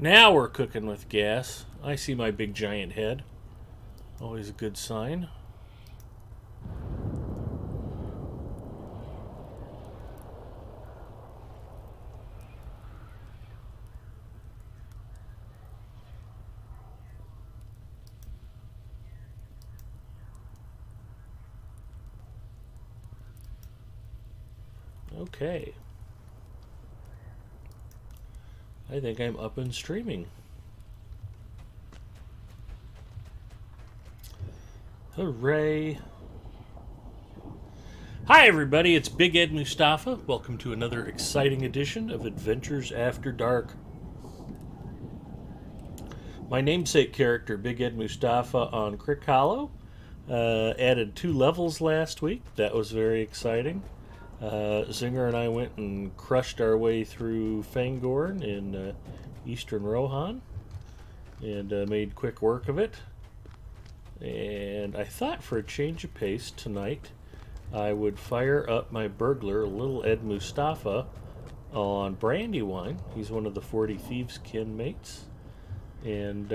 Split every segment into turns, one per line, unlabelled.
Now we're cooking with gas. I see my big giant head. Always a good sign. Okay. I think I'm up and streaming. Hooray. Hi everybody, it's Big Ed Mustafa. Welcome to another exciting edition of Adventures After Dark. My namesake character, Big Ed Mustafa on Crick Hollow, added 2 levels last week. That was very exciting. Zinger and I went and crushed our way through Fangorn in Eastern Rohan and made quick work of it. And I thought for a change of pace tonight I would fire up my burglar, Little Ed Mustafa, on Brandywine. He's one of the 40 Thieves kin mates. And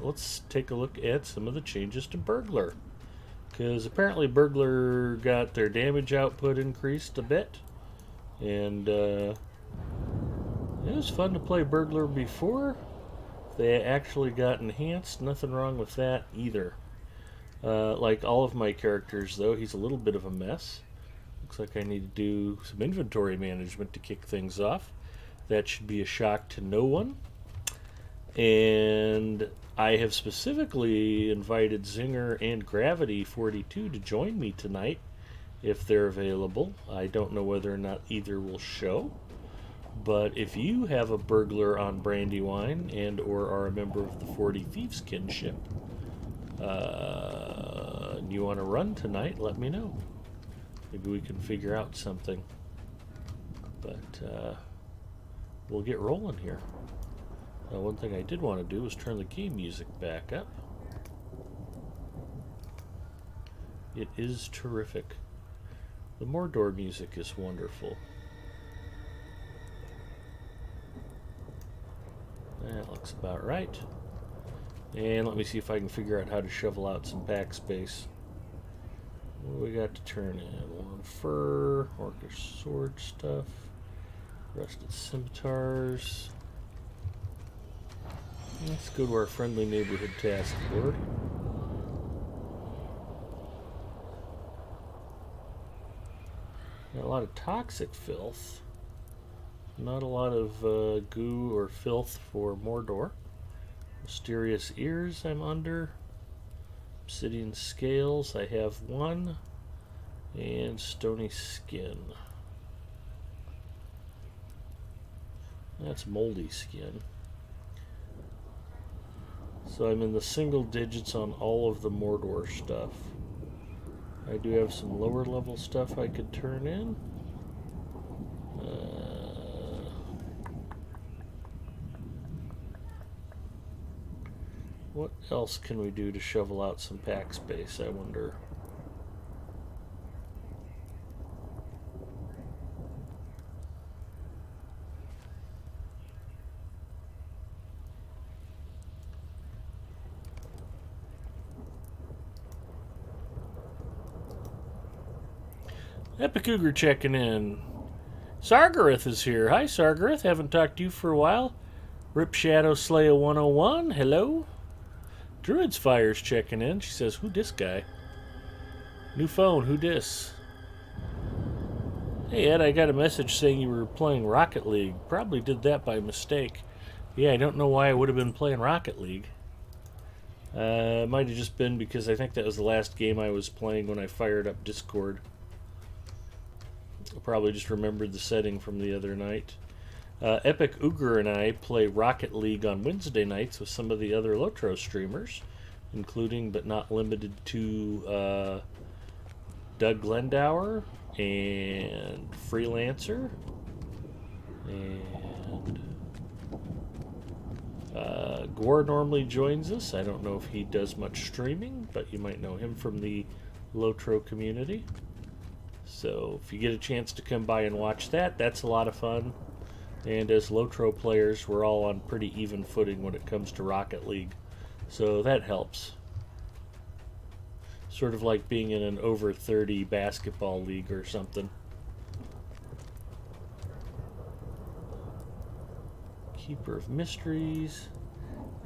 let's take a look at some of the changes to Burglar. Because apparently Burglar got their damage output increased a bit. And it was fun to play Burglar before. They actually got enhanced. Nothing wrong with that either. Like all of my characters, though, he's a little bit of a mess. Looks like I need to do some inventory management to kick things off. That should be a shock to no one. And I have specifically invited Zinger and Gravity 42 to join me tonight if they're available. I don't know whether or not either will show. But if you have a burglar on Brandywine and or are a member of the 40 Thieves kinship, and you want to run tonight, let me know. Maybe we can figure out something. But we'll get rolling here. One thing I did want to do was turn the game music back up. It is terrific. The Mordor music is wonderful. That looks about right. And let me see if I can figure out how to shovel out some pack space. What do we got to turn in? Worn fur, orcish sword stuff, rusted scimitars. Let's go to our friendly neighborhood task board. Got a lot of toxic filth. Not a lot of goo or filth for Mordor. Mysterious ears I'm under. Obsidian scales, I have 1. And stony skin. That's moldy skin. So I'm in the single digits on all of the Mordor stuff. I do have some lower level stuff I could turn in. What else can we do to shovel out some pack space, I wonder? Epic Cougar checking in. Sargareth is here. Hi, Sargareth. Haven't talked to you for a while. Rip Shadow Slayer 101. Hello. Druid's Fire's checking in. She says, who dis guy? New phone. Who dis? Hey, Ed, I got a message saying you were playing Rocket League. Probably did that by mistake. Yeah, I don't know why I would have been playing Rocket League. It might have just been because I think that was the last game I was playing when I fired up Discord. I probably just remembered the setting from the other night. Epic Uger and I play Rocket League on Wednesday nights with some of the other Lotro streamers, including but not limited to Doug Glendower and Freelancer and Gore normally joins us. I don't know if he does much streaming, but you might know him from the Lotro community. So if you get a chance to come by and watch that, that's a lot of fun. And as Lotro players, we're all on pretty even footing when it comes to Rocket League. So that helps. Sort of like being in an over 30 basketball league or something. Keeper of Mysteries.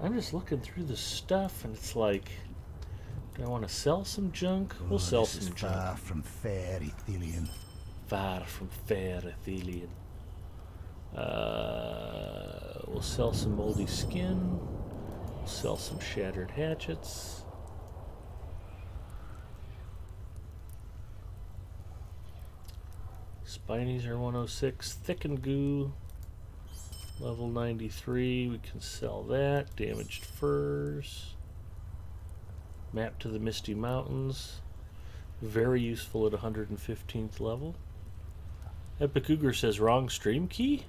I'm just looking through the stuff and it's like, do I want to sell some junk? We'll sell some junk.
Far from fair Ethelian.
Far from fair Ethelian. We'll sell some moldy skin. We'll sell some shattered hatchets. Spinies are 106. Thick and goo. Level 93. We can sell that. Damaged furs. Map to the Misty Mountains. Very useful at 115th level. Epic Cougar says wrong stream key?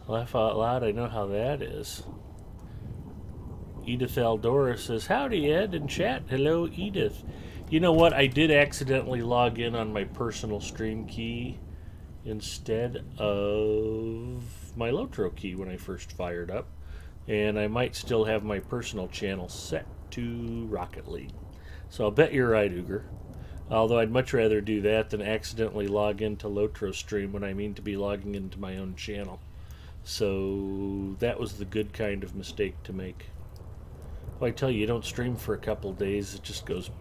Laugh out loud, I know how that is. Edith Aldora says, howdy Ed in chat. Hello Edith. You know what? I did accidentally log in on my personal stream key instead of my Lotro key when I first fired up. And I might still have my personal channel set to Rocket League. So I'll bet you're right, Uger. Although I'd much rather do that than accidentally log into Lotro stream when I mean to be logging into my own channel. So that was the good kind of mistake to make. Well, I tell you, you don't stream for a couple days, it just goes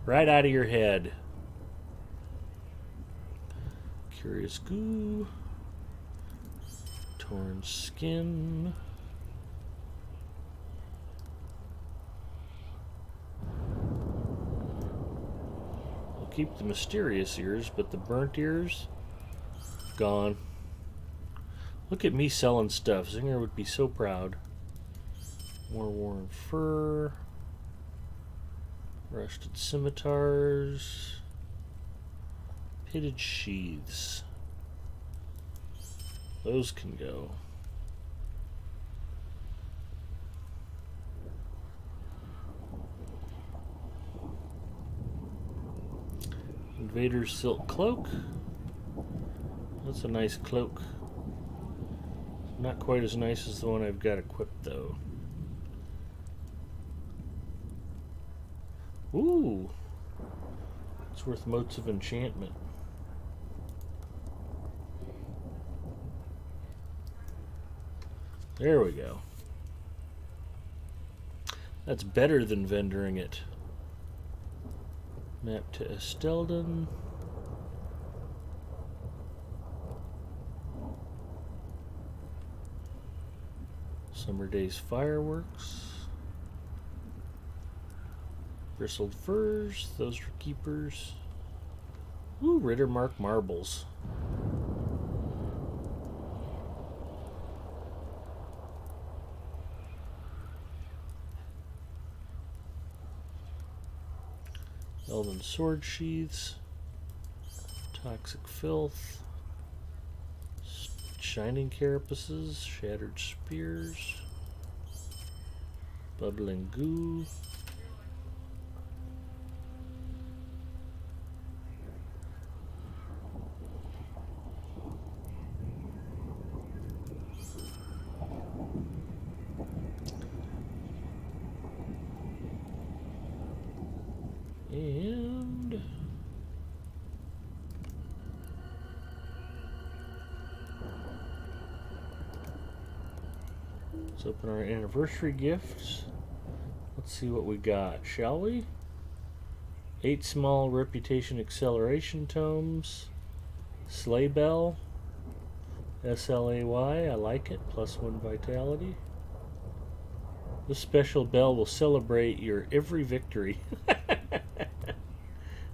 right out of your head. Curious goo. Torn skin. I'll keep the mysterious ears, but the burnt ears, gone. Look at me selling stuff. Zinger would be so proud. More worn fur. Rusted scimitars. Pitted sheaths. Those can go. Invader's silk cloak. That's a nice cloak. Not quite as nice as the one I've got equipped, though. Ooh! It's worth motes of enchantment. There we go. That's better than vendoring it. Map to Estelden. Summer Days Fireworks. Bristled furs, those are keepers. Ooh, Rittermark marbles. Elven sword sheaths. Toxic filth. Shining carapaces, shattered spears. Bubbling goo. And let's open our anniversary gifts. Let's see what we got, shall we? 8 small reputation acceleration tomes. Sleigh bell. SLAY, I like it. +1 vitality. This special bell will celebrate your every victory.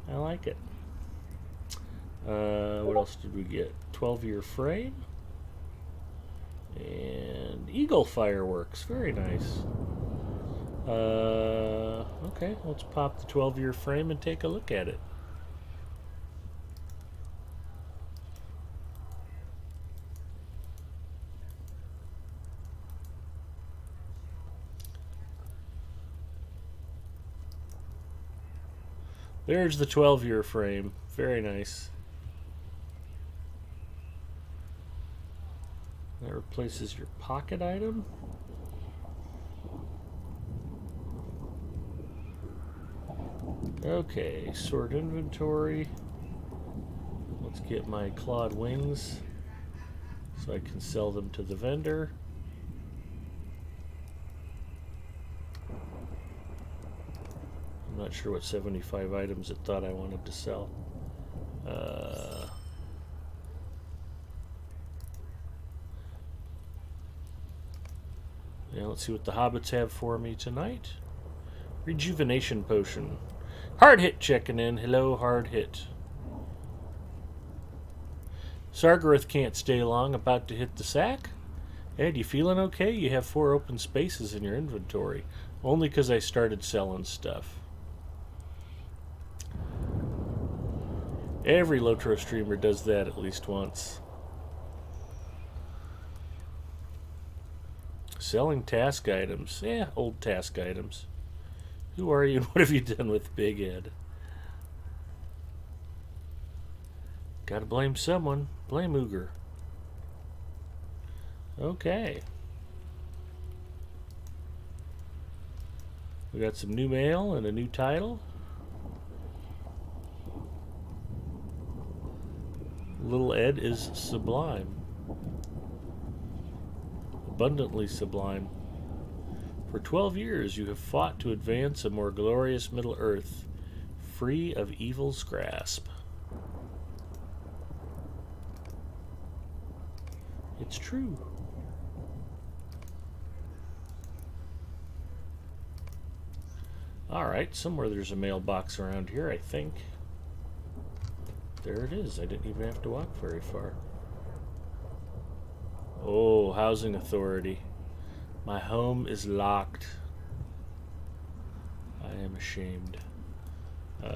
I like it. What else did we get? 12-year frame. And eagle fireworks. Very nice. Okay, let's pop the 12-year frame and take a look at it. There's the 12-year frame. Very nice. That replaces your pocket item. Okay, sort inventory. Let's get my clawed wings so I can sell them to the vendor. I'm not sure what 75 items it thought I wanted to sell. Yeah, let's see what the hobbits have for me tonight. Rejuvenation potion. Hard hit checking in. Hello, hard hit. Sargarath can't stay long. About to hit the sack. Ed, you feeling okay? You have 4 open spaces in your inventory. Only because I started selling stuff. Every Lotro streamer does that at least once. Selling task items. Yeah, old task items. Who are you and what have you done with Big Ed? Gotta blame someone. Blame Uger. Okay. We got some new mail and a new title. Little Ed is sublime. Abundantly sublime. For 12 years you have fought to advance a more glorious Middle Earth, free of evil's grasp. It's true. Alright, somewhere there's a mailbox around here, I think. There it is. I didn't even have to walk very far. Oh, housing authority. My home is locked. I am ashamed. I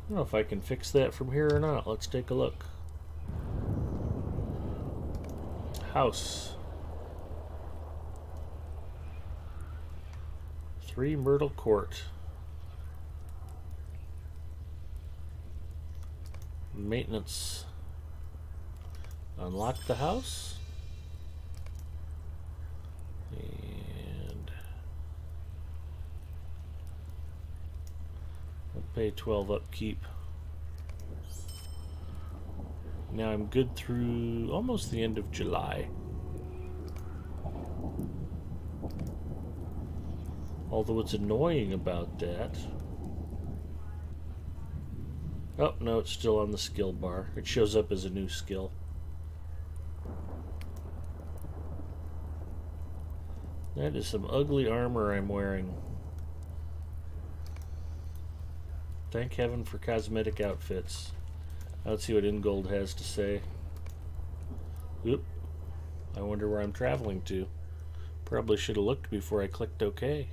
don't know if I can fix that from here or not. Let's take a look. House. 3 Myrtle Court. Maintenance. Unlock the house. And I'll pay 12 upkeep. Now I'm good through almost the end of July. Although what's annoying about that... Oh, no, it's still on the skill bar. It shows up as a new skill. That is some ugly armor I'm wearing. Thank heaven for cosmetic outfits. Let's see what Ingold has to say. Oop. I wonder where I'm traveling to. Probably should have looked before I clicked OK.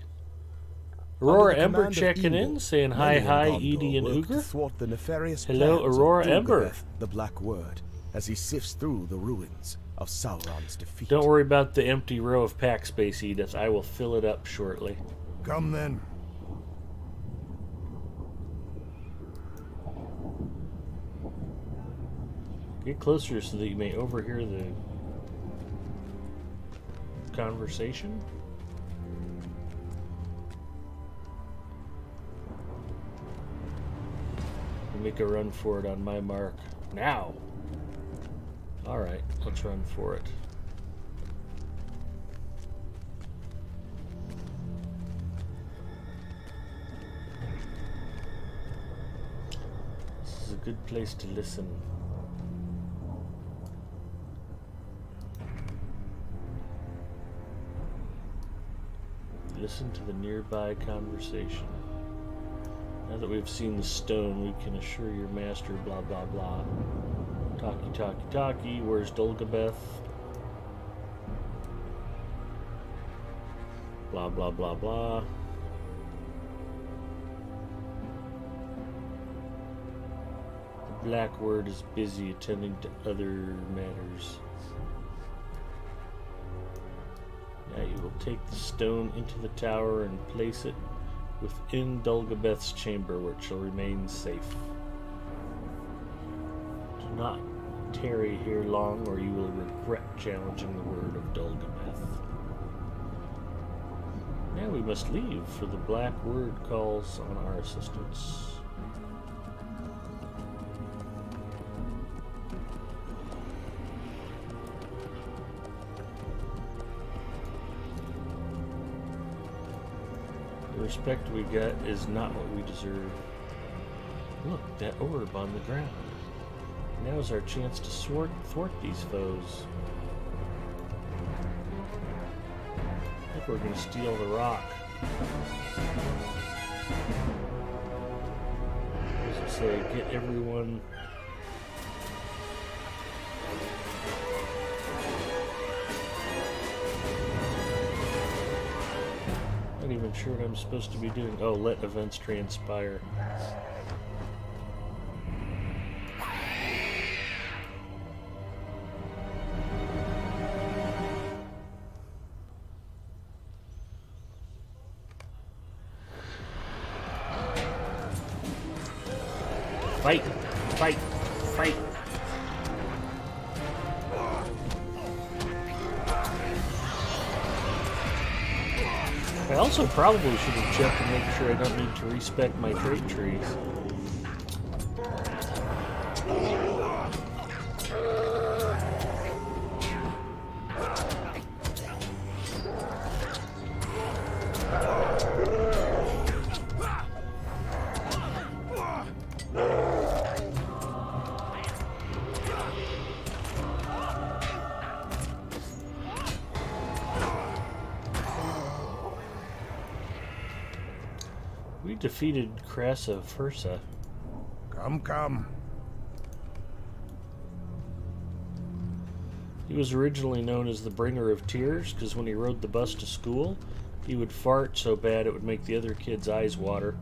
Aurora Ember checking in, saying hi, Edie and Uger. Hello, Aurora Ember.
The Black Word, as he sifts through the ruins of Sauron's defeat.
Don't worry about the empty row of pack space, Edith. I will fill it up shortly.
Come then.
Get closer so that you may overhear the conversation. Make a run for it on my mark. Now! Alright, let's run for it. This is a good place to listen. Listen to the nearby conversation. Now that we've seen the stone, we can assure your master blah blah blah. Talkie, where's Dulgabeth? Blah blah blah blah. The Black Word is busy attending to other matters. Now you will take the stone into the tower and place it within Dulgabeth's chamber, where it shall remain safe. Do not tarry here long, or you will regret challenging the word of Dulgameth. Now we must leave, for the black word calls on our assistance. The respect we get is not what we deserve. Look, that orb on the ground. Now's our chance to thwart these foes. I think we're going to steal the rock. What does it say? Get everyone... Not even sure what I'm supposed to be doing. Oh, let events transpire. Fight! Fight! Fight! I also probably should have checked to make sure I don't need to respec my trait trees. We defeated Crassa Fursa.
Come, come.
He was originally known as the Bringer of Tears because when he rode the bus to school, he would fart so bad it would make the other kids' eyes water.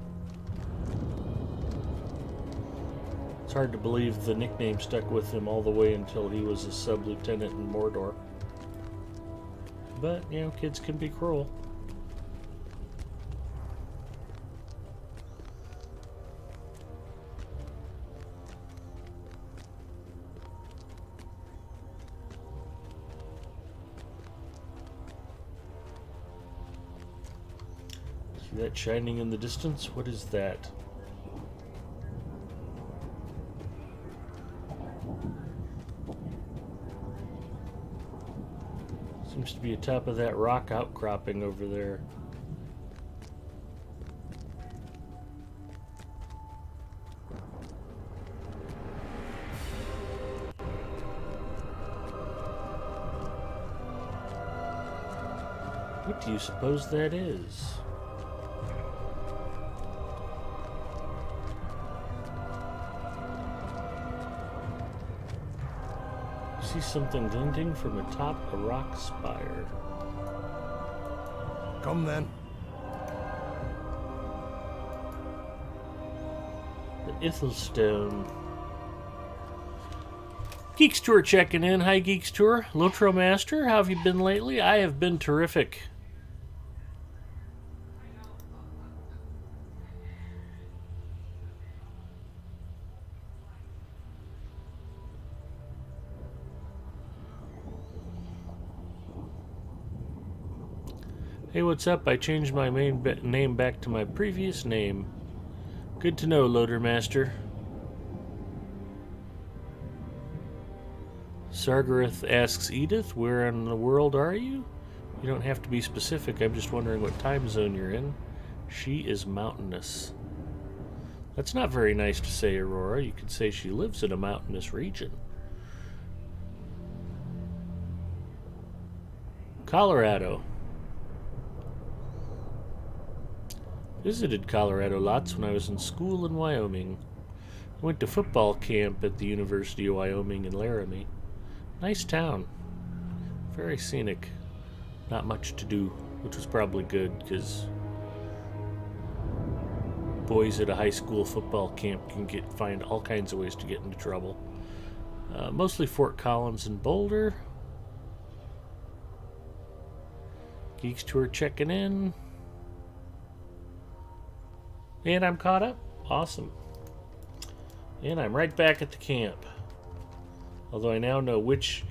It's hard to believe the nickname stuck with him all the way until he was a sub-lieutenant in Mordor. But, you know, kids can be cruel. See that shining in the distance? What is that? Seems to be atop of that rock outcropping over there. What do you suppose that is? See something glinting from atop a rock spire.
Come then.
The Ithelstone. Geeks Tour checking in. Hi, Geeks Tour. Lotro Master, how have you been lately? I have been terrific. Hey, what's up? I changed my name back to my previous name. Good to know, Loader Master. Sargarath asks Edith, where in the world are you? You don't have to be specific. I'm just wondering what time zone you're in. She is mountainous. That's not very nice to say, Aurora. You could say she lives in a mountainous region. Colorado. Visited Colorado lots when I was in school in Wyoming. I went to football camp at the University of Wyoming in Laramie. Nice town. Very scenic. Not much to do, which was probably good because boys at a high school football camp can find all kinds of ways to get into trouble. Mostly Fort Collins and Boulder. Geeks Tour checking in. And I'm caught up. Awesome. And I'm right back at the camp. Although I now know which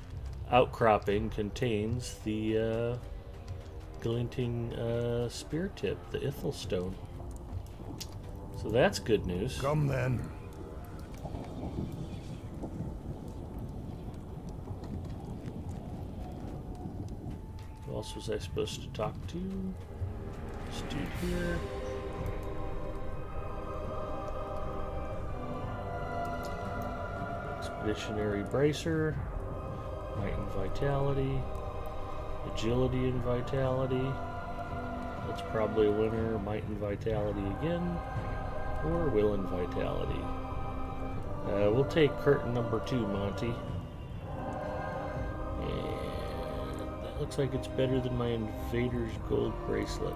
outcropping contains the glinting spear tip, the Ithel stone. So that's good news.
Come then.
Who else was I supposed to talk to? This dude here. Expeditionary Bracer. Might and Vitality. Agility and Vitality. That's probably a winner. Might and Vitality again. Or Will and Vitality. We'll take curtain number 2, Monty. And that looks like it's better than my Invader's Gold Bracelet.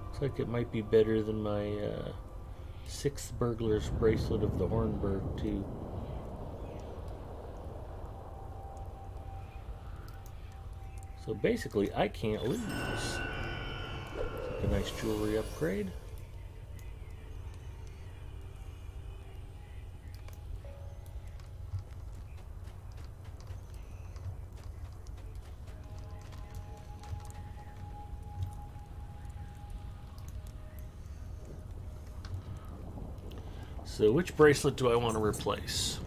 Looks like it might be better than my 6th Burglar's Bracelet of the Hornburg, too. So basically, I can't lose. It's like a nice jewelry upgrade. So which bracelet do I want to replace?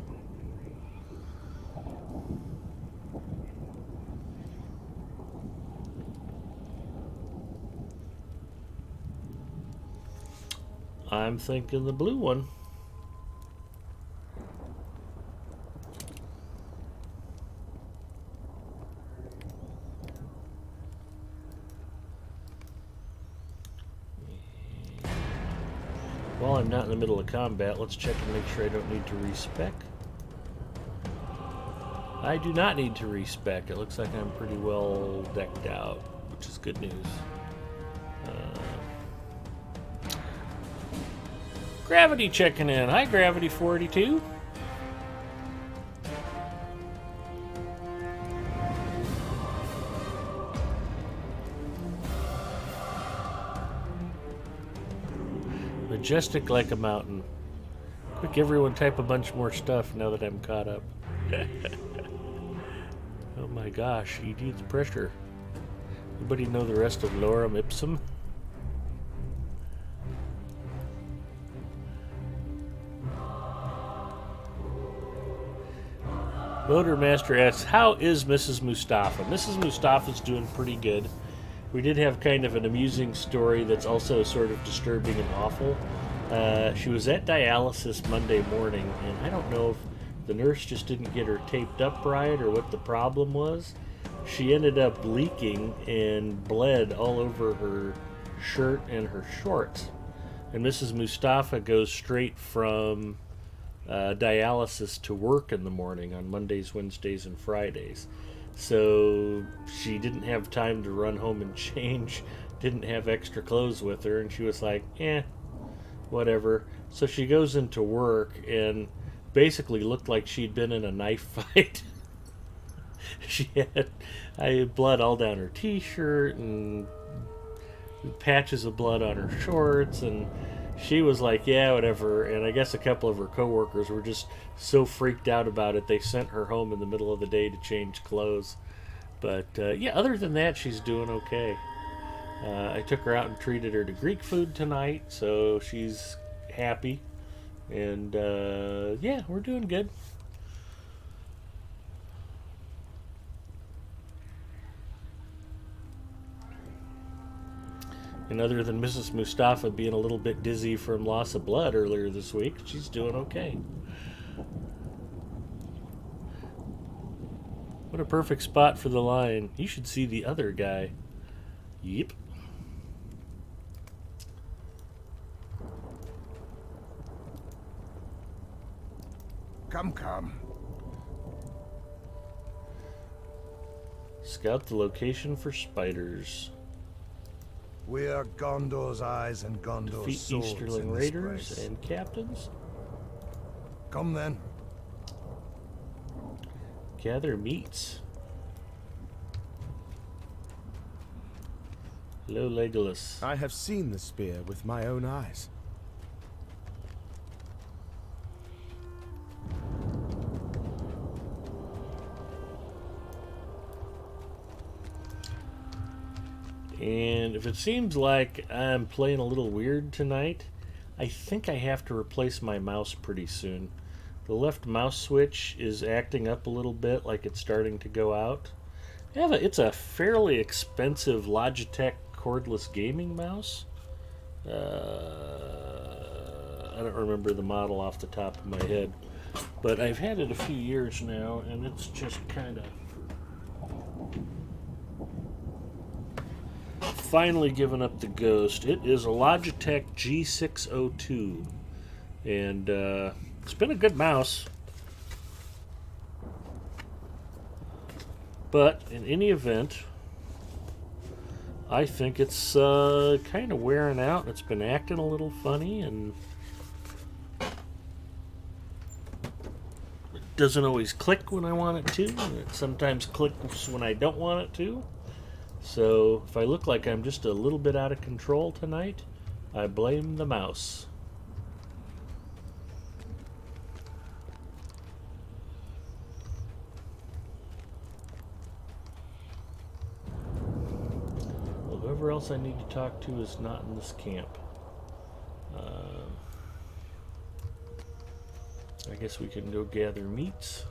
I'm thinking the blue one. While I'm not in the middle of combat, let's check and make sure I don't need to respec. I do not need to respec. It looks like I'm pretty well decked out, which is good news. Gravity checking in. Hi, Gravity 42. Majestic like a mountain. Quick, everyone type a bunch more stuff now that I'm caught up. Oh my gosh, he needs pressure. Anybody know the rest of Lorem Ipsum? Motormaster asks, how is Mrs. Mustafa? Mrs. Mustafa's doing pretty good. We did have kind of an amusing story that's also sort of disturbing and awful. She was at dialysis Monday morning, and I don't know if the nurse just didn't get her taped up right or what the problem was. She ended up leaking and bled all over her shirt and her shorts. And Mrs. Mustafa goes straight from dialysis to work in the morning on Mondays, Wednesdays, and Fridays. So she didn't have time to run home and change, didn't have extra clothes with her, and she was like, whatever. So she goes into work and basically looked like she'd been in a knife fight. She had blood all down her t-shirt and patches of blood on her shorts, and she was like, yeah, whatever. And I guess a couple of her coworkers were just so freaked out about it, they sent her home in the middle of the day to change clothes. But yeah, other than that, she's doing okay. I took her out and treated her to Greek food tonight, so she's happy. And yeah, we're doing good. And other than Mrs. Mustafa being a little bit dizzy from loss of blood earlier this week, she's doing okay. What a perfect spot for the lion. You should see the other guy. Yep.
Come, come.
Scout the location for spiders.
We are Gondor's eyes and Gondor's
Defeat
swords
Easterling
in this
raiders
place.
and captains.
Come then.
Gather meats. Hello, Legolas.
I have seen the spear with my own eyes.
And if it seems like I'm playing a little weird tonight, I think I have to replace my mouse pretty soon. The left mouse switch is acting up a little bit, like it's starting to go out. It's a fairly expensive Logitech cordless gaming mouse. I don't remember the model off the top of my head, but I've had it a few years now, and it's just kind of finally given up the ghost. It is a Logitech G602, and it's been a good mouse. But in any event, I think it's kind of wearing out. It's been acting a little funny, and it doesn't always click when I want it to. It sometimes clicks when I don't want it to. So if I look like I'm just a little bit out of control tonight, I blame the mouse. Whoever else I need to talk to is not in this camp. I guess we can go gather meats.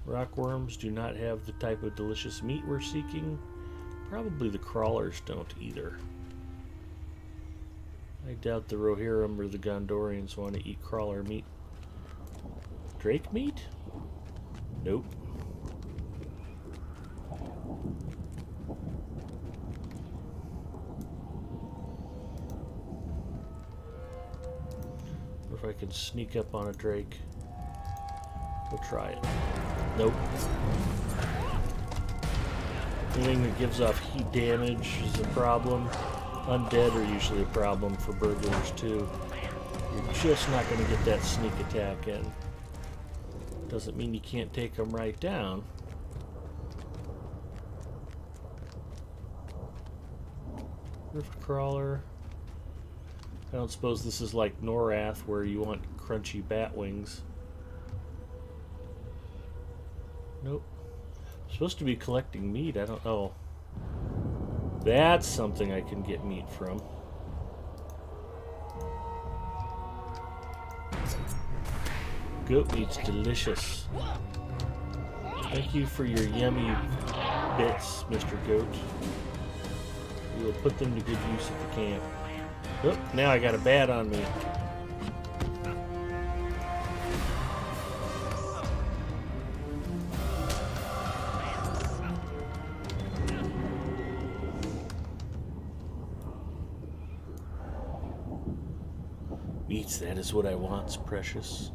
Rockworms do not have the type of delicious meat we're seeking. Probably the crawlers don't either. I doubt the Rohirrim or the Gondorians want to eat crawler meat. Drake meat? Nope. Or if I can sneak up on a drake. We'll try it. Nope. Anything that gives off heat damage is a problem. Undead are usually a problem for burglars too. You're just not going to get that sneak attack in. Doesn't mean you can't take them right down. Rift crawler. I don't suppose this is like Norath where you want crunchy bat wings. Nope. I'm supposed to be collecting meat. I don't know. That's something I can get meat from. Goat meat's delicious. Thank you for your yummy bits, Mr. Goat. We will put them to good use at the camp. Oh, now I got a bat on me. Meats, that is what I want, precious.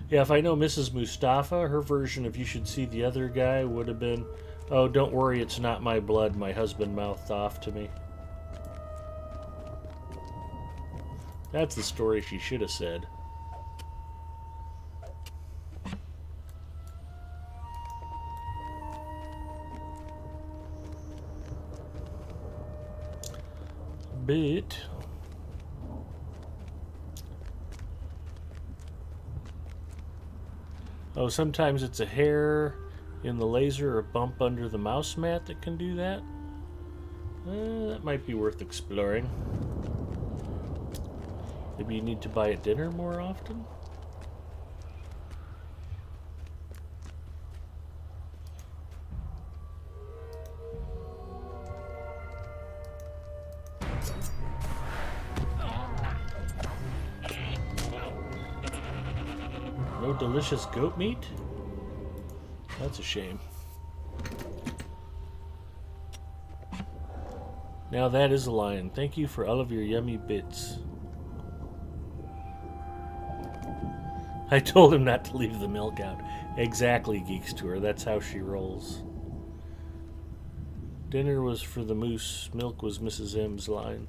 Yeah, if I know Mrs. Mustafa, her version of "you should see the other guy" would have been, "Oh, don't worry, it's not my blood my husband mouthed off to me." That's the story she should have said. But oh, sometimes it's a hair in the laser or a bump under the mouse mat that can do that. That might be worth exploring. Maybe you need to buy at dinner more often. No delicious goat meat? That's a shame. Now that is a lion. Thank you for all of your yummy bits. I told him not to leave the milk out. Exactly, Geeks Tour. That's how she rolls. Dinner was for the moose. Milk was Mrs. M's line.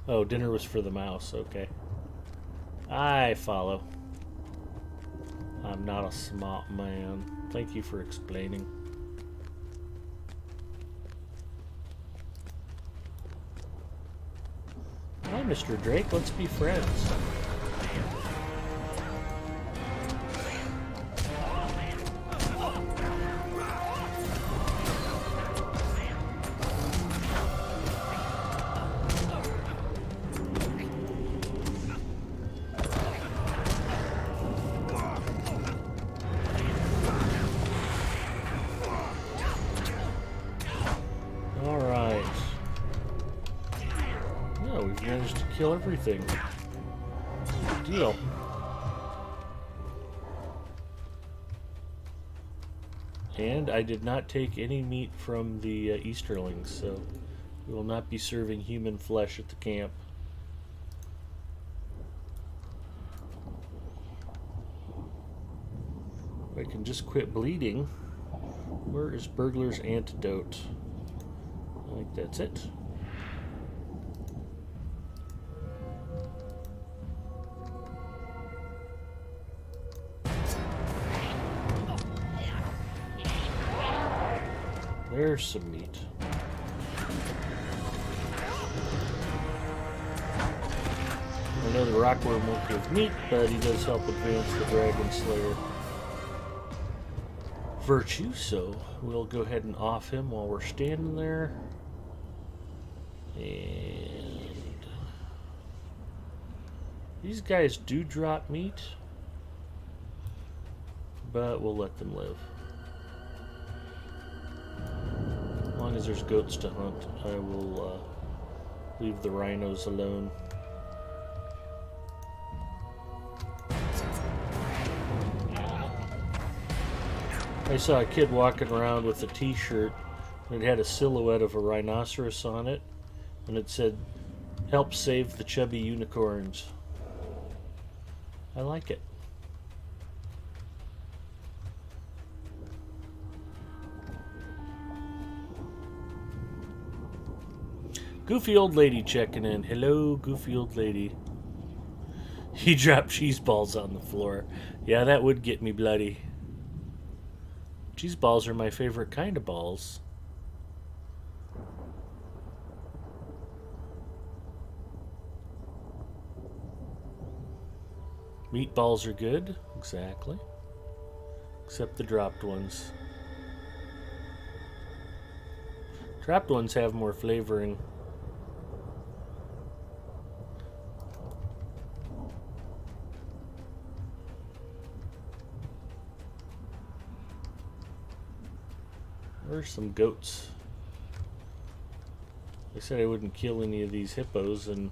Oh, dinner was for the mouse. Okay. I follow. I'm not a smart man. Thank you for explaining. Hi, Mr. Drake. Let's be friends. kill everything. Good deal. And I did not take any meat from the Easterlings, so we will not be serving human flesh at the camp. I can just quit bleeding. Where is Burglar's Antidote? I think that's it. There's some meat. I know the rockworm won't give meat, but he does help advance the Dragon Slayer virtue, so we'll go ahead and off him while we're standing there. And these guys do drop meat, but we'll let them live. As long as there's goats to hunt, I will leave the rhinos alone. I saw a kid walking around with a t-shirt and it had a silhouette of a rhinoceros on it, and it said, "Help save the chubby unicorns." I like it. Goofy old lady checking in. Hello, goofy old lady. He dropped cheese balls on the floor. Yeah, that would get me bloody. Cheese balls are my favorite kind of balls. Meatballs are good. Exactly. Except the dropped ones. Dropped ones have more flavoring. Where's some goats? They said I wouldn't kill any of these hippos, and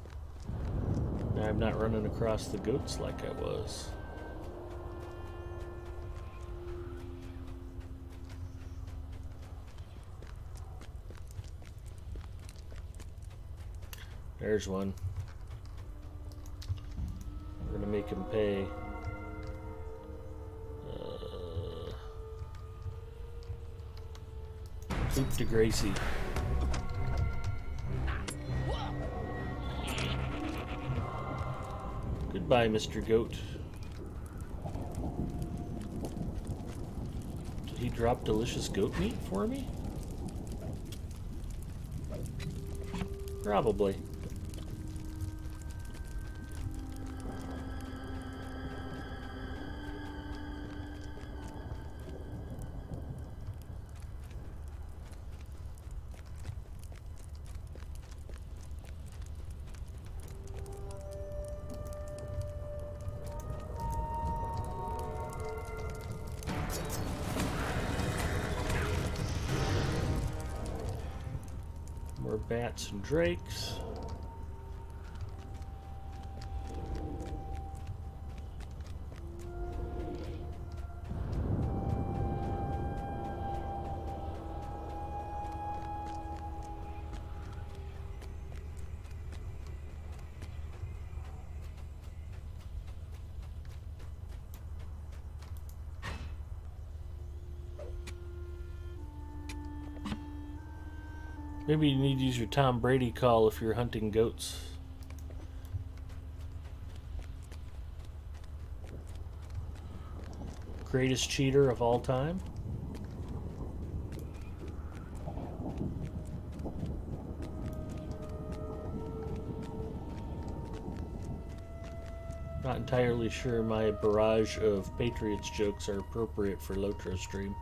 now I'm not running across the goats like I was. There's one. We're gonna make him pay. Coupe de Gracie. Goodbye, Mr. Goat. Did he drop delicious goat meat for me? Probably. More bats and drakes. Maybe you need to use your Tom Brady call if you're hunting goats. Greatest cheater of all time? Not entirely sure my barrage of Patriots jokes are appropriate for Lotro stream.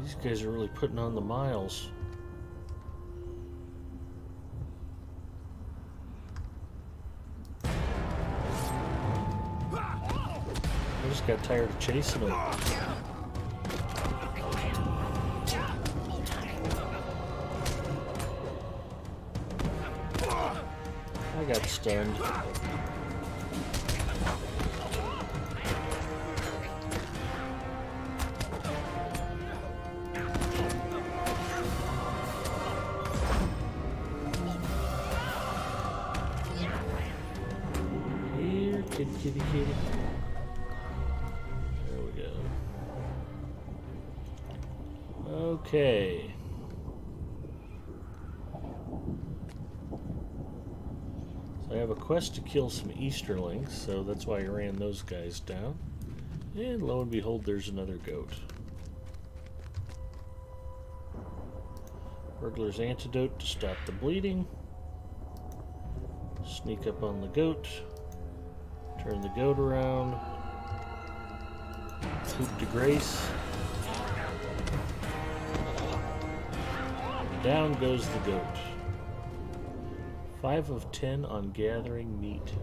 These guys are really putting on the miles. just got tired of chasing him. I got stunned. Here, kitty, kitty, kitty. There we go. Okay. I have a quest to kill some Easterlings, so that's why I ran those guys down. And lo and behold, there's another goat. Burglar's antidote to stop the bleeding. Sneak up on the goat. Turn the goat around. Coup de grace. Down goes the goat. 5 of 10 on gathering meat.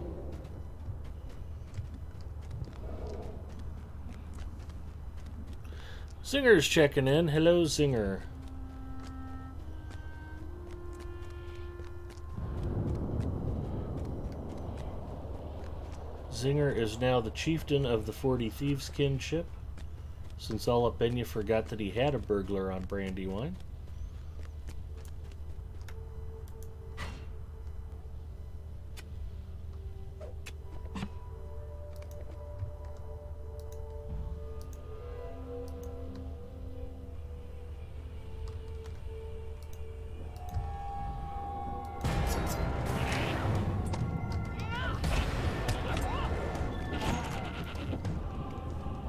Zinger's checking in. Hello, Zinger. Zinger is now the chieftain of the 40 Thieves kinship, since Alapenya forgot that he had a burglar on Brandywine.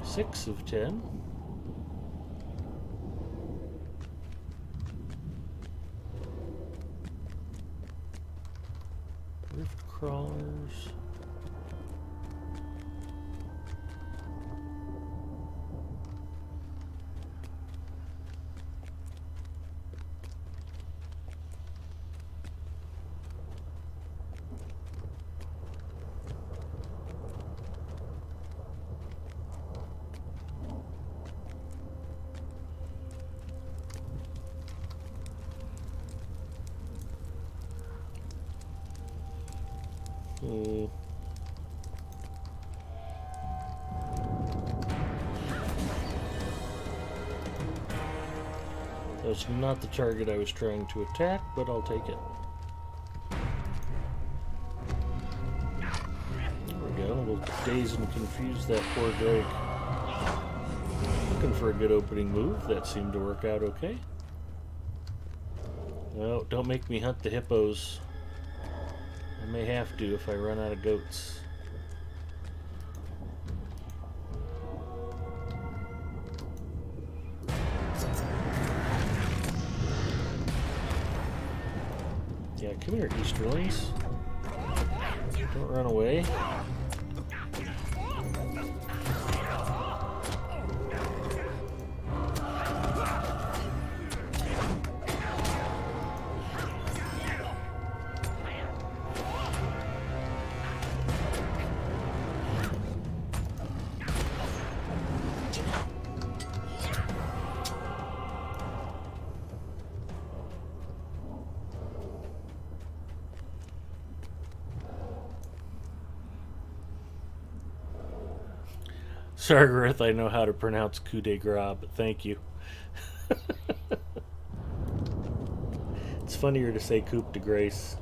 Six of 10. Rift crawlers. That's not the target I was trying to attack, but I'll take it. There we go. We'll daze and confuse that poor Drake. Looking for a good opening move. That seemed to work out okay. No, don't make me hunt the hippos. I may have to if I run out of goats. Yeah, come here, Easterlings. Don't run away. Sargareth, I know how to pronounce coup de grace, but thank you. It's funnier to say coup de grace.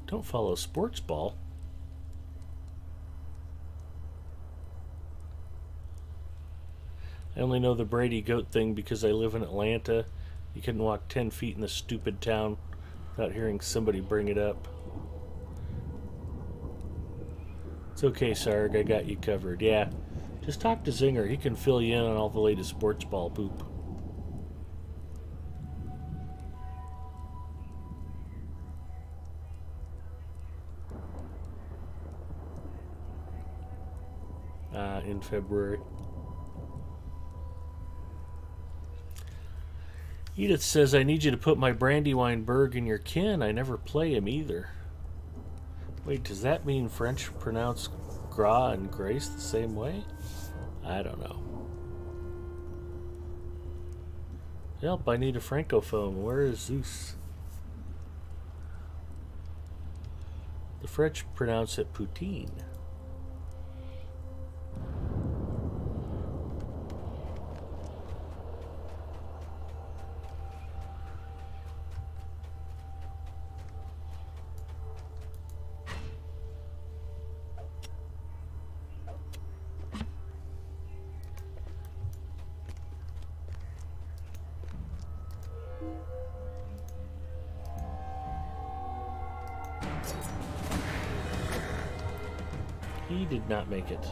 Don't follow sports ball. I only know the Brady goat thing because I live in Atlanta. You couldn't walk 10 feet in this stupid town without hearing somebody bring it up. It's okay, Sarg, I got you covered. Yeah, just talk to Zinger. He can fill you in on all the latest sports ball poop. In February. Edith says, I need you to put my Brandywine Berg in your kin. I never play him either. Wait, does that mean French pronounce gras and grace the same way? I don't know. Help, I need a francophone. Where is Zeus? The French pronounce it poutine. He did not make it.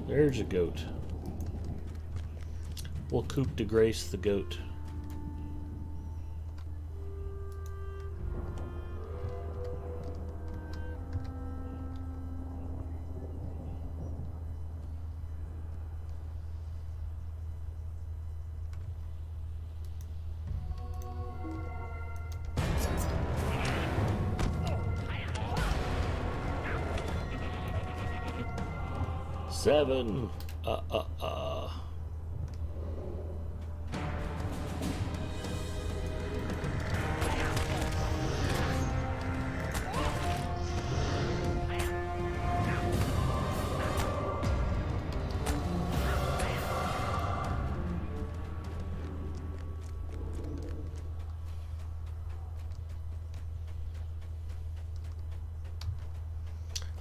There's a goat. We'll coup de grace the goat. Seven.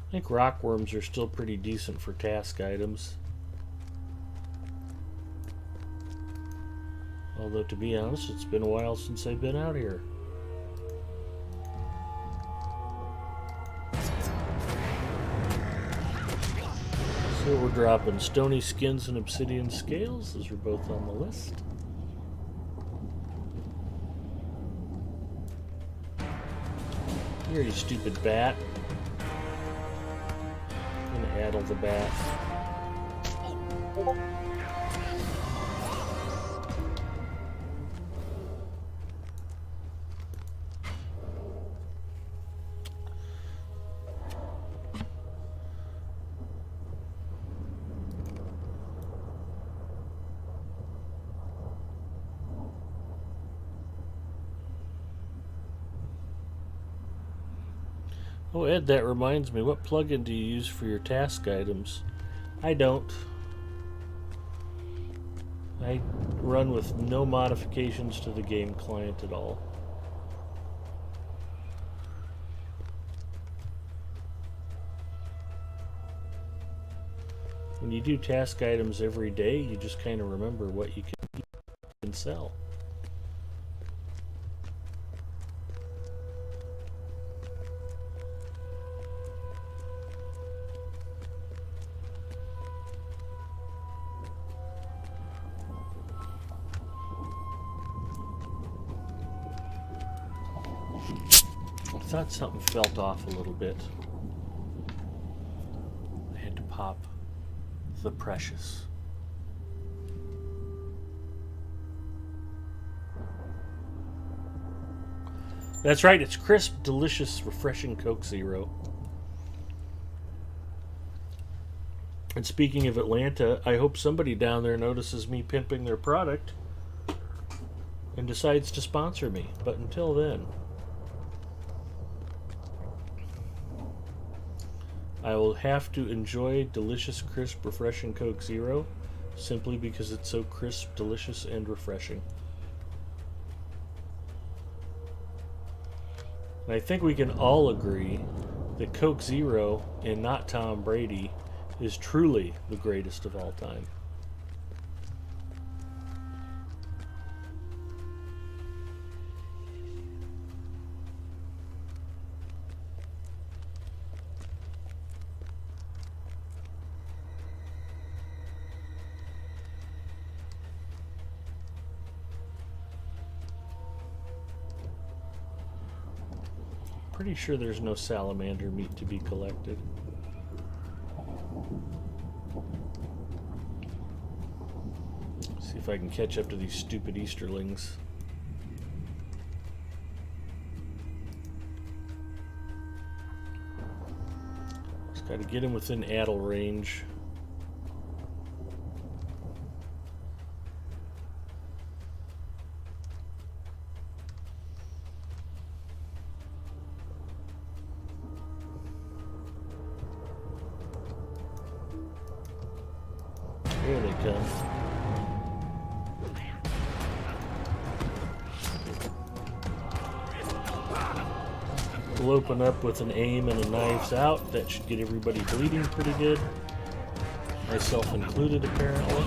I think rockworms are still pretty decent for task items. Although, to be honest, it's been a while since I've been out here. So we're dropping stony skins and obsidian scales. Those are both on the list. Here, you stupid bat. I'm gonna addle the bat. Oh, Ed, that reminds me. What plugin do you use for your task items? I don't. I run with no modifications to the game client at all. When you do task items every day, you just kind of remember what you can sell. I thought something felt off a little bit. I had to pop the precious. That's right, it's crisp, delicious, refreshing Coke Zero. And speaking of Atlanta, I hope somebody down there notices me pimping their product and decides to sponsor me. But until then, I will have to enjoy delicious, crisp, refreshing Coke Zero simply because it's so crisp, delicious, and refreshing. And I think we can all agree that Coke Zero and not Tom Brady is truly the greatest of all time. Pretty sure there's no salamander meat to be collected. See if I can catch up to these stupid Easterlings. Just gotta get him within addle range. Here they come. We'll open up with an aim and a knives out. That should get everybody bleeding pretty good. Myself included, apparently.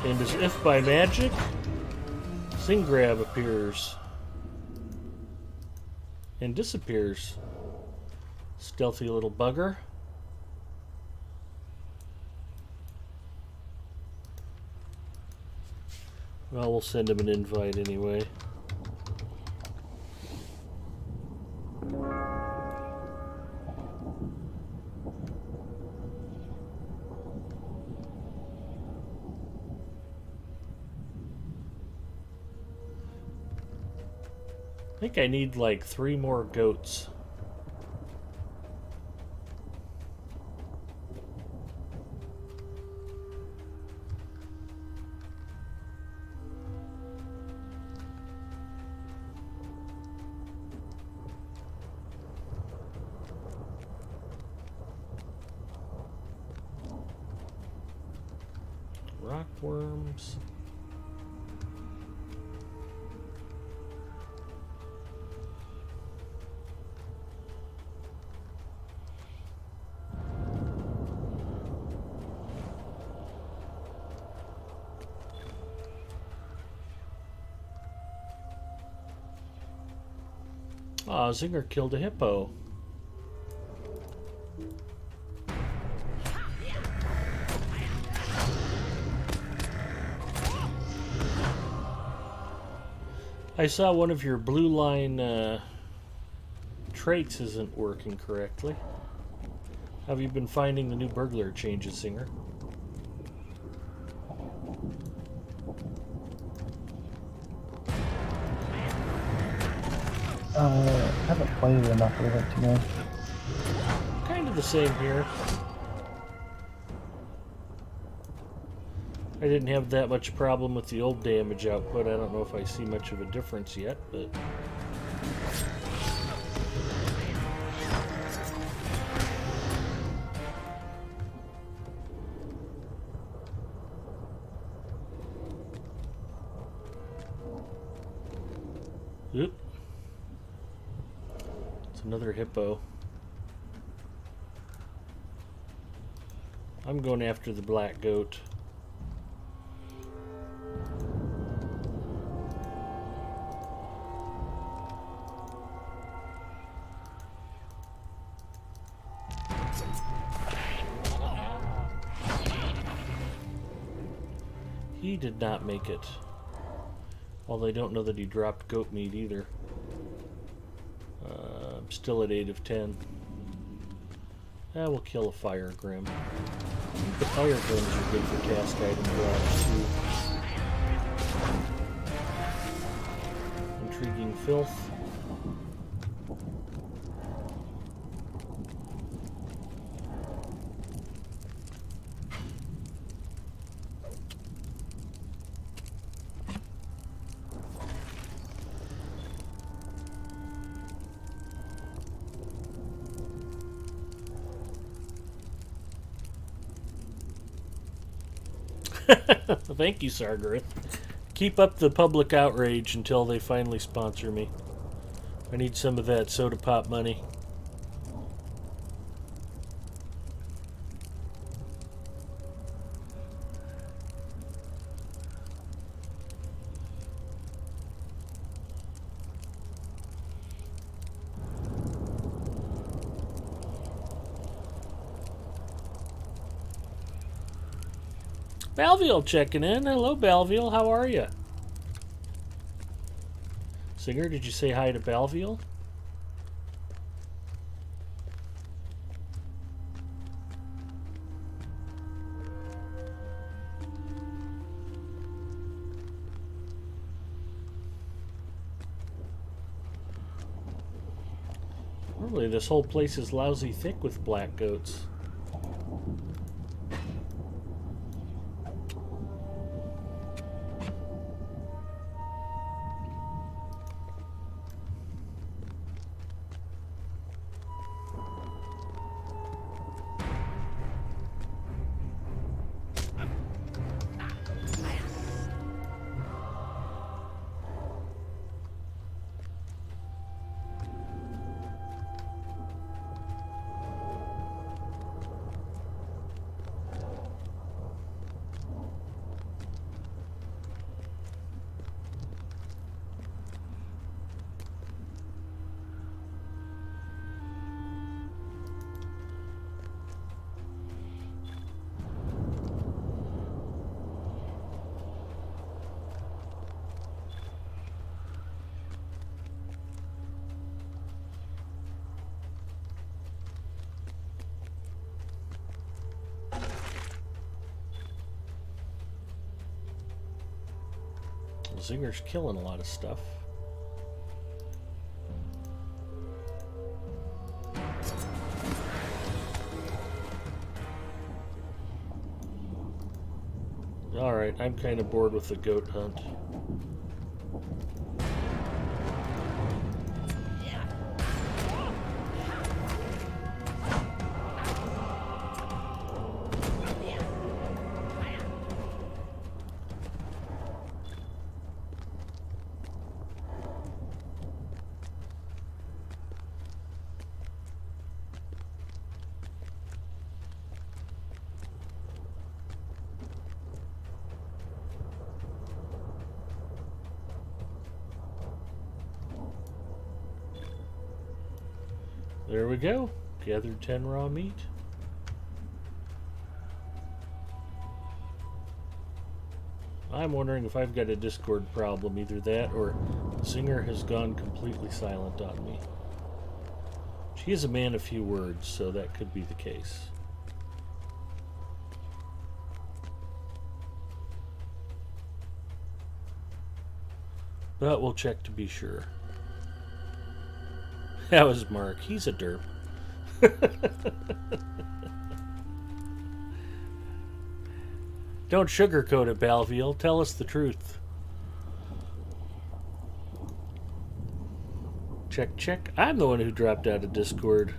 And as if by magic, Singrab appears. And disappears. Stealthy little bugger. Well, we'll send him an invite anyway. I think I need like 3 more goats. Rockworms. Aw, Zinger killed a hippo. I saw one of your blue line traits isn't working correctly. Have you been finding the new burglar changes, Zinger?
I haven't played enough with it to know.
Kind of the same here. I didn't have that much problem with the old damage output. I don't know if I see much of a difference yet, but... Oop. It's another hippo. I'm going after the black goat. He did not make it. Although I don't know that he dropped goat meat either. I'm still at 8 of 10. We'll kill a fire grim. The fire grims are good for task item drops too. Intriguing filth. Thank you, Sargareth. Keep up the public outrage until they finally sponsor me. I need some of that soda pop money. Balviel checking in. Hello, Balviel. How are you? Singer, did you say hi to Balviel? Normally, this whole place is lousy thick with black goats. Zinger's killing a lot of stuff. Alright, I'm kind of bored with the goat hunt. There we go. Gathered 10 raw meat. I'm wondering if I've got a Discord problem. Either that or Zinger has gone completely silent on me. She is a man of few words, so that could be the case. But we'll check to be sure. That was Mark. He's a derp. Don't sugarcoat it, Balviel. Tell us the truth. Check, check. I'm the one who dropped out of Discord.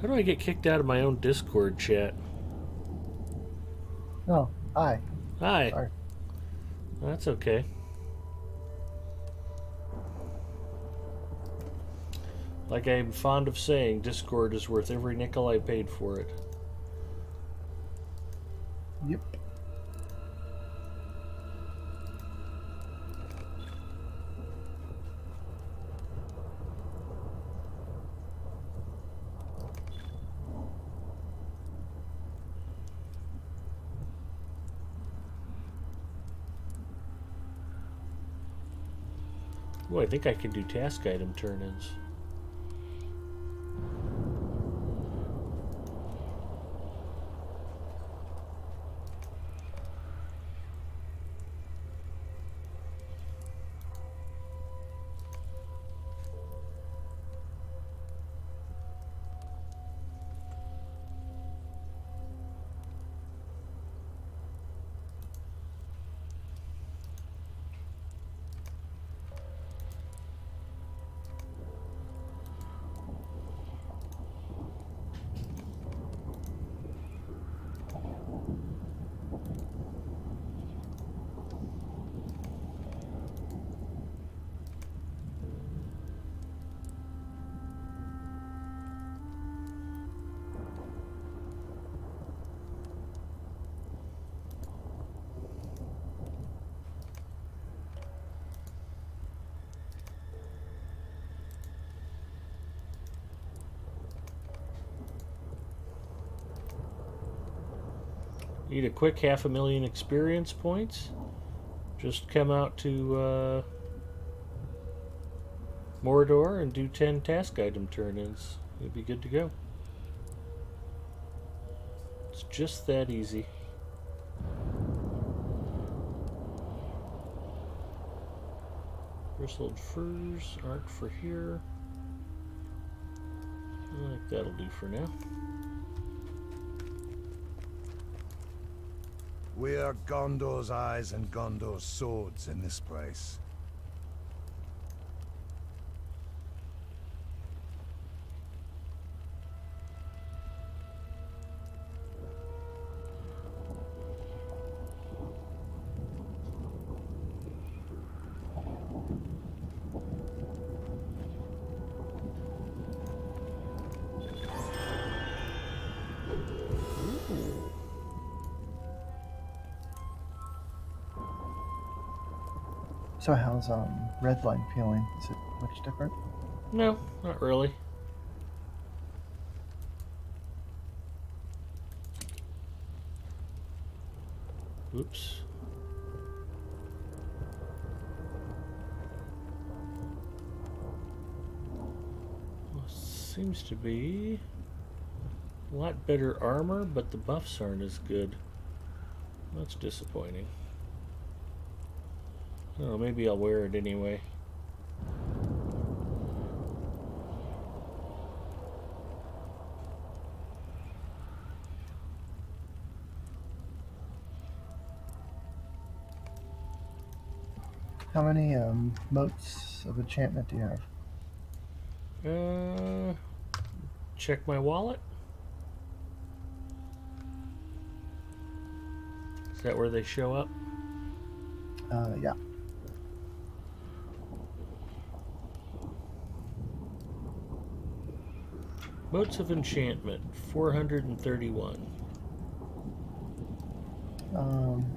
How do I get kicked out of my own Discord chat?
Oh, hi.
Hi.
Sorry.
That's okay. Like I'm fond of saying, Discord is worth every nickel I paid for it.
Yep.
Oh, I think I can do task item turn-ins. Need a quick 500,000 experience points? Just come out to Mordor and do 10 task item turn-ins. You'll be good to go. It's just that easy. Bristled furs aren't for here. I think that'll do for now.
We are Gondor's eyes and Gondor's swords in this place.
So how's Redline feeling? Is it much different?
No, not really. Oops. Well, seems to be a lot better armor, but the buffs aren't as good. That's disappointing. Oh, maybe I'll wear it anyway.
How many motes of enchantment do you have?
Check my wallet. Is that where they show up?
Yeah.
Motes of enchantment, 431.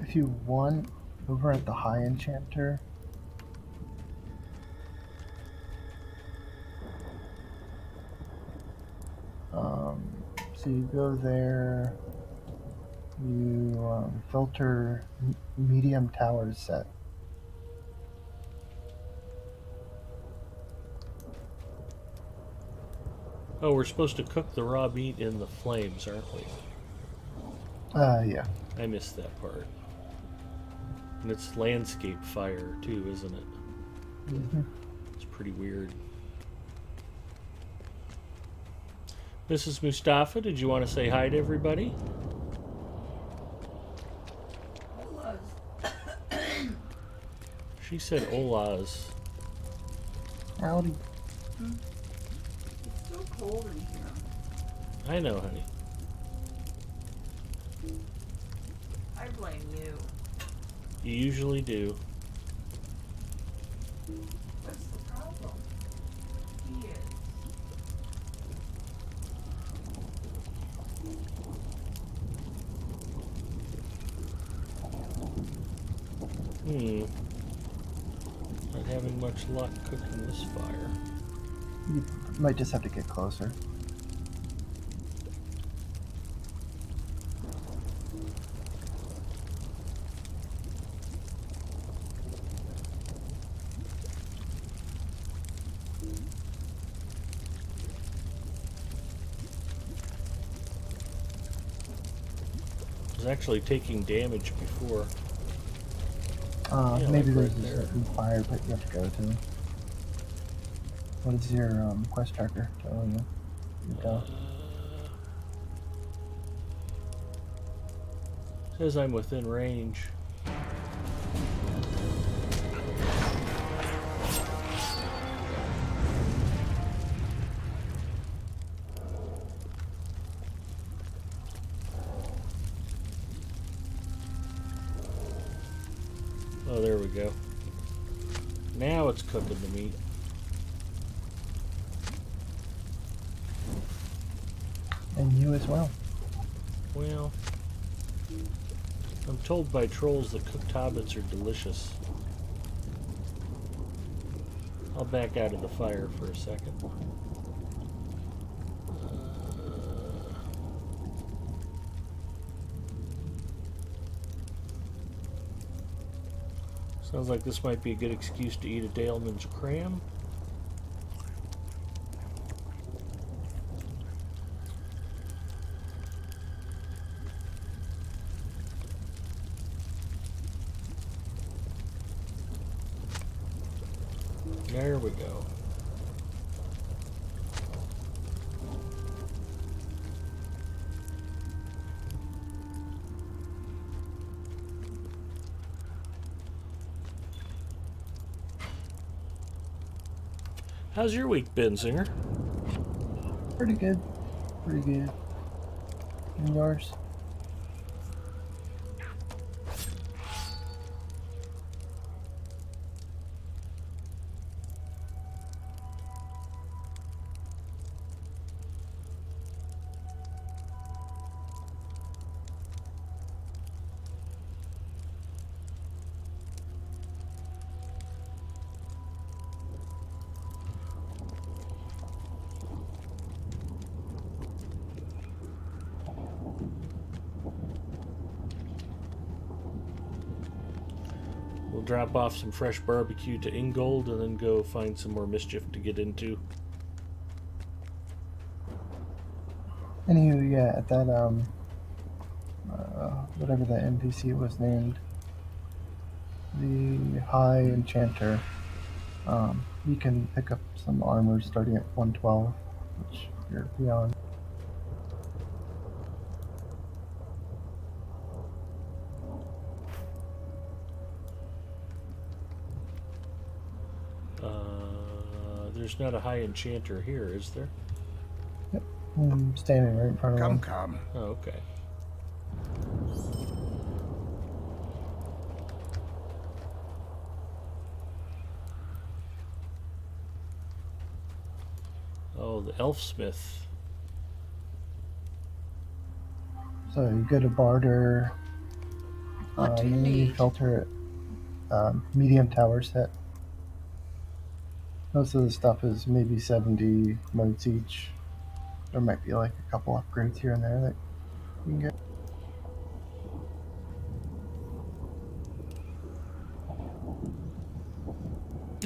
If you want, over at the High Enchanter, so you go there, you filter medium towers set.
Oh, we're supposed to cook the raw meat in the flames, aren't we?
Yeah.
I missed that part. And it's landscape fire too, isn't it?
Mm-hmm.
It's pretty weird. Mrs. Mustafa, did you want to say hi to everybody? She said Olaz.
Howdy.
It's so cold in here.
I know, honey.
I blame you.
You usually do.
What's the problem? He is.
Not having much luck cooking this fire.
You might just have to get closer.
I was actually taking damage before. Yeah,
Maybe
like
there's
right
a
there.
certain fire pit you have to go to. What is your quest tracker telling you? You go.
Says I'm within range. Oh, there we go. Now it's cooking the meat.
And you as well.
Well, I'm told by trolls that cooked hobbits are delicious. I'll back out of the fire for a second. Sounds like this might be a good excuse to eat a Daleman's cram. There we go. How's your week been, Zinger?
Pretty good. Pretty good. And yours?
We'll drop off some fresh barbecue to Ingold and then go find some more mischief to get into.
Anywho, yeah, at that whatever that NPC was named, the High Enchanter, you can pick up some armor starting at 112, which you're beyond.
There's not a high enchanter here, is there?
Yep, I'm standing right in front of
Come,
one.
come.
Oh, okay. Oh, the Elfsmith.
So you go to barter.
What do you
You
need?
filter medium tower set. Most of the stuff is maybe 70 motes each. There might be like a couple upgrades here and there that you can get.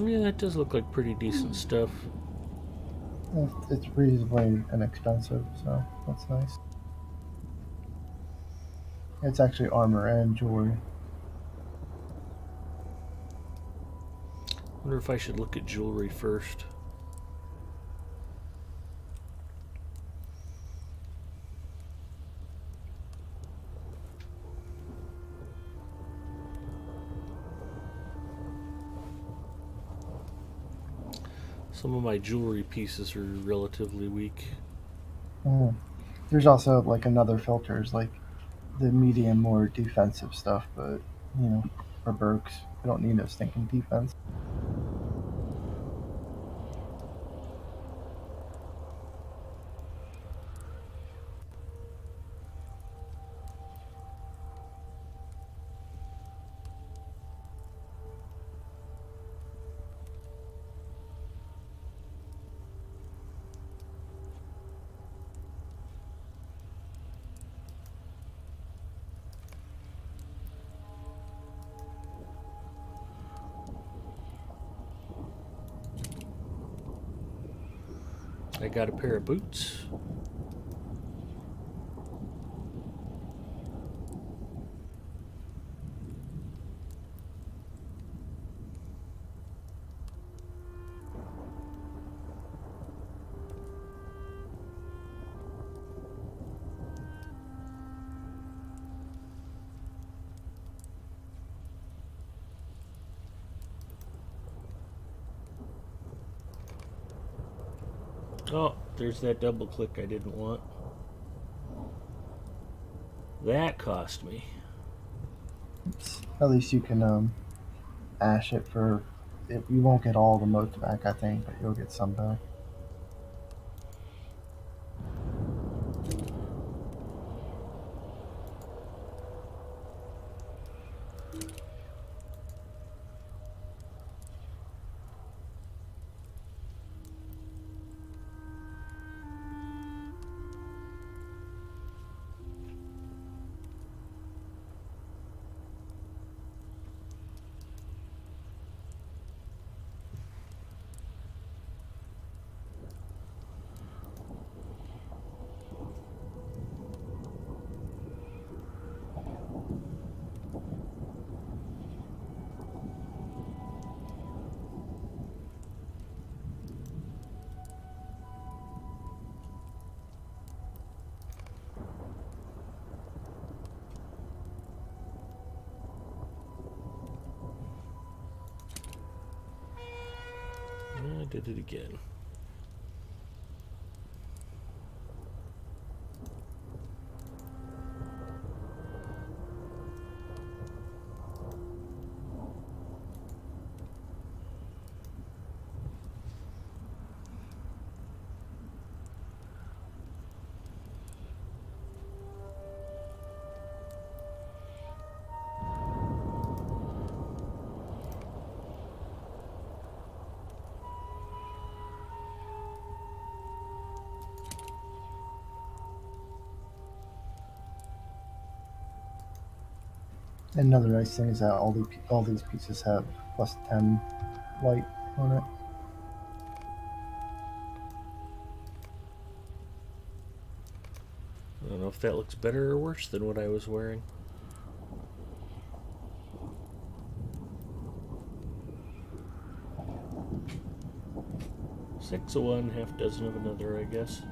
Yeah, that does look like pretty decent stuff.
It's reasonably inexpensive, so that's nice. It's actually armor and jewelry.
Wonder if I should look at jewelry first. Some of my jewelry pieces are relatively weak.
Mm. There's also like another filters, like the medium, more defensive stuff, but for Berks, we don't need no stinking defense.
I got a pair of boots. Oh, there's that double click I didn't want. That cost me.
At least you can ash it for. You won't get all the motes back, I think, but you'll get some back.
did it again.
Another nice thing is that all these pieces have +10 light on it.
I don't know if that looks better or worse than what I was wearing. Six of one, half dozen of another, I guess.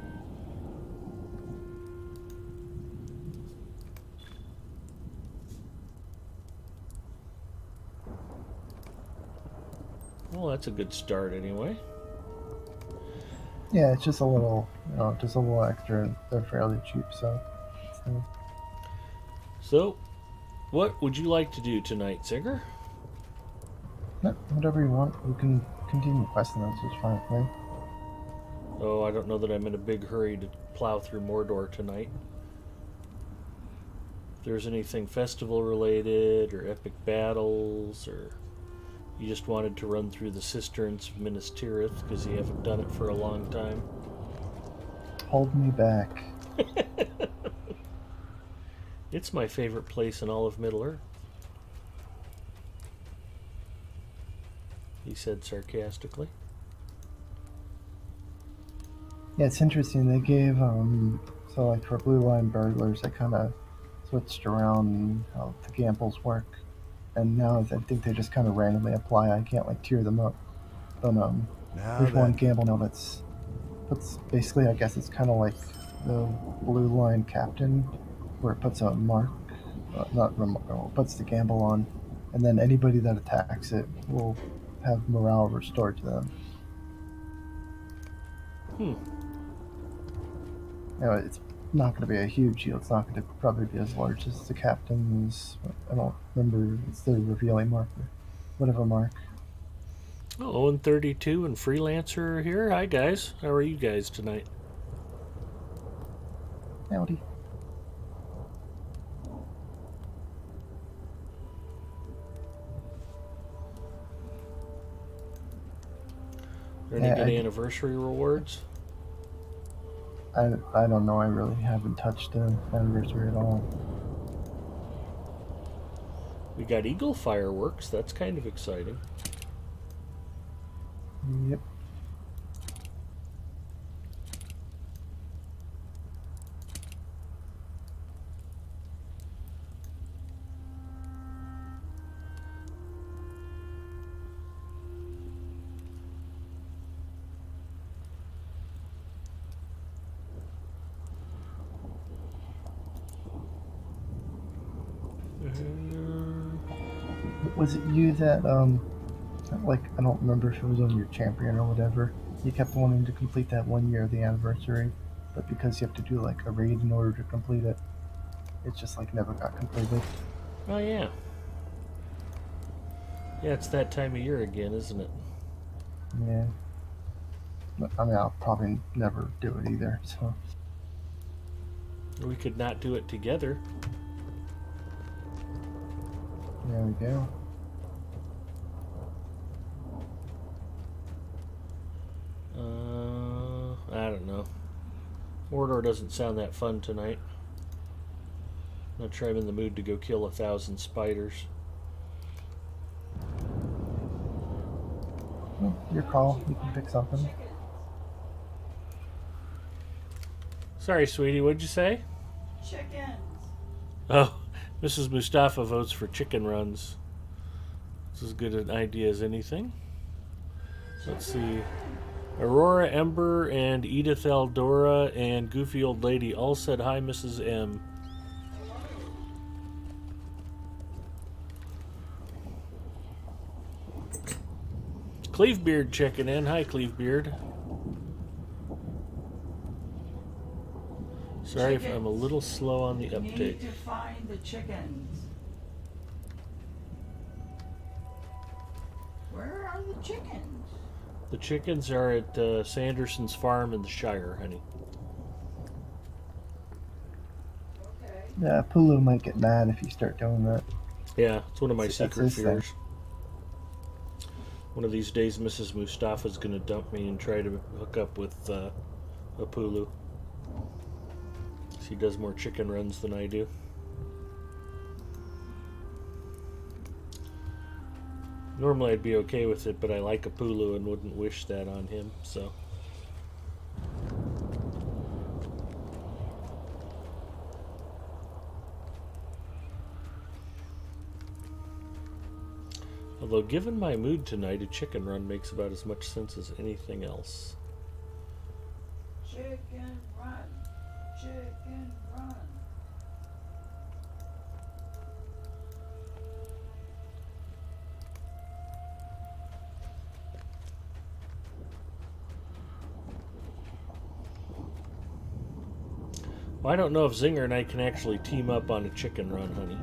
Well, that's a good start anyway.
Yeah, it's just a little, just a little extra. And they're fairly cheap, so it's nice.
So, what would you like to do tonight, Singer?
Yeah, whatever you want. You can continue questing those. It's fine with me.
Oh, I don't know that I'm in a big hurry to plow through Mordor tonight. If there's anything festival related or epic battles, or you just wanted to run through the cisterns of Minas Tirith because you haven't done it for a long time.
Hold me back.
It's my favorite place in all of Middle-earth, he said sarcastically.
Yeah, it's interesting. They gave so like for blue line burglars, they kind of switched around how the gambles work, and now I think they just kind of randomly apply. I can't like tier them up, but
Now
there's one
then,
gamble now that's basically, I guess it's kind of like the blue line captain, where it puts a mark, puts the gamble on, and then anybody that attacks it will have morale restored to them. It's not going to be a huge shield. It's not going to probably be as large as the captain's. I don't remember. It's the revealing marker, whatever mark.
Oh, and 32 and Freelancer are here. Hi, guys. How are you guys tonight?
Howdy.
Are there any
Yeah,
good anniversary rewards?
I don't know. I really haven't touched the anniversary at all.
We got Eagle fireworks. That's kind of exciting.
Yep. Was it you that like I don't remember if it was on your champion or whatever. You kept wanting to complete that 1 year of the anniversary, but because you have to do like a raid in order to complete it, it's just like never got completed.
Oh, yeah. Yeah, it's that time of year again, isn't it?
Yeah. But, I mean, I'll probably never do it either. So
We could not do it together.
there we go.
I don't know. Mordor doesn't sound that fun tonight. I'm not sure I'm in the mood to go kill 1,000 spiders.
Well, your call. You can pick something.
Sorry, sweetie, what'd you say?
Chickens.
Oh, Mrs. Mustafa votes for chicken runs. It's as good an idea as anything. Let's see. Aurora Ember and Edith Eldora and Goofy Old Lady all said hi, Mrs. M. Cleavebeard checking in. Hi, Cleavebeard. Sorry if I'm a little slow on the
You need
uptake.
to find the chickens. Where are the chickens?
The chickens are at Sanderson's farm in the Shire, honey.
Okay.
Yeah, Pulu might get mad if you start doing that.
Yeah, it's one of my
That's
secret
his thing.
fears. One of these days, Mrs. Mustafa's going to dump me and try to hook up with a Pulu. She does more chicken runs than I do. Normally I'd be okay with it, but I like a Pulu and wouldn't wish that on him, so. Although, given my mood tonight, a chicken run makes about as much sense as anything else.
Chicken run. Chicken run.
Well, I don't know if Zinger and I can actually team up on a chicken run, honey.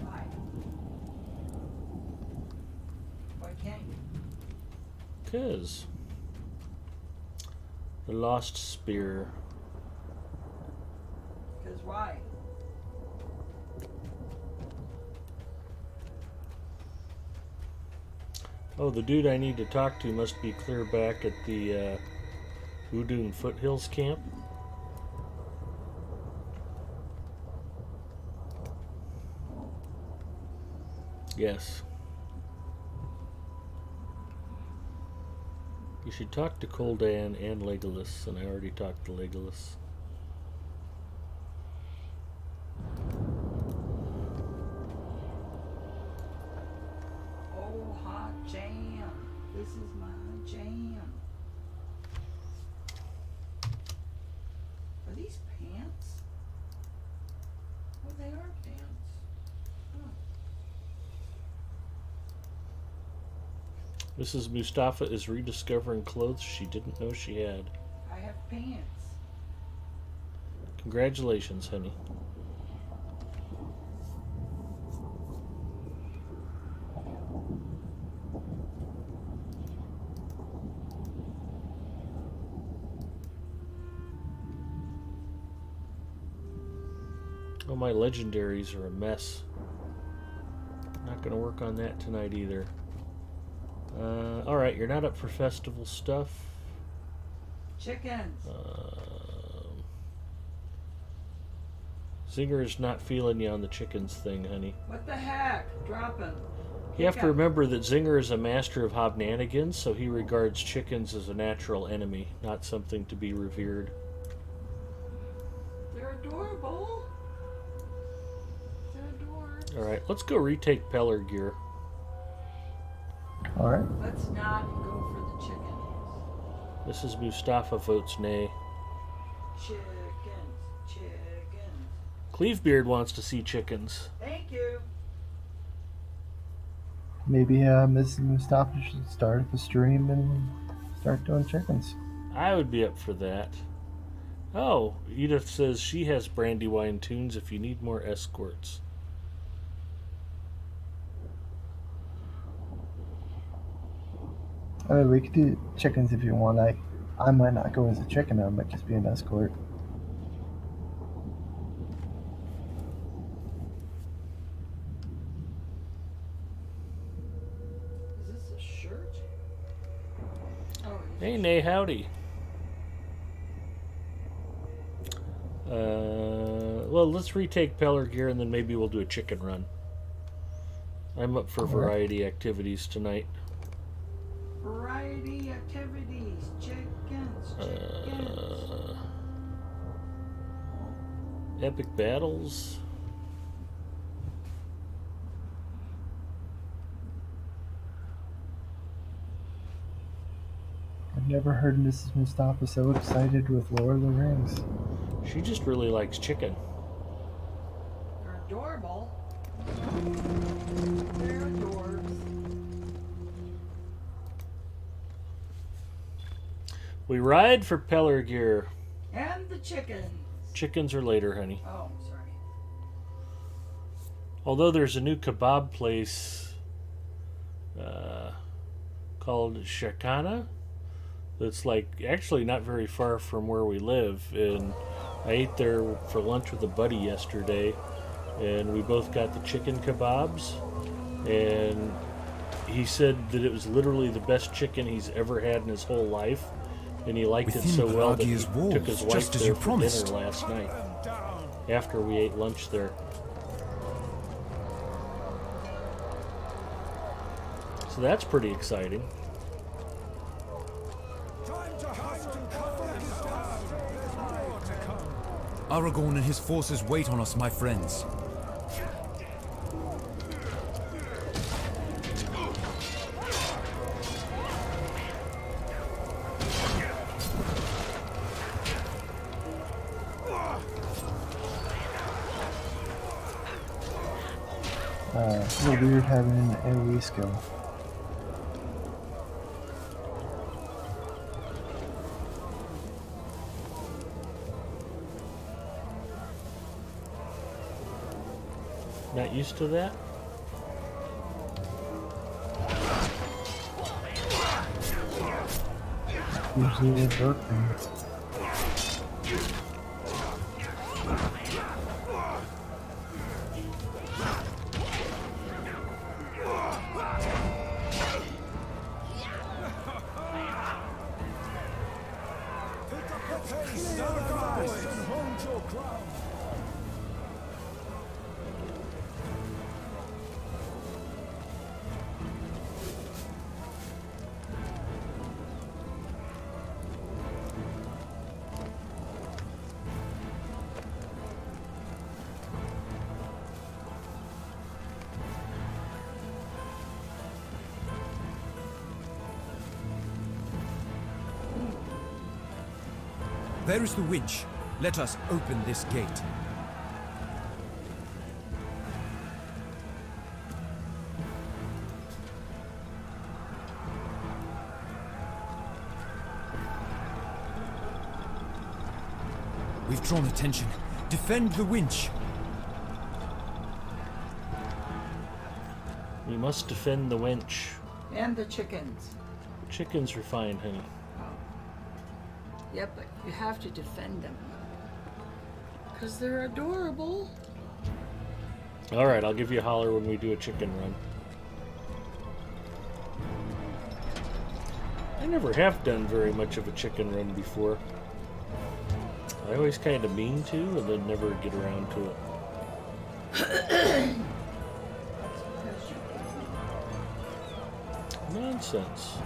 Why? Why can't you?
'Cause the Lost Spear.
Because why?
Oh, the dude I need to talk to must be clear back at the Udun Foothills camp. Yes. You should talk to Coldan and Legolas, and I already talked to Legolas.
Oh, hot jam. This is my jam. Are these pants? Oh, they are pants. Huh.
Mrs. Mustafa is rediscovering clothes she didn't know she had.
I have pants.
Congratulations, honey. Oh, my legendaries are a mess. Not gonna work on that tonight either. Alright, you're not up for festival stuff.
Chickens.
Zinger is not feeling you on the chickens thing, honey.
What the heck? Drop 'em.
You have to remember that Zinger is a master of hobnanigans, so he regards chickens as a natural enemy, not something to be revered.
They're adorable. They're adorable.
Alright, let's go retake Peller gear.
Alright.
Let's not go for the chickens.
Mrs. Mustafa votes nay.
Chickens. Chickens.
Cleavebeard wants to see chickens.
Thank you.
Maybe Mrs. Mustafa should start the stream and start doing chickens.
I would be up for that. Oh, Edith says she has Brandywine tunes if you need more escorts.
I mean, we could do chickens if you want. I might not go as a chicken. I might just be an escort.
Is this a shirt? Oh, it's
Hey, nay, howdy. Well, let's retake Peller gear and then maybe we'll do a chicken run. I'm up for variety activities tonight.
variety activities. Chickens. Chickens.
Epic battles.
I've never heard Mrs. Mustafa so excited with Lord of the Rings.
She just really likes chicken.
They're adorable. They're adorbs.
We ride for Peller gear.
And the chickens.
Chickens are later, honey.
Oh, sorry.
Although there's a new kebab place called Shakana that's like actually not very far from where we live, and I ate there for lunch with a buddy yesterday, and we both got the chicken kebabs, and he said that it was literally the best chicken he's ever had in his whole life, and he liked it
Within
so well that he
Pelagia's walls,
took his wife
just as
there
you
for
promised.
dinner last night after we ate lunch there. So that's pretty exciting.
Aragorn and his forces wait on us, my friends.
It's a little weird having an AoE skill.
Not used to that?
Usually a dark thing.
There is the winch. Let us open this gate. We've drawn attention. Defend the winch.
We must defend the wench.
And the chickens.
Chickens are fine, honey.
Yep, but you have to defend them. Because they're adorable.
Alright, I'll give you a holler when we do a chicken run. I never have done very much of a chicken run before. I always kind of mean to, and then never get around to it. Nonsense.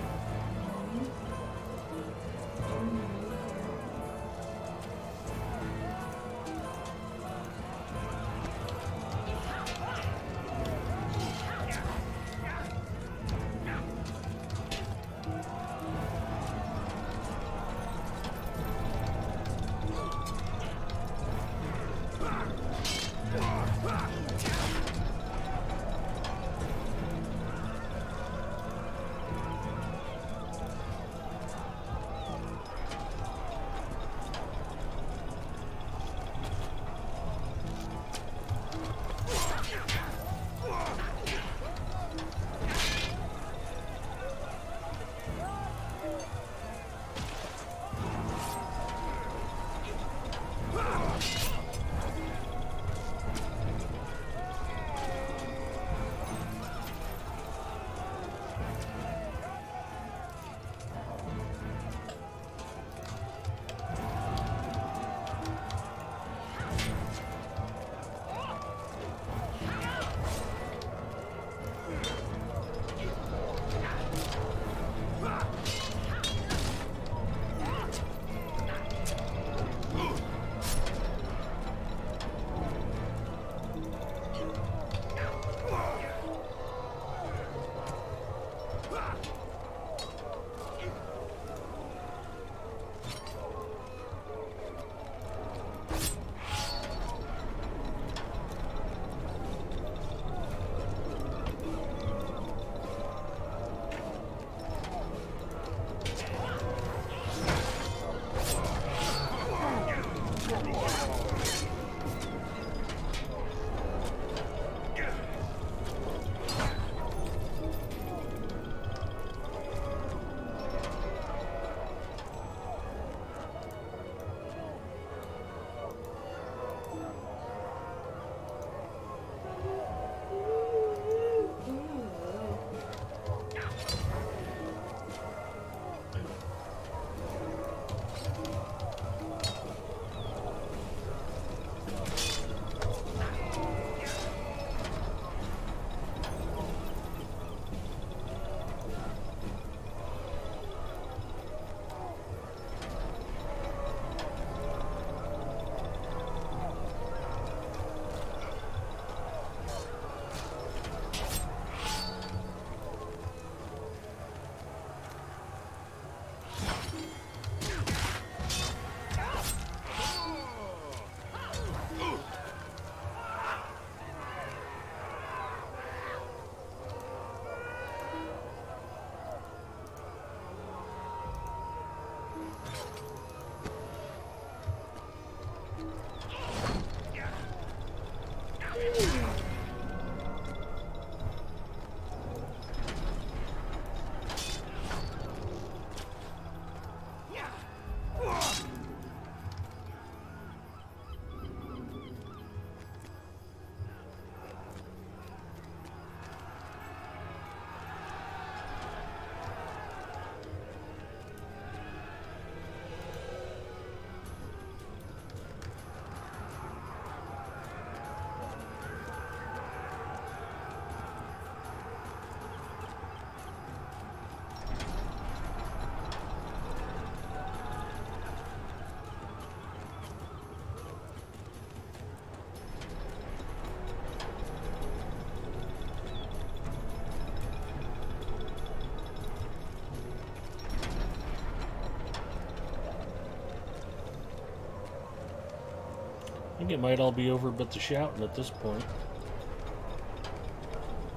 think it might all be over but the shouting at this point.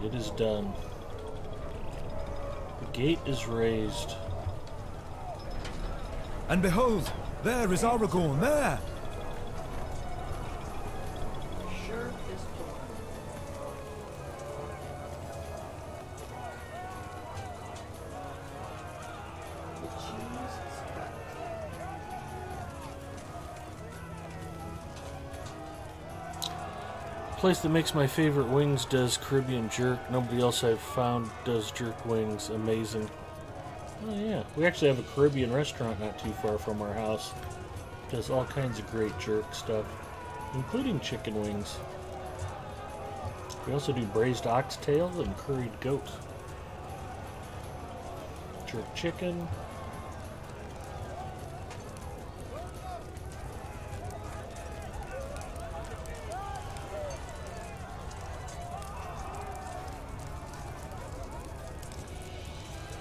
It is done. The gate is raised.
And behold, there is Aragorn, there!
Sure is done. The cheese is back.
Place that makes my favorite wings does Caribbean jerk. Nobody else I've found does jerk wings. Amazing. Oh yeah, we actually have a Caribbean restaurant not too far from our house. Does all kinds of great jerk stuff, including chicken wings. We also do braised oxtail and curried goat. Jerk chicken.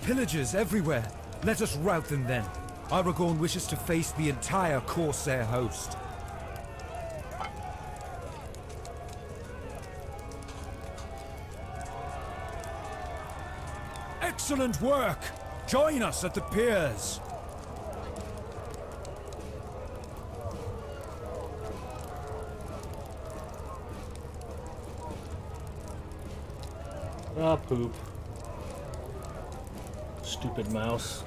Pillagers everywhere. Let us rout them then. Aragorn wishes to face the entire Corsair host. Excellent work! Join us at the piers!
Ah, poop. Stupid mouse.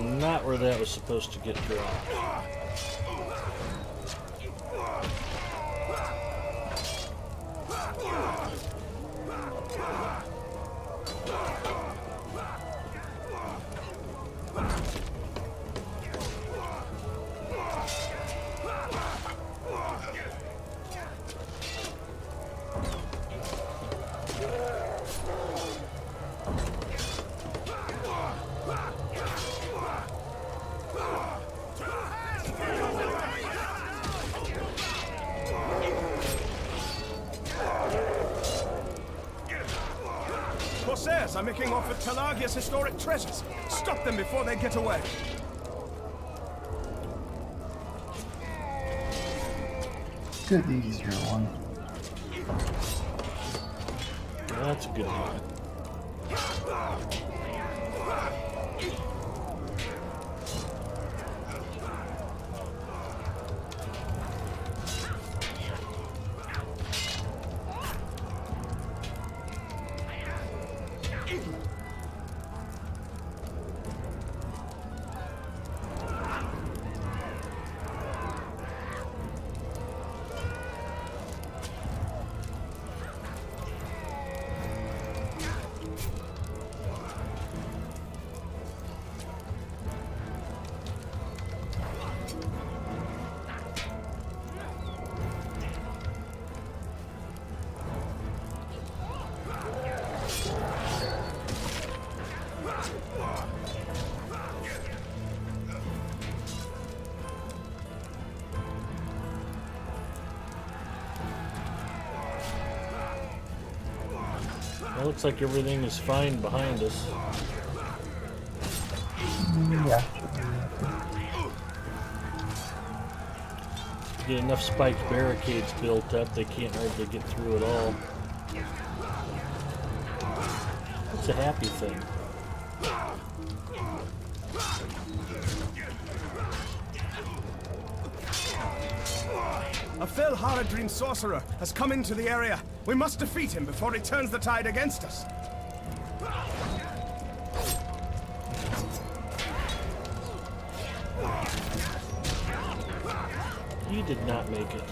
Not where that was supposed to get dropped.
Corsairs are making off with Talagia's historic treasures. Stop them before they get away.
Good, the easier one.
That's a good one. Well, looks like everything is fine behind us.
Yeah.
Get enough spiked barricades built up, they can't hardly get through at all. It's a happy thing.
A fell Haradrim sorcerer has come into the area. We must defeat him before he turns the tide against us.
He did not make it.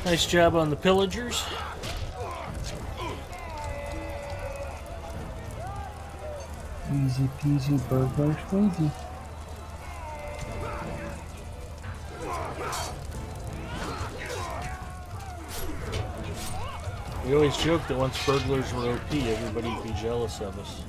Nice job on the pillagers.
Easy peasy burglar squeezy.
We always joke that once burglars were OP, everybody'd be jealous of us.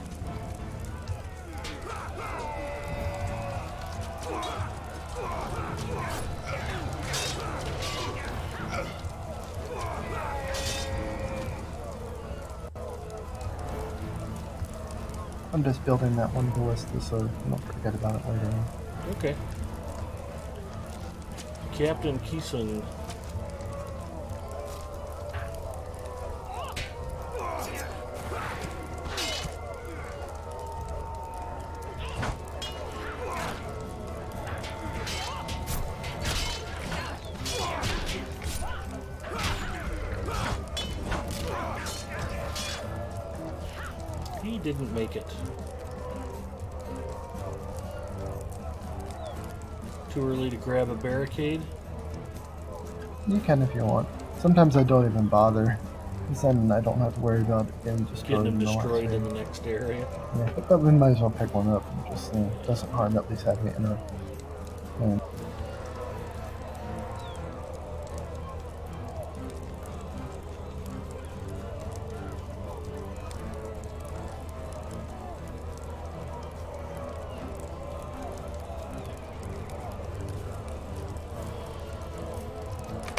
I'm just building that one ballista so I don't forget about it later on.
Okay. Captain Keeson. He didn't make it. Too early to grab a barricade.
You can if you want. Sometimes I don't even bother. Because then I don't have to worry about it getting destroyed.
Getting them
in the last
destroyed in
area.
the next area.
Yeah, but we might as well pick one up and just doesn't harm at least having it in our plan.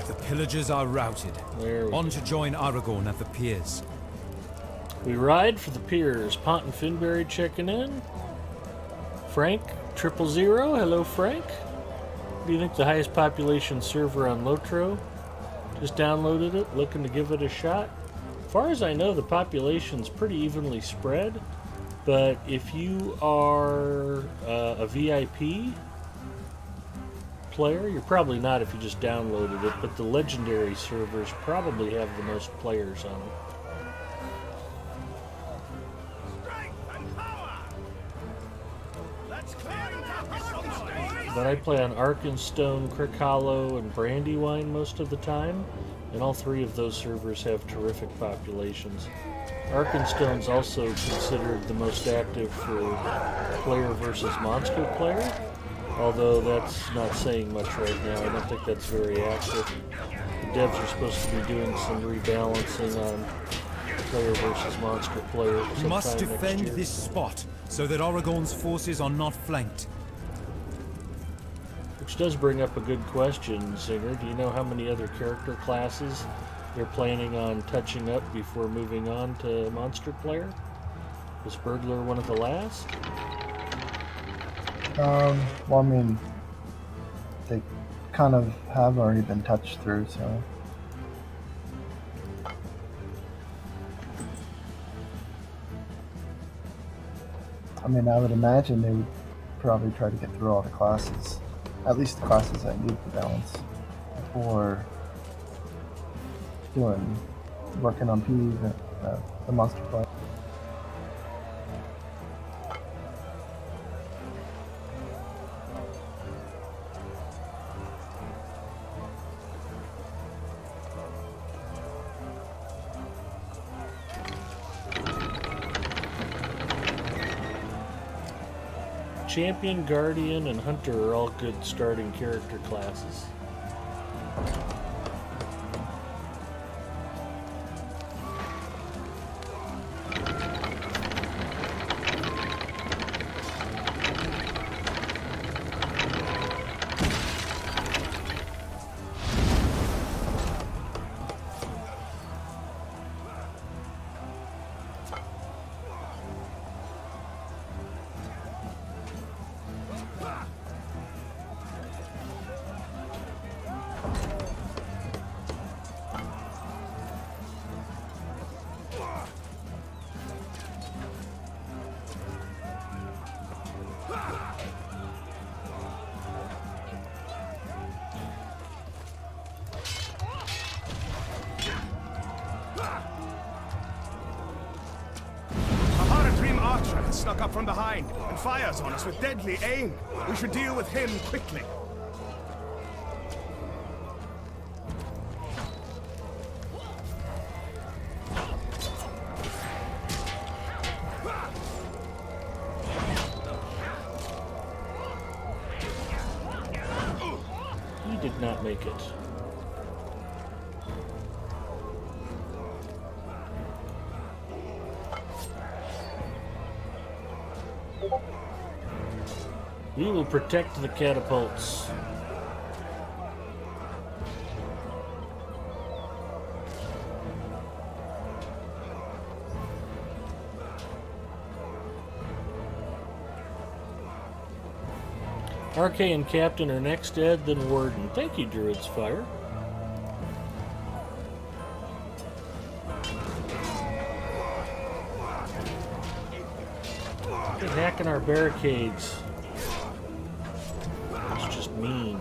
The pillagers are routed.
There we
On
go.
to join Aragorn at the piers.
We ride for the piers. Pont and Finberry checking in. Frank 000. Hello, Frank. What do you think? The highest population server on Lotro? Just downloaded it, looking to give it a shot. As far as I know, the population's pretty evenly spread. But if you are a VIP player, you're probably not if you just downloaded it. But the legendary servers probably have the most players on them. But I play on Arkenstone, Crick Hollow, and Brandywine most of the time, and all three of those servers have terrific populations. Arkenstone's also considered the most active for player versus monster player, although that's not saying much right now. I don't think that's very active. The devs are supposed to be doing some rebalancing on player versus monster player
We must
sometime next
defend
year.
this spot so that Aragorn's forces are not flanked.
Which does bring up a good question, Zinger. Do you know how many other character classes they're planning on touching up before moving on to monster player? Was Burglar one of the last?
Well, I mean, they kind of have already been touched through, so. I mean, I would imagine they would probably try to get through all the classes. At least the classes that need the balance. Before working on the monster play.
Champion, Guardian, and Hunter are all good starting character classes.
Snuck up from behind and fires on us with deadly aim. We should deal with him quickly.
did not make it. We will protect the catapults. RK and Captain are next dead, then Warden. Thank you, Druid's Fire. They're hacking our barricades. It's just mean.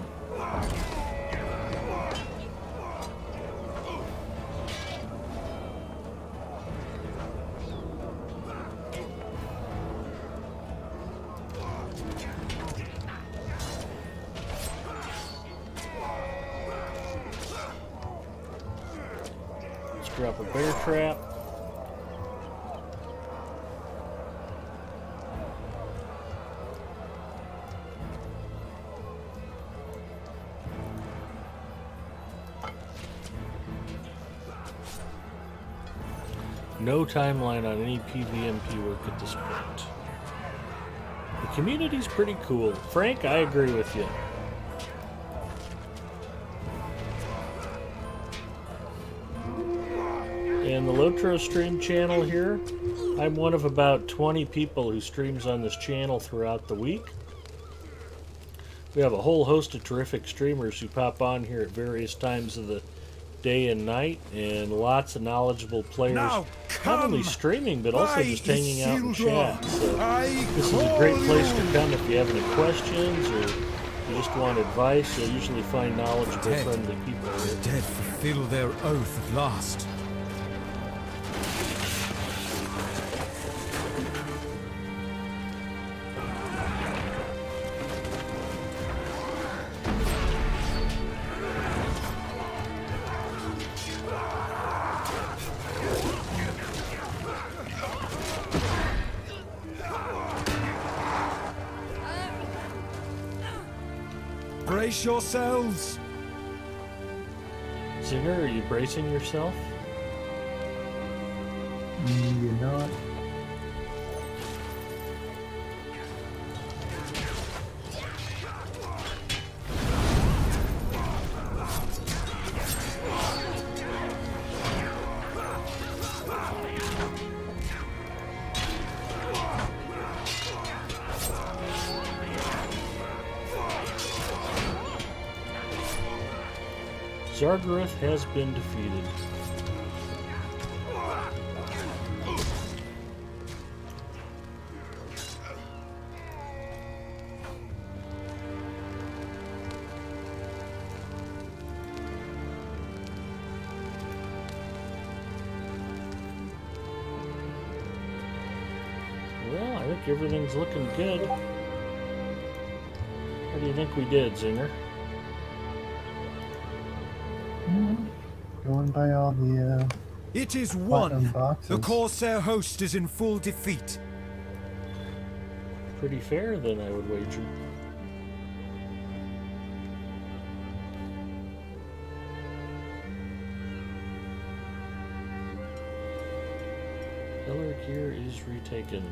Let's drop a bear trap. No timeline on any PvMP work at this point. The community's pretty cool. Frank, I agree with you. And the Lotro stream channel here, I'm one of about 20 people who streams on this channel throughout the week. We have a whole host of terrific streamers who pop on here at various times of the day and night, and lots of knowledgeable players, not only streaming but also just hanging out in chat. So this is a great place to come if you have any questions or you just want advice. You'll usually find knowledgeable, friendly people here.
The dead fulfill their oath at last. Brace yourselves!
Zinger, are you bracing yourself?
You're not.
Zargaroth has been defeated. Well, I think everything's looking good. How do you think we did, Zinger?
Going by all the
It is
platinum
won!
boxes.
The Corsair host is in full defeat.
Pretty fair, then, I would wager. Pillar gear is retaken.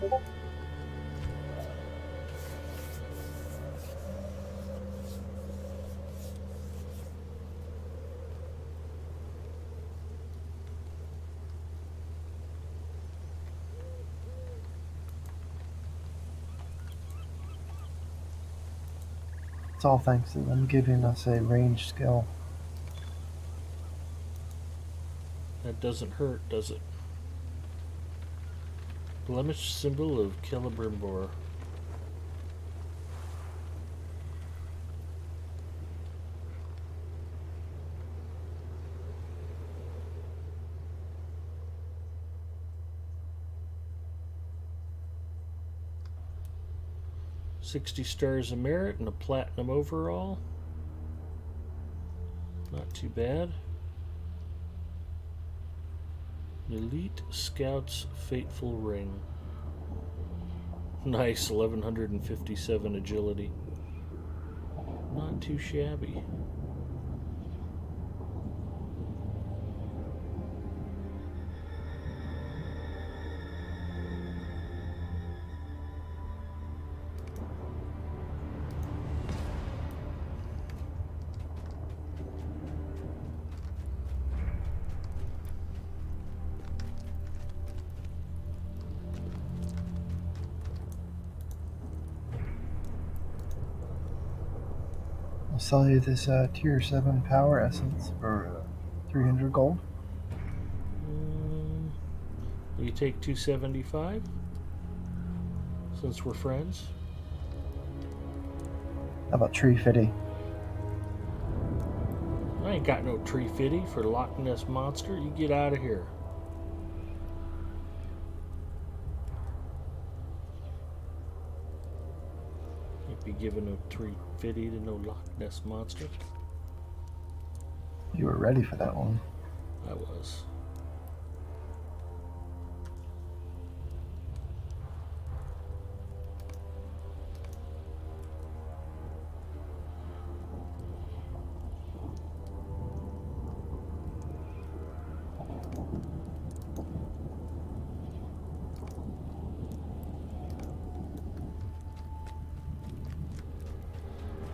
It's all thanks to them giving us a range skill.
That doesn't hurt, does it? Blemish symbol of Celebrimbor. $60 stars of merit and a platinum overall. Not too bad. Elite Scouts Fateful Ring. Nice, 1157 agility. Not too shabby.
I'll sell you this tier 7 power essence for 300 gold.
You take 275 since we're friends.
How about tree fitty?
I ain't got no tree fitty for Loch Ness Monster. You get out of here. Can't be giving no tree fitty to no Loch Ness Monster.
You were ready for that one.
I was.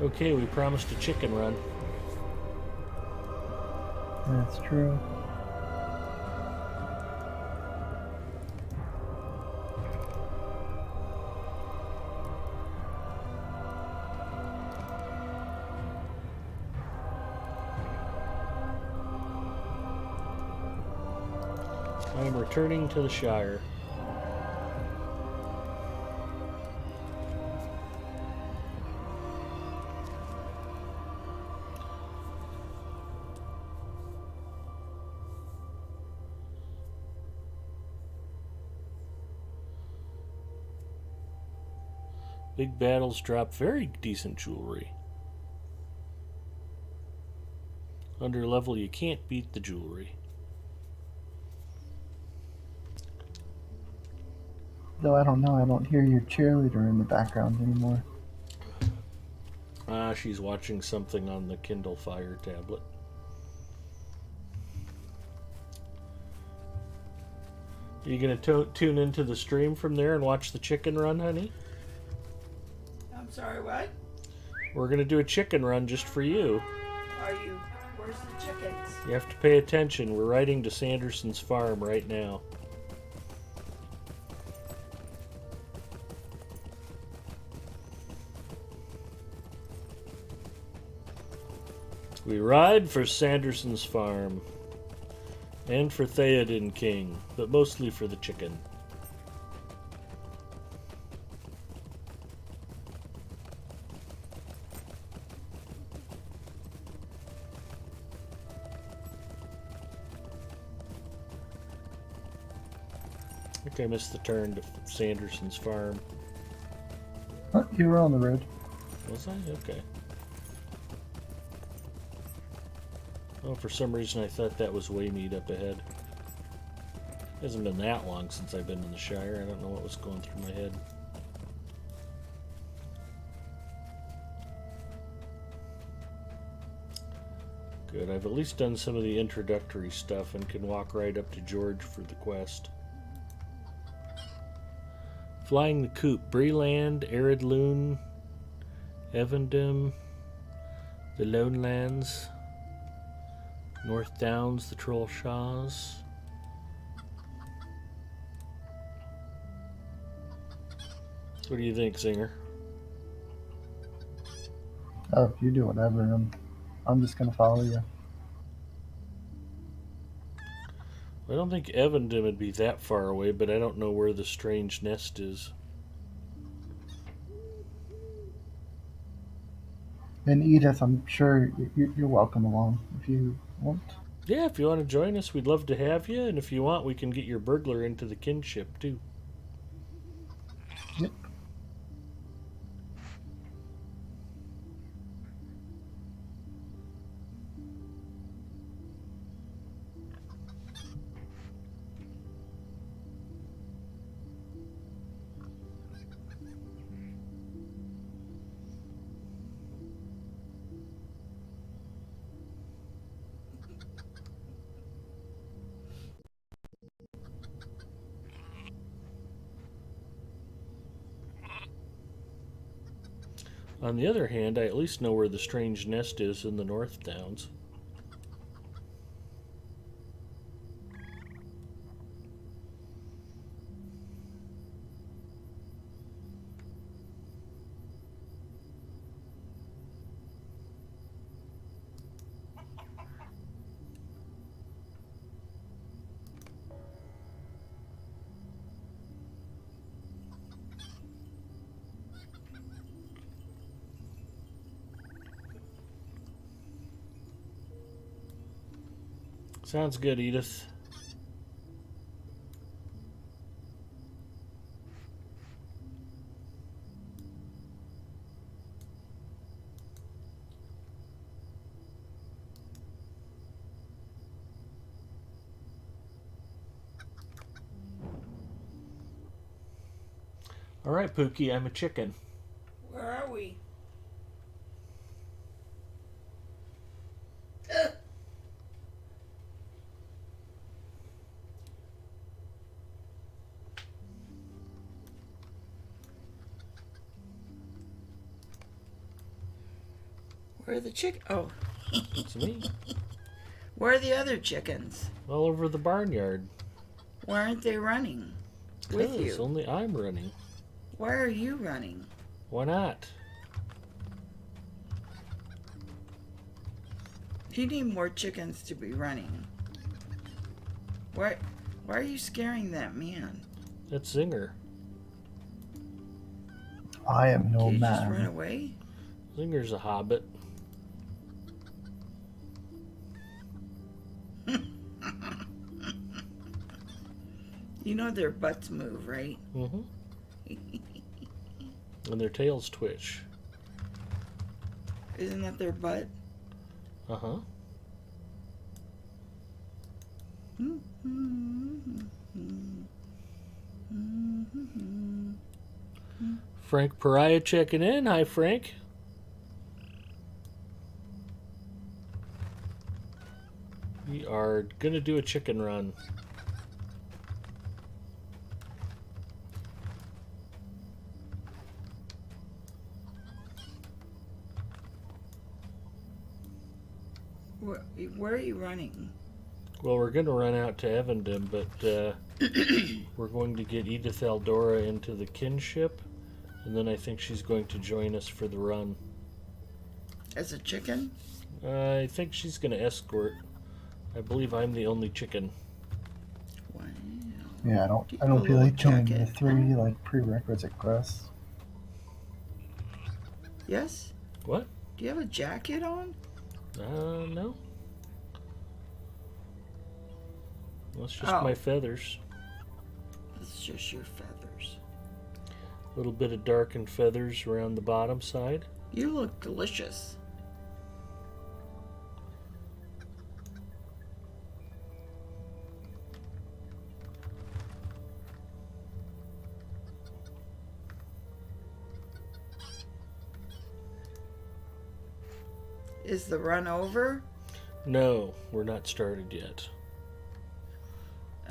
Okay, we promised a chicken run.
That's true.
I am returning to the Shire. Big battles drop very decent jewelry. Under level, you can't beat the jewelry.
Though I don't know, I don't hear your cheerleader in the background anymore.
She's watching something on the Kindle Fire tablet. Are you going to tune into the stream from there and watch the chicken run, honey?
I'm sorry, what?
We're going to do a chicken run just for you.
Are you? Where's the chickens?
You have to pay attention. We're riding to Sanderson's farm right now. We ride for Sanderson's farm. And for Theoden King, but mostly for the chicken. I think I missed the turn to Sanderson's farm.
Oh, you were on the road.
Was I? Okay. Oh, for some reason I thought that was Waymead up ahead. It hasn't been that long since I've been in the Shire. I don't know what was going through my head. Good, I've at least done some of the introductory stuff and can walk right up to George for the quest. Flying the Coop, Breland, Arid Loon, Evandem, the Lone Lands, North Downs, the Troll Shaws. What do you think, Zinger?
Oh, if you do whatever, I'm just gonna follow you.
I don't think Evandem would be that far away, but I don't know where the strange nest is.
And Edith, I'm sure you're welcome along if you want.
Yeah, if you want to join us, we'd love to have you. And if you want, we can get your burglar into the kinship, too.
Yep.
On the other hand, I at least know where the strange nest is in the North Downs. Sounds good, Edith. All right, Pookie, I'm a chicken.
Where are we? Where are the Oh,
It's me.
where are the other chickens?
All over the barnyard.
Why aren't they running with
'Cause
you?
only I'm running.
Why are you running?
Why not?
You need more chickens to be running. Why are you scaring that man?
That's Zinger.
I am no
Did you just run
man.
away?
Zinger's a hobbit.
You know their butts move, right?
Mm-hmm. And their tails twitch.
Isn't that their butt?
Uh-huh. Frank Pariah checking in. Hi, Frank. We are going to do a chicken run.
Where are you running?
Well, we're going to run out to Evendon, but we're going to get Edith Eldora into the kinship, and then I think she's going to join us for the run.
As a chicken?
I think she's going to escort. I believe I'm the only chicken.
Wow.
Yeah, I don't
Keep
feel
a
like
little
doing the
jacket,
3 like prerequisite quests.
Yes?
What?
Do you have a jacket on?
No. That's just
Oh.
my feathers.
It's just your feathers.
A little bit of darkened feathers around the bottom side.
You look delicious. Is the run over?
No, we're not started yet.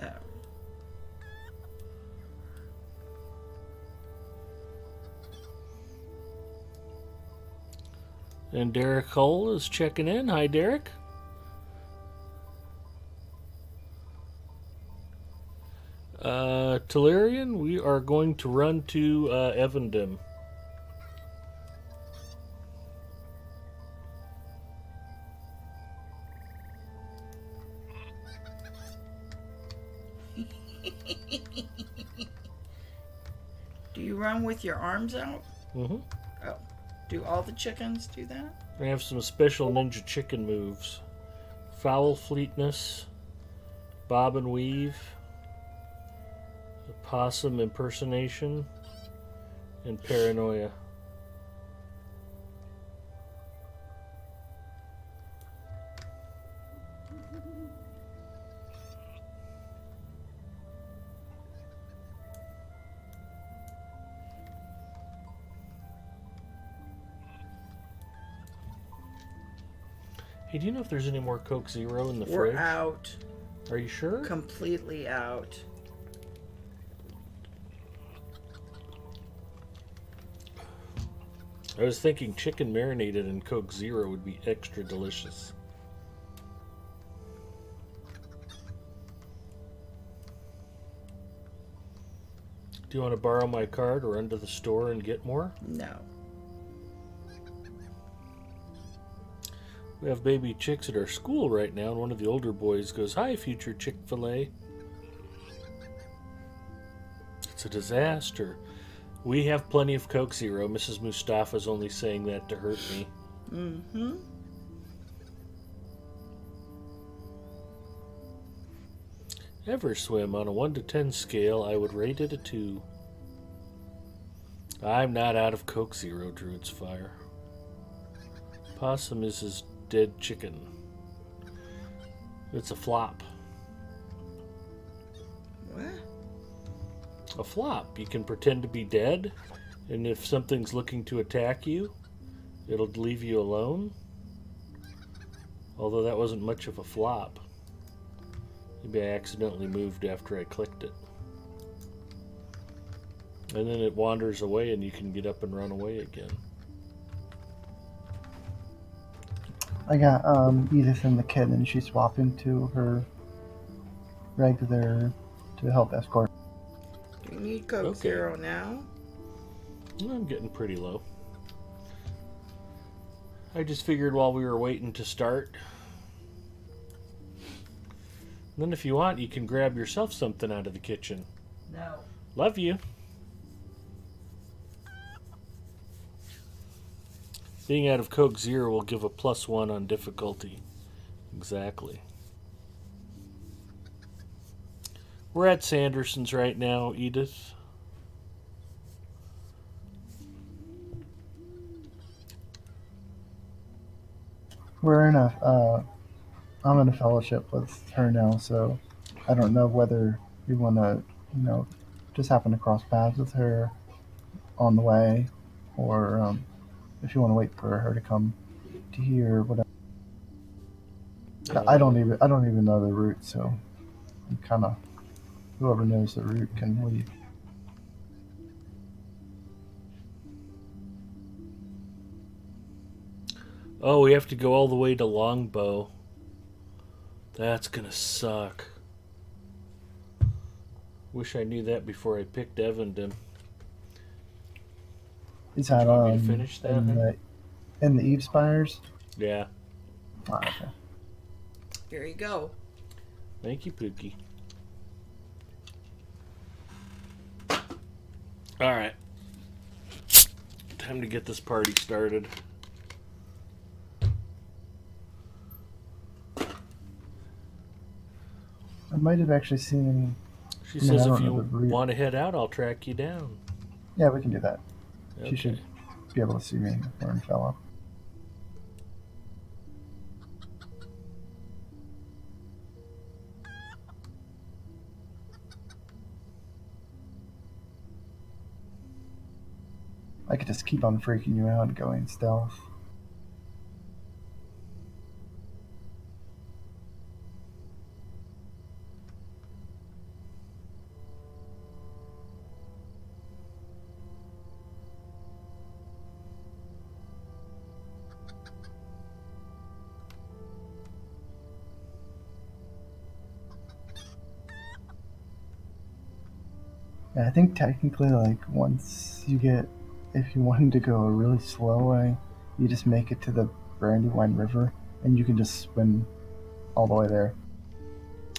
Oh.
And Derek Hull is checking in. Hi, Derek. Telerian, we are going to run to Evendon.
Do you run with your arms out?
Mm-hmm.
Oh. Do all the chickens do that?
We have some special ninja chicken moves. Foul fleetness, bob and weave, possum impersonation, and paranoia. Hey, do you know if there's any more Coke Zero in the
We're
fridge?
out.
Are you sure?
Completely out.
I was thinking chicken marinated in Coke Zero would be extra delicious. Do you want to borrow my card or run to the store and get more?
No.
We have baby chicks at our school right now, and one of the older boys goes, "Hi, future Chick-fil-A." It's a disaster. We have plenty of Coke Zero. Mrs. Mustafa's only saying that to hurt me.
Mm-hmm.
Ever swim on a 1 to 10 scale, I would rate it a 2. I'm not out of Coke Zero, Druid's Fire. Possum is his dead chicken. It's a flop.
What?
A flop. You can pretend to be dead, and if something's looking to attack you, it'll leave you alone. Although that wasn't much of a flop. Maybe I accidentally moved after I clicked it. And then it wanders away and you can get up and run away again.
I got Edith and the kid, and she swapped into her regular to help escort.
Do you need Coke
Okay.
Zero now?
I'm getting pretty low. I just figured while we were waiting to start. And then if you want, you can grab yourself something out of the kitchen.
No.
Love you. Being out of Coke Zero will give a +1 on difficulty. Exactly. We're at Sanderson's right now, Edith.
We're in a I'm in a fellowship with her now, so I don't know whether we want to, just happen to cross paths with her on the way, or if you want to wait for her to come to here, whatever. I don't even know the route, so I'm kind of whoever knows the route can leave.
Oh, we have to go all the way to Longbow. That's gonna suck. Wish I knew that before I picked Evandem.
Is that
you want me to finish that,
in the Eve Spires?
Yeah.
Ah, okay.
Here you go.
Thank you, Pookie. Alright. Time to get this party started.
I might have actually seen.
She
I mean,
says
I
if
don't
you
know the route.
want to head out, I'll track you down.
Yeah, we can do that.
Okay.
She should be able to see me before I fell off. I could just keep on freaking you out and going stealth. Yeah, I think technically, like, once you get, if you wanted to go a really slow way, you just make it to the Brandywine River, and you can just swim all the way there.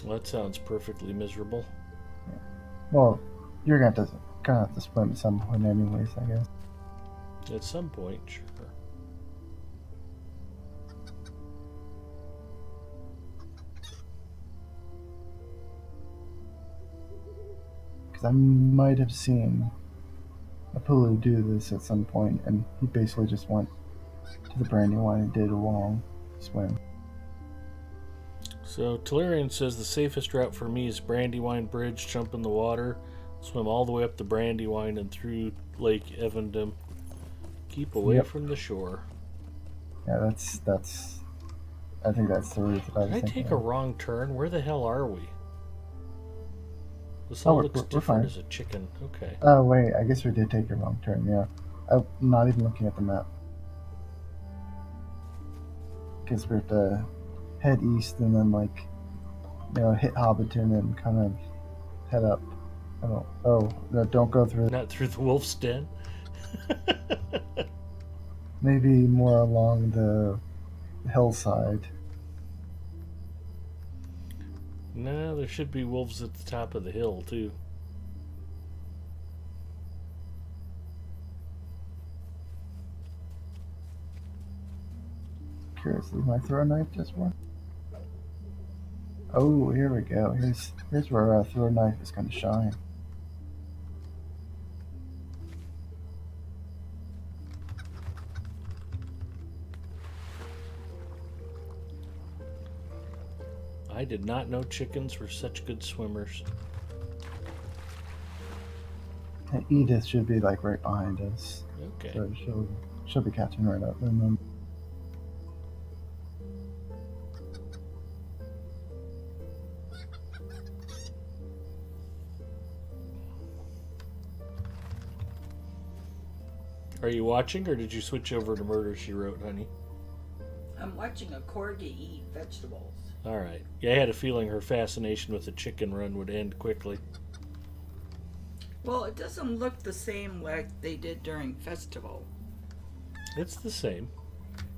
Well, that sounds perfectly miserable.
Well, you're gonna have to kind of have to swim at some point, anyways, I guess.
At some point, sure.
Because I might have seen Apulu do this at some point, and he basically just went to the Brandywine and did a long swim.
So Talarian says the safest route for me is Brandywine Bridge, jump in the water, swim all the way up the Brandywine and through Lake Evandem. Keep away
Yep.
from the shore.
Yeah, that's. I think that's the route that I was
Did I
thinking.
take a
of.
wrong turn? Where the hell are we? This
Oh,
all
we're-
looks
we're
different
fine.
as a chicken. Okay.
Oh wait, I guess we did take a wrong turn. Yeah, I'm not even looking at the map. Because we have to head east and then hit Hobbiton and kind of head up. Oh, no, don't go through.
Not through the wolf's den.
Maybe more along the hillside.
No, there should be wolves at the top of the hill, too.
Curiously, my throw knife just worked. Oh, here we go. Here's where throw knife is going to shine.
I did not know chickens were such good swimmers.
And Edith should be like right behind us,
Okay.
so she'll be catching right up. And then
Are you watching, or did you switch over to Murder, She Wrote, honey?
I'm watching a corgi eat vegetables.
All right. Yeah, I had a feeling her fascination with the chicken run would end quickly.
Well, it doesn't look the same like they did during festival.
It's the same.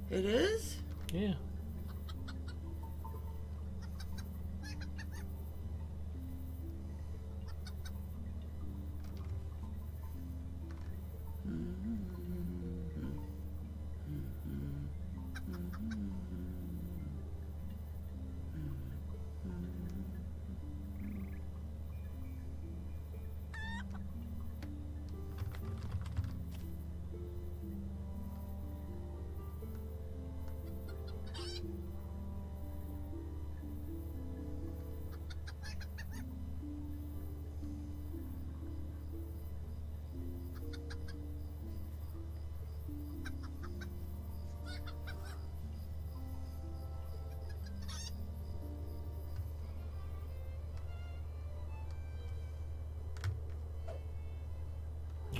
It is?
Yeah.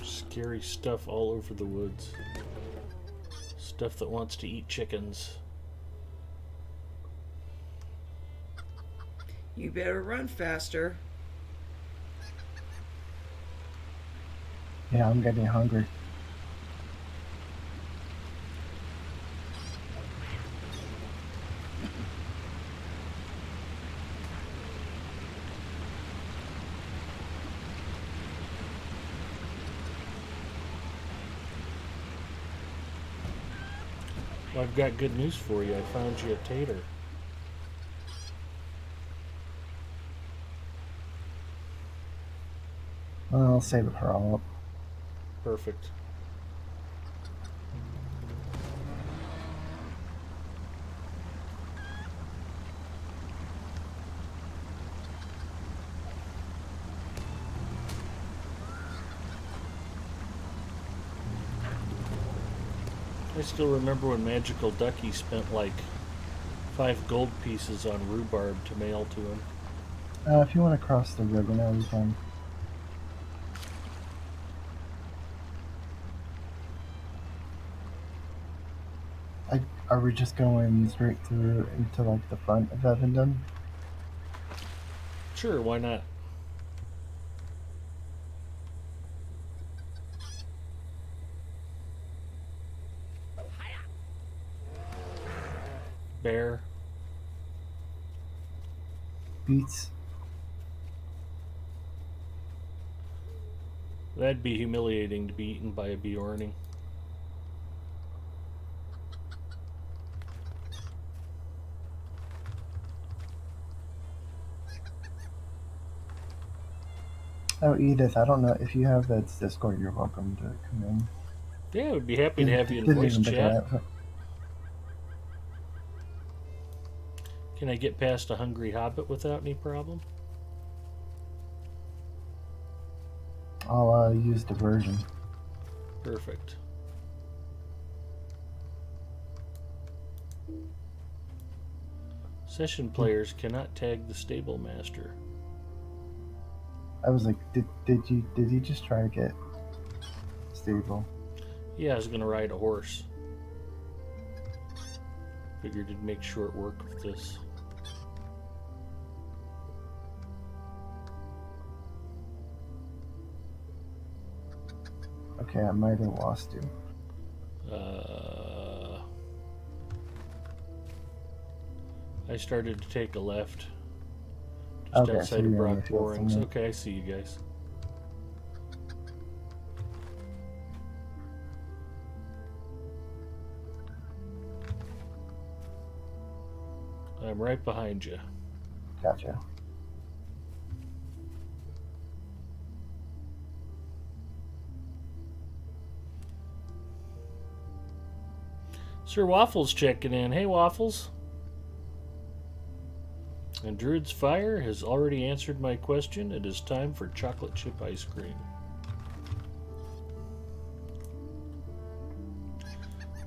Scary stuff all over the woods. Stuff that wants to eat chickens.
You better run faster.
yeah, I'm getting hungry.
Well, I've got good news for you. I found you a tater.
I'll save it for all up.
Perfect. I still remember when Magical Ducky spent like 5 gold pieces on rhubarb to mail to him.
If you want to cross the river now, we can. Are we just going straight through into like the front of Evendon?
Sure, why not? Bear.
Beats.
That'd be humiliating to be eaten by a Bjorning.
Oh, Edith, I don't know if you have that Discord. You're welcome to come in.
Yeah, I would be happy to have you in
Didn't
voice
even pick it
chat.
up.
Can I get past a hungry hobbit without any problem?
I'll use diversion.
Perfect. Session players cannot tag the stable master.
I was like, did you just try to get stable?
Yeah, I was gonna ride a horse. Figured it'd make short work with this.
Okay, I might have lost you.
I started to take a left. Just
Okay, so
outside of
you're in the
Brock
field
Borings.
somewhere.
Okay, I see you guys. I'm right behind you.
Gotcha.
Sir Waffles checking in. Hey, Waffles. And Druid's Fire has already answered my question. It is time for chocolate chip ice cream.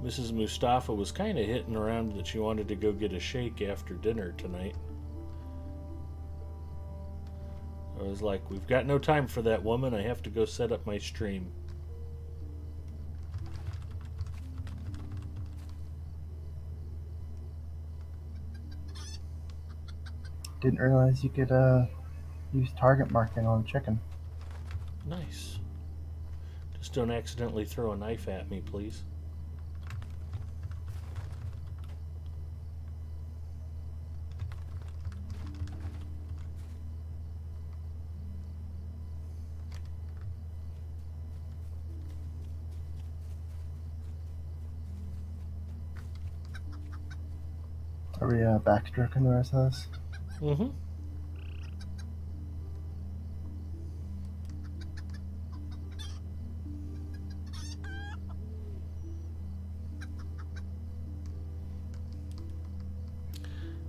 Mrs. Mustafa was kind of hitting around that she wanted to go get a shake after dinner tonight. I was like, we've got no time for that, woman. I have to go set up my stream.
Didn't realize you could use target marking on chicken.
Nice. Just don't accidentally throw a knife at me, please.
Are we backstroking the rest of this?
Mm-hmm.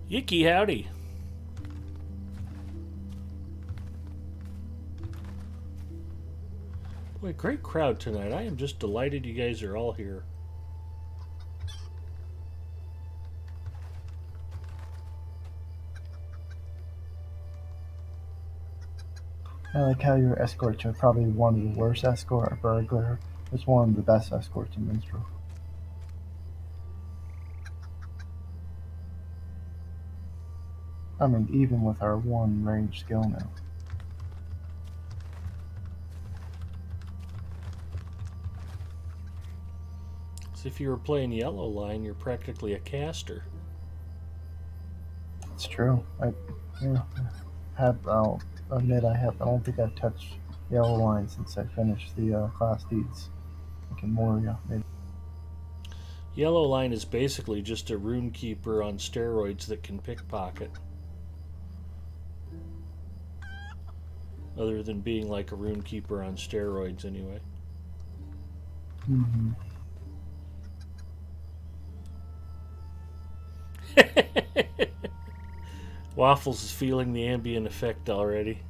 Yicky howdy. Boy, great crowd tonight. I am just delighted you guys are all here.
I like how your escorts are probably one of the worst escort, or burglar. It's one of the best escorts in Minstrel. I mean, even with our one range skill now.
So if you were playing Yellow Line, you're practically a caster.
It's true. I'll admit I don't think I've touched Yellow Line since I finished the class deeds. Like in Moria, maybe.
Yellow Line is basically just a rune keeper on steroids that can pickpocket. Other than being like a rune keeper on steroids, anyway.
Mm-hmm.
Waffles is feeling the ambient effect already.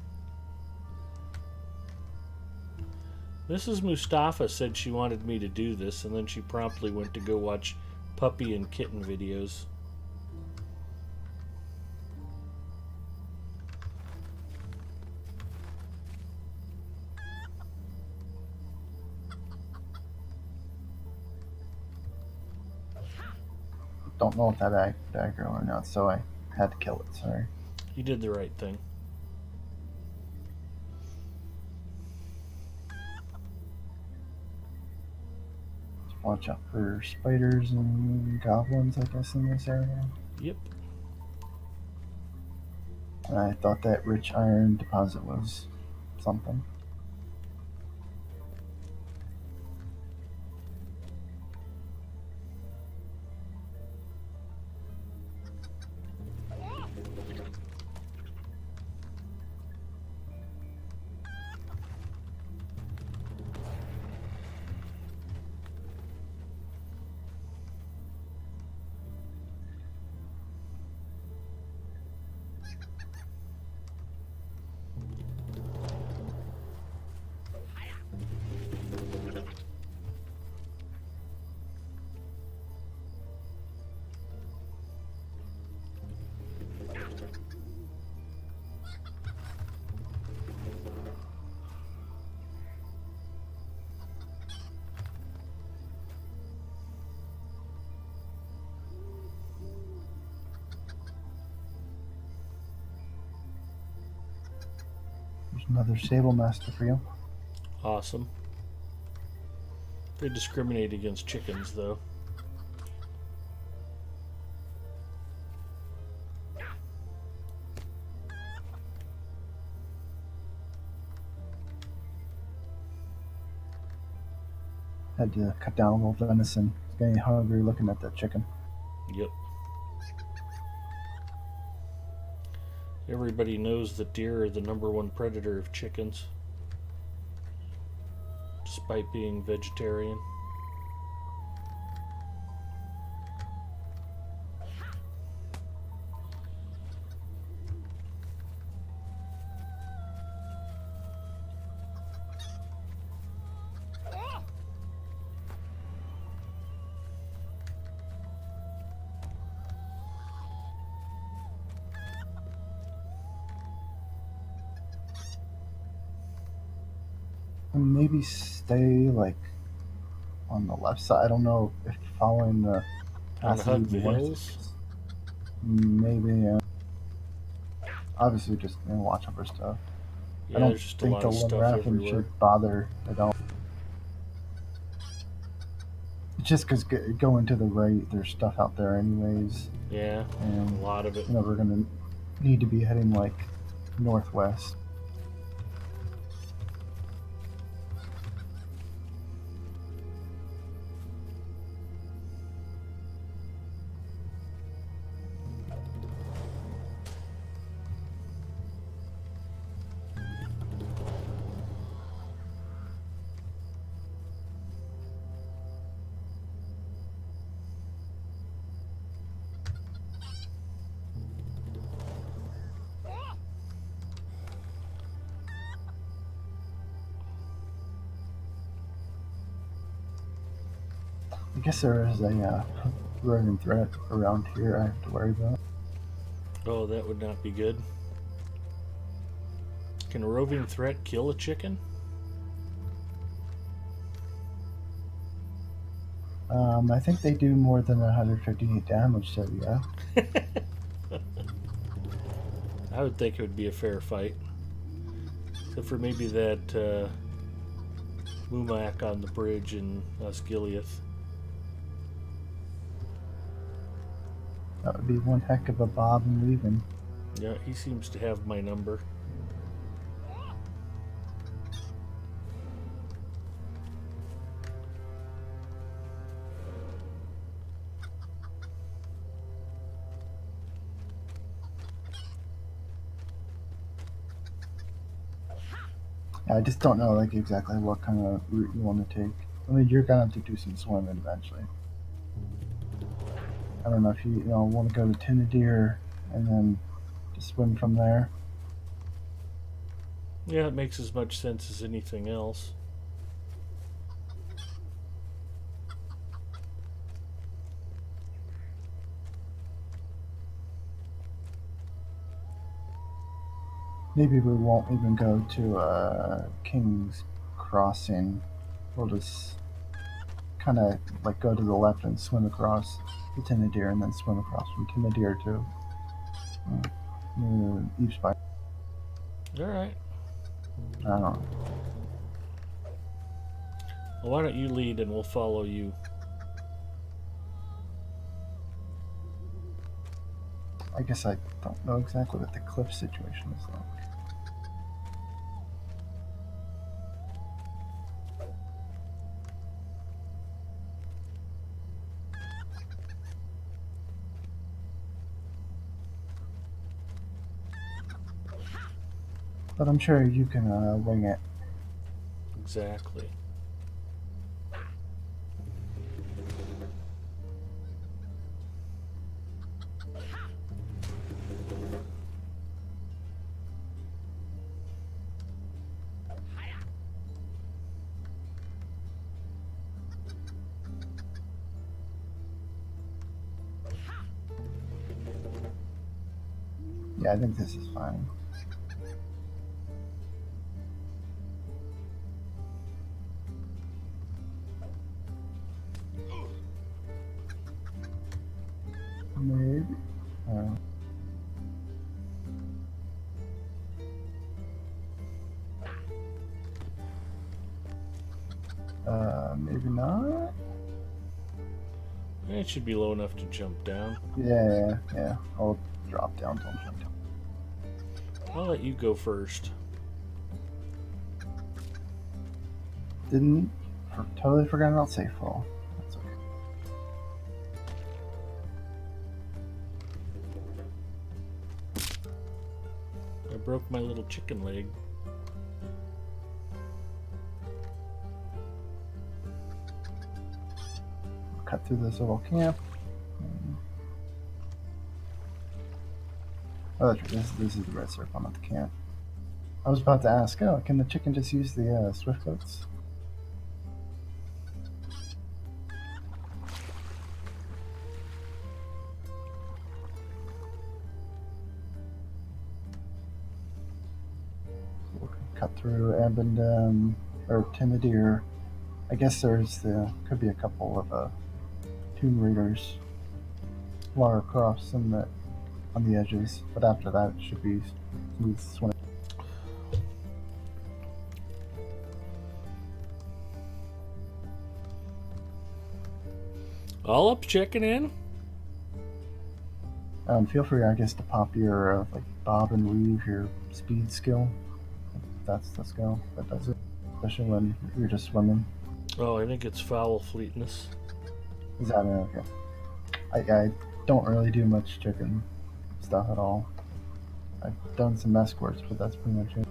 Mrs. Mustafa said she wanted me to do this, and then she promptly went to go watch puppy and kitten videos.
Don't know if that aggro or not, so I had to kill it. Sorry.
You did the right thing.
Watch out for spiders and goblins, I guess, in this area.
Yep.
I thought that rich iron deposit was something. There's another Sable Master for you.
Awesome. They discriminate against chickens, though.
Had to cut down a little venison. Getting hungry looking at that chicken.
Yep. Everybody knows that deer are the #1 predator of chickens, despite being vegetarian.
And maybe stay like on the left side. I don't know if following the
On
path is
Hug the
even worth
Hills?
it. Maybe. Obviously, just watch out for stuff.
Yeah,
I don't
there's just a
think
lot
the
of stuff
Limraffin
everywhere.
should bother at all. It's just because going to the right, there's stuff out there anyways,
Yeah,
and
a lot of it.
we're gonna need to be heading like northwest. I guess there is a roving threat around here I have to worry about.
Oh, that would not be good. Can a roving threat kill a chicken?
I think they do more than 158 damage, so yeah.
I would think it would be a fair fight. Except for maybe that Mumak on the bridge in Osgiliath.
That would be one heck of a bob and weaving.
Yeah, he seems to have my number.
I just don't know like exactly what kind of route you want to take. I mean, you're gonna have to do some swimming eventually. I don't know if you want to go to Tinadir and then just swim from there.
Yeah, it makes as much sense as anything else.
Maybe we won't even go to King's Crossing. We'll just kind of like go to the left and swim across the Tinadir and then swim across from Tinadir to Eavespire.
Alright.
I don't know.
Well, why don't you lead and we'll follow you?
I guess I don't know exactly what the cliff situation is like. But I'm sure you can wing it.
Exactly.
Yeah, I think this is fine. Maybe. Maybe not.
It should be low enough to jump down.
Yeah. I'll drop down till I'm jumped.
I'll let you go first.
Totally forgot about safe fall. That's okay.
broke my little chicken leg.
Cut through this little camp. Oh, this is the red circle, not the camp. I was about to ask, oh, can the chicken just use the swift boats? Cut through Abendum or Timidir. I guess could be a couple of Tomb Raiders, Lara Crofts on the edges, but after that it should be smooth swimming.
All up checking in.
Feel free, I guess, to pop your like bob and weave, your speed skill. That's the skill that does it, especially when you're just swimming.
Oh, I think it's foul fleetness.
Is that okay? I don't really do much chicken stuff at all. I've done some escorts, but that's pretty much it.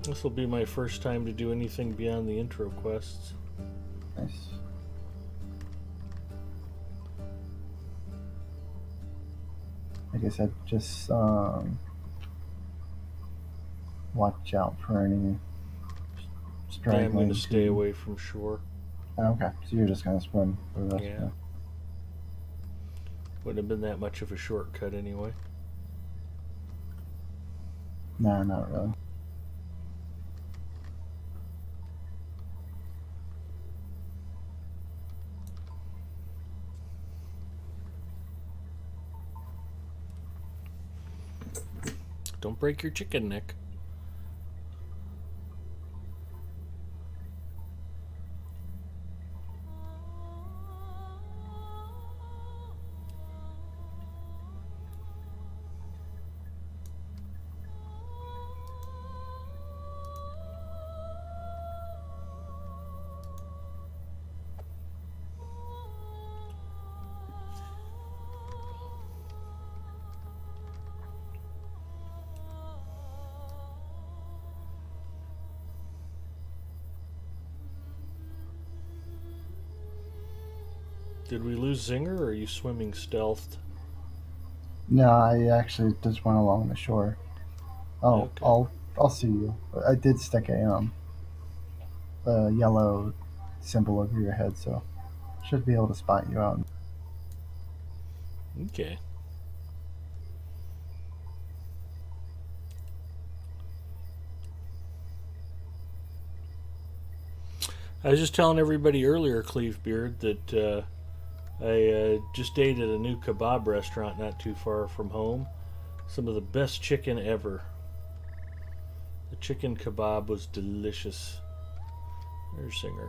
This will be my first time to do anything beyond the intro quests.
Nice. I guess I'd just watch out for any straggling.
I'm going to stay away from shore.
Okay, so you're just going to swim for the rest
Yeah.
of the...
Wouldn't have been that much of a shortcut anyway.
No, not really.
Don't break your chicken neck. Did we lose Zinger, or are you swimming stealthed?
No, I actually just went along the shore. Oh,
Okay.
I'll see you. I did stick a yellow symbol over your head, so should be able to spot you out.
Okay. I was just telling everybody earlier, Cleavebeard, that I just ate at a new kebab restaurant not too far from home. Some of the best chicken ever. The chicken kebab was delicious. There's Singer.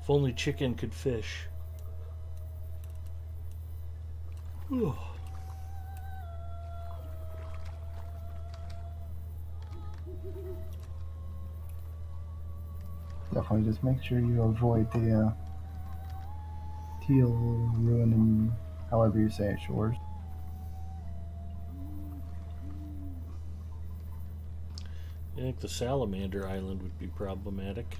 If only chicken could fish. Whew.
Definitely just make sure you avoid the teal ruin and however you say it, shores.
I think the Salamander Island would be problematic.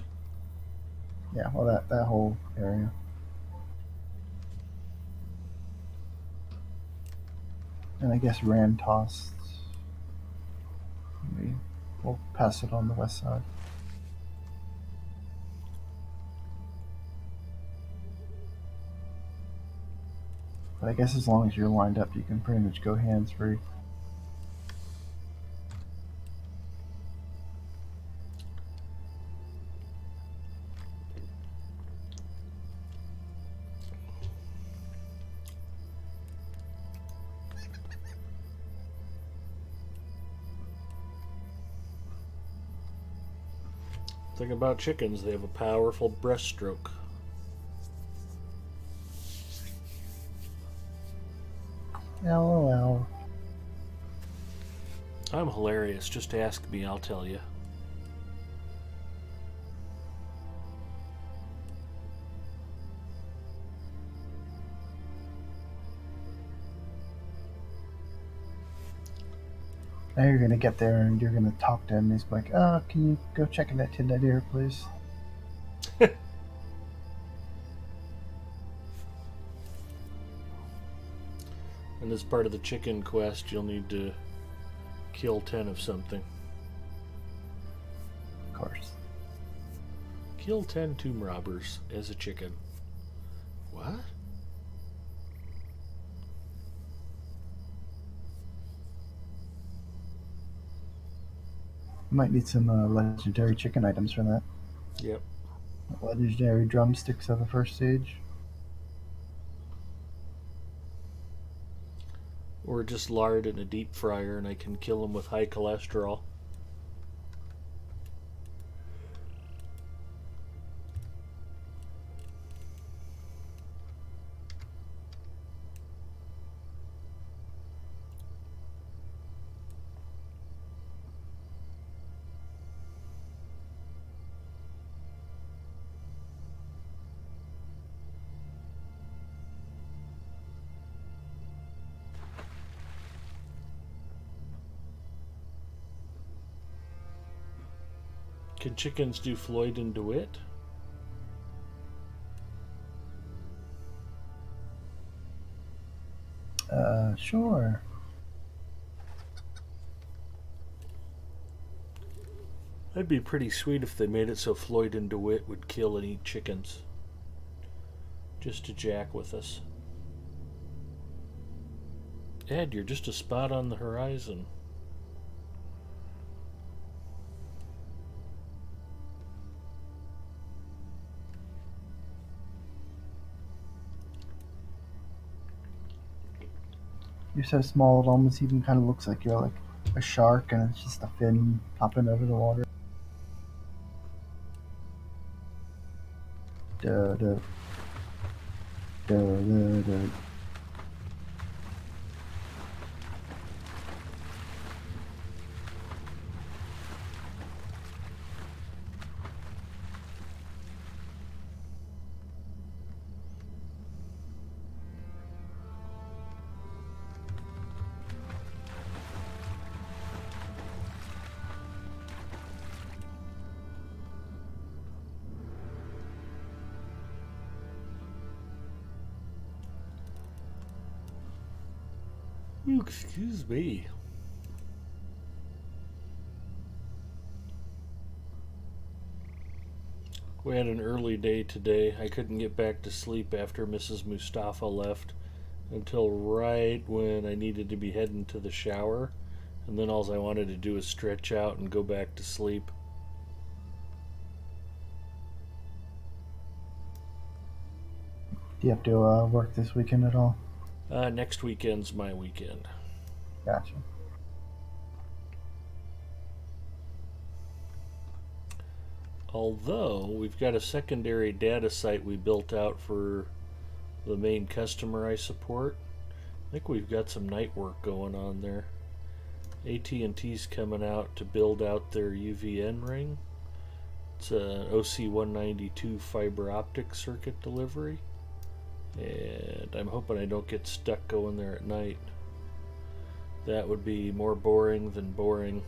Yeah, well that whole area. And I guess Rantoss. We'll pass it on the west side. But I guess as long as you're lined up, you can pretty much go hands-free.
Thing about chickens, they have a powerful breaststroke.
LOL.
I'm hilarious. Just ask me, I'll tell you.
Now you're gonna get there and you're gonna talk to him. He's like, can you go check in that tin ear, please?
And as part of the chicken quest, you'll need to kill 10 of something.
Of course.
Kill 10 tomb robbers as a chicken. What?
You might need some legendary chicken items for that.
Yep.
Legendary drumsticks of the first stage.
Or just lard in a deep fryer and I can kill them with high cholesterol. Can chickens do Floyd and DeWitt?
Sure.
That'd be pretty sweet if they made it so Floyd and DeWitt would kill and eat chickens. Just to jack with us. Ed, you're just a spot on the horizon.
You're so small it almost even kind of looks like you're like a shark and it's just a fin popping over the water. Duh, duh. Duh, duh, duh.
Ooh, excuse me. We had an early day today. I couldn't get back to sleep after Mrs. Mustafa left until right when I needed to be heading to the shower. And then all I wanted to do was stretch out and go back to sleep.
Do you have to work this weekend at all?
Next weekend's my weekend.
Gotcha.
Although we've got a secondary data site we built out for the main customer I support. I think we've got some night work going on there. AT&T's coming out to build out their UVN ring. It's an OC192 fiber optic circuit delivery. And I'm hoping I don't get stuck going there at night. That would be more boring than boring.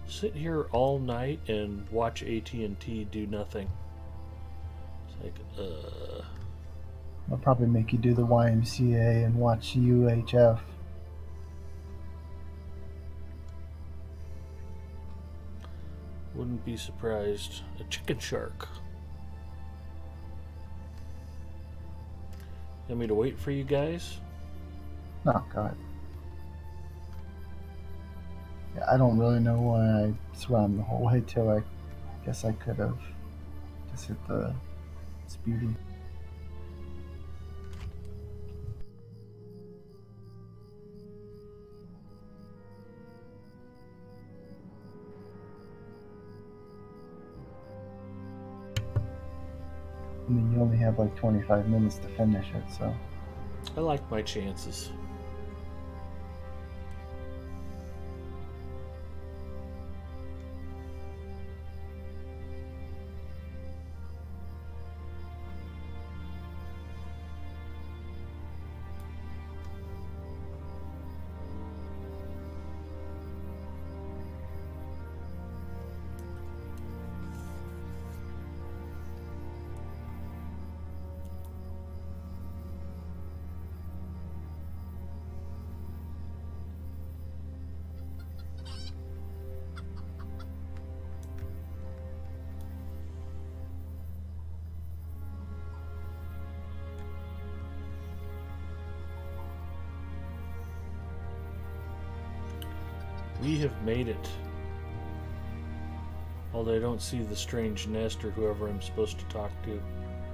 Sit here all night and watch AT&T do nothing. It's like,
I'll probably make you do the YMCA and watch UHF.
Wouldn't be surprised. A chicken shark. Want me to wait for you guys?
Oh, God. Yeah, I don't really know why I swam the whole way too. I guess I could have just hit the speedy. I mean, you only have like 25 minutes to finish it, so.
I like my chances. We have made it. Although I don't see the strange nest or whoever I'm supposed to talk to.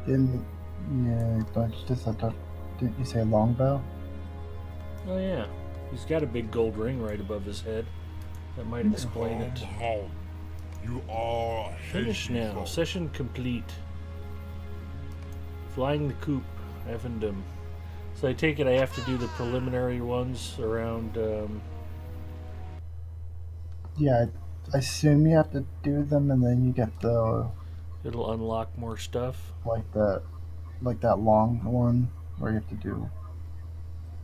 Didn't didn't you say longbow?
Oh yeah, he's got a big gold ring right above his head. That might explain it.
How? You are
Finish now. Session complete. Flying the coop. Effendom. So I take it I have to do the preliminary ones around.
Yeah, I assume you have to do them, and then you get the
It'll unlock more stuff.
like that long one where you have to do.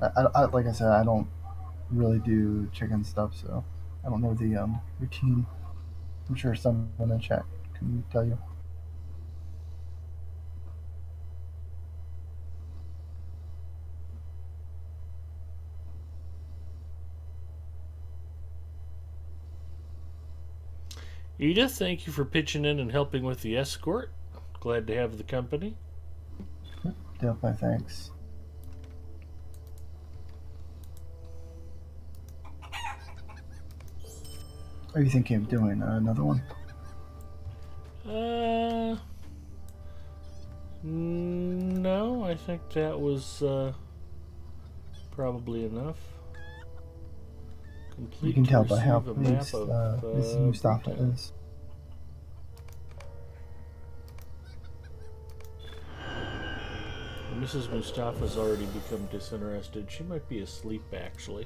Like I said, I don't really do chicken stuff, so I don't know the routine. I'm sure someone in chat can tell you.
Edith, thank you for pitching in and helping with the escort. Glad to have the company.
Definitely thanks. Are you thinking of doing another one?
No, I think that was probably enough. Complete
You can
to
tell by how
receive a map
pleased
of,
Mrs. Mustafa
Bhutan.
is.
Mrs. Mustafa's already become disinterested. She might be asleep, actually.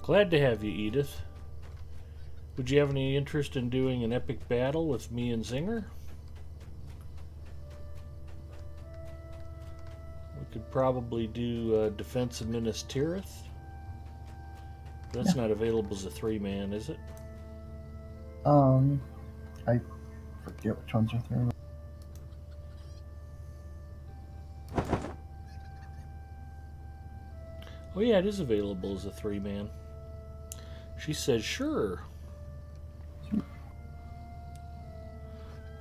Glad to have you, Edith. Would you have any interest in doing an epic battle with me and Zinger? We could probably do Defense of Minas Tirith. That's not available as a 3-man, is it?
I forget which ones are through.
Oh yeah, it is available as a 3-man. She says, sure.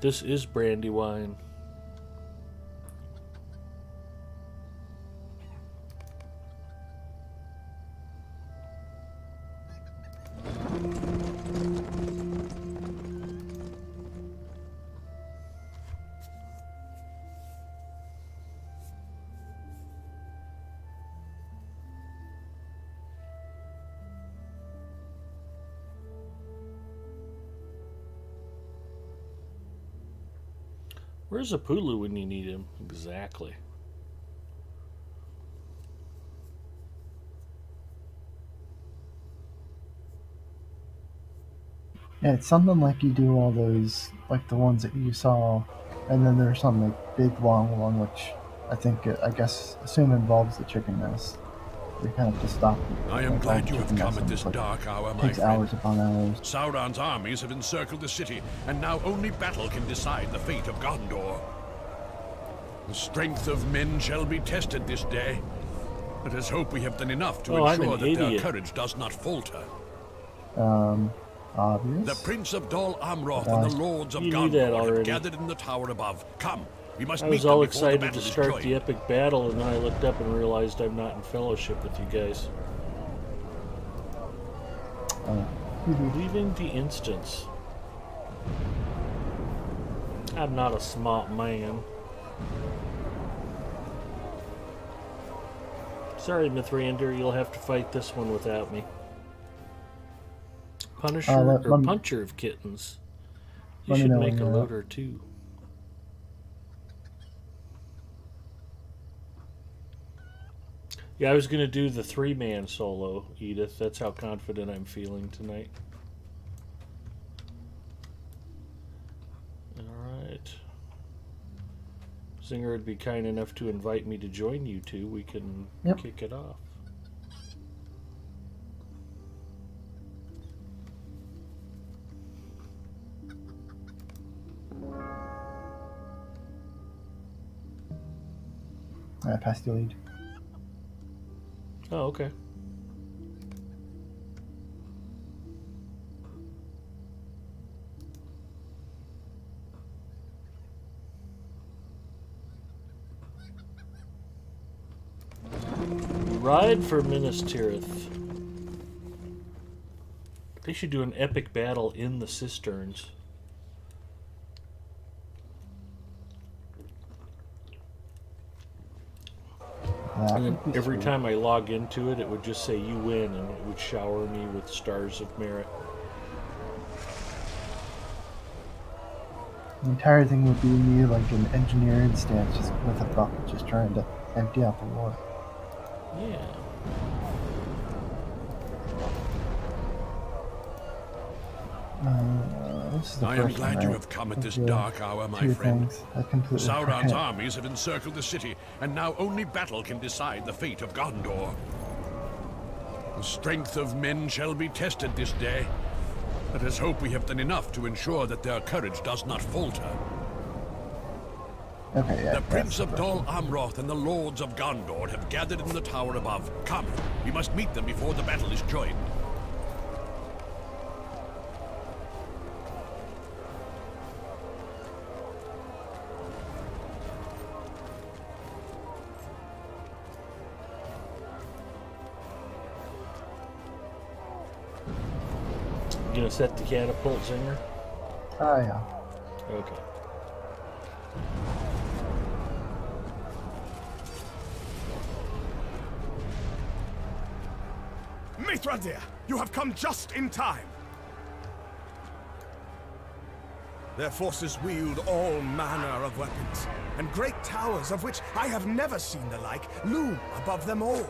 This is Brandywine. Where's Apulu when you need him? Exactly.
Yeah, it's something like you do all those, like the ones that you saw, and then there's some like big long one, which I guess, assume involves the chicken nest. We kind of have to stop.
I am
like, all
glad
the
you have
chicken
come
nests,
at
and
this
it's, like,
dark hour, my
takes
friend.
hours upon hours.
Sauron's armies have encircled the city, and now only battle can decide the fate of Gondor. The strength of men shall be tested this day. Let us hope we have done enough to
I'm
ensure
an
that their
idiot.
courage does not falter.
Obvious.
The Prince of Dol Amroth and the Lords of
You knew that
Gondor have
already.
gathered in the tower above. Come, we must
I
meet
was
them
all
before the
excited
battle
to
is
start
joined.
the epic battle, and then I looked up and realized I'm not in fellowship with you guys. Leaving the instance. I'm not a smart man. Sorry, Mithrander, you'll have to fight this one without me. Punisher
let
or
me-
Puncher of Kittens. You
let me
should
know
make
when
a
you're up.
loader too. Yeah, I was gonna do the 3-man solo, Edith. That's how confident I'm feeling tonight. Alright. Zinger would be kind enough to invite me to join you two. We can
Yep.
kick it off.
I passed the lead.
Oh, okay. Ride for Minas Tirith. They should do an epic battle in the cisterns.
That
And
would
then
be
every
sweet.
time I log into it, it would just say you win, and it would shower me with stars of merit.
The entire thing would be me like an engineering stance, just with a bucket, just trying to empty out the war.
Yeah.
This is the
I am
first one,
glad you
right?
have come at
Of
this
the
dark hour, my
two
friend.
things. I completely
Sauron's
forget.
armies have encircled the city, and now only battle can decide the fate of Gondor. The strength of men shall be tested this day. Let us hope we have done enough to ensure that their courage does not falter.
Okay, yeah.
The Prince
that's
of
the
Dol
first one.
Amroth and the Lords of Gondor have gathered in the tower above. Come, we must meet them before the battle is joined.
You gonna set the catapult, Zinger?
Ah, yeah.
Okay.
Mithrandir, you have come just in time. Their forces wield all manner of weapons, and great towers of which I have never seen the like loom above them all.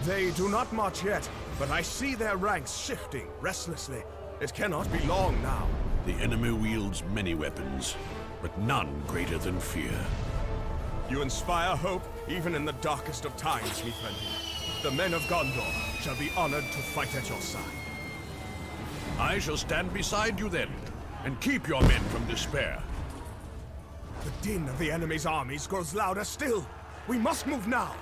They do not march yet, but I see their ranks shifting restlessly. It cannot be long now.
The enemy wields many weapons, but none greater than fear.
You inspire hope even in the darkest of times, Mithrandir. The men of Gondor shall be honored to fight at your side.
I shall stand beside you then, and keep your men from despair.
The din of the enemy's armies grows louder still. We must move now.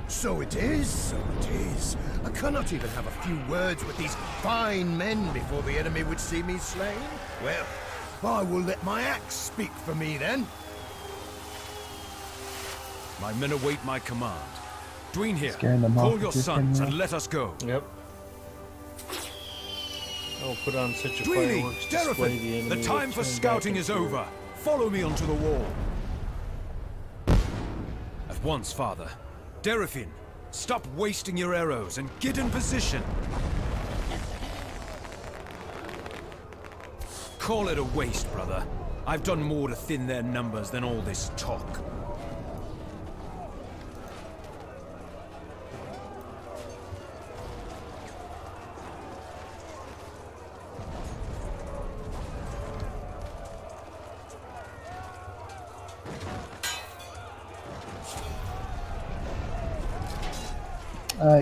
So it is, so it is. I cannot even have a few words with these fine men before the enemy would see me slain. Well, I will let my axe speak for me then.
My men await my command. Dween here,
Scaring them off
call
with
your
your
sons
camera.
and let us go.
Yep. I'll put on such a
Dweeny,
fireworks display the
Derafin,
enemy
the time
will
for
turn
scouting
back
is
in fear.
over. Follow me onto the wall. At once, father. Derafin, stop wasting your arrows and get in position. Call it a waste, brother. I've done more to thin their numbers than all this talk.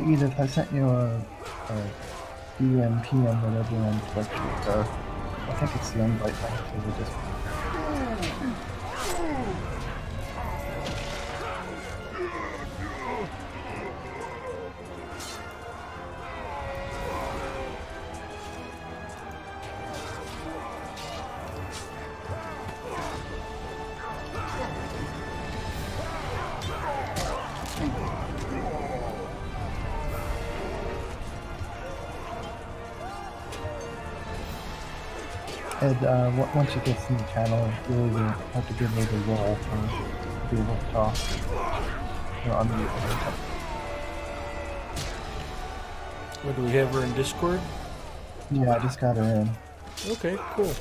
Edith, I sent you a DM, PM, whatever on spreadsheet. I think it's the invite link to the Discord. Ed, once you get to the channel, you really have to give me the role to be able to talk. Or unmute or
What, do we have her in Discord?
Yeah, I just got her in.
Okay, cool.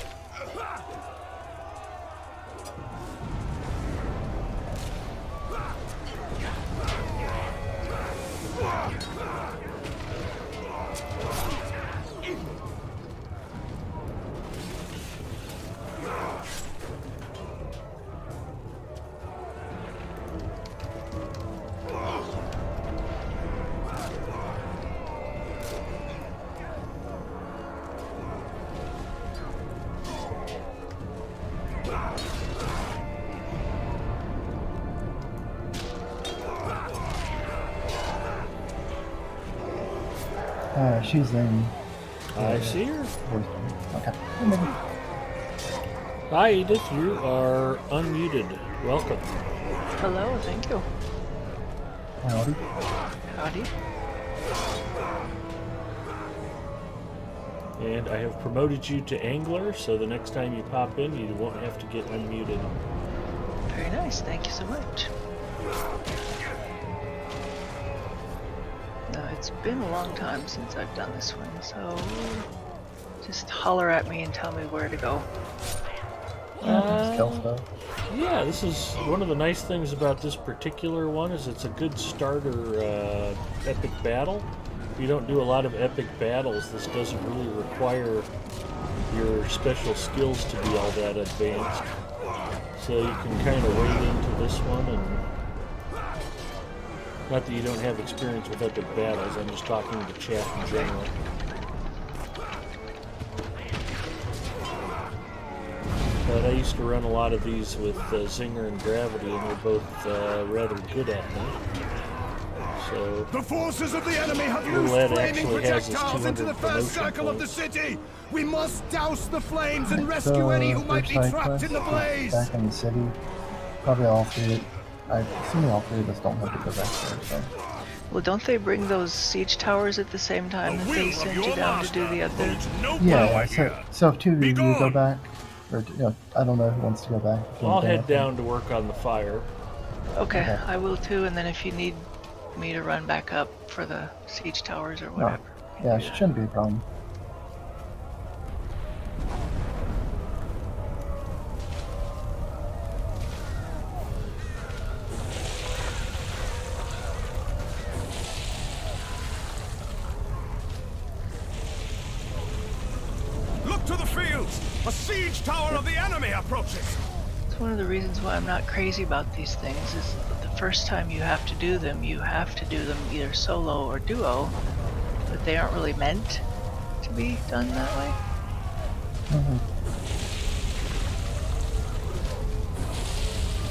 She's in.
I see her.
Okay.
Hi, Edith. You are unmuted. Welcome.
Hello, thank you.
Howdy.
Howdy.
And I have promoted you to Angler, so the next time you pop in, you won't have to get unmuted.
Very nice, thank you so much. No, it's been a long time since I've done this one, so just holler at me and tell me where to go.
Stealth though.
Yeah, this is one of the nice things about this particular one is it's a good starter epic battle. If you don't do a lot of epic battles, this doesn't really require your special skills to be all that advanced. So you can kind of wade into this one, and not that you don't have experience with epic battles, I'm just talking to chat in general. But I used to run a lot of these with Zinger and Gravity, and they're both rather good at them. So
The forces of the enemy have
Little
used
Ed
flaming
actually has his
projectiles into
200
the first
promotion
circle of the
points.
city. We must douse the flames and
So,
rescue any who might be
first side
trapped
quest
in the
is
blaze.
Back in the city. Probably all three. I assume all three of us don't have to go back there, so.
Well, don't they bring those siege towers at the same time that they send you down to do the other?
Yeah, so if two of you go back, or I don't know who wants to go back. If you
I'll
want to go
head
with them.
down to work on the fire.
Okay,
Okay.
I will too, and then if you need me to run back up for the siege towers or whatever.
Yeah, it shouldn't be a problem.
Look to the fields! A siege tower of the enemy approaches!
It's one of the reasons why I'm not crazy about these things is that the first time you have to do them either solo or duo, but they aren't really meant to be done that way.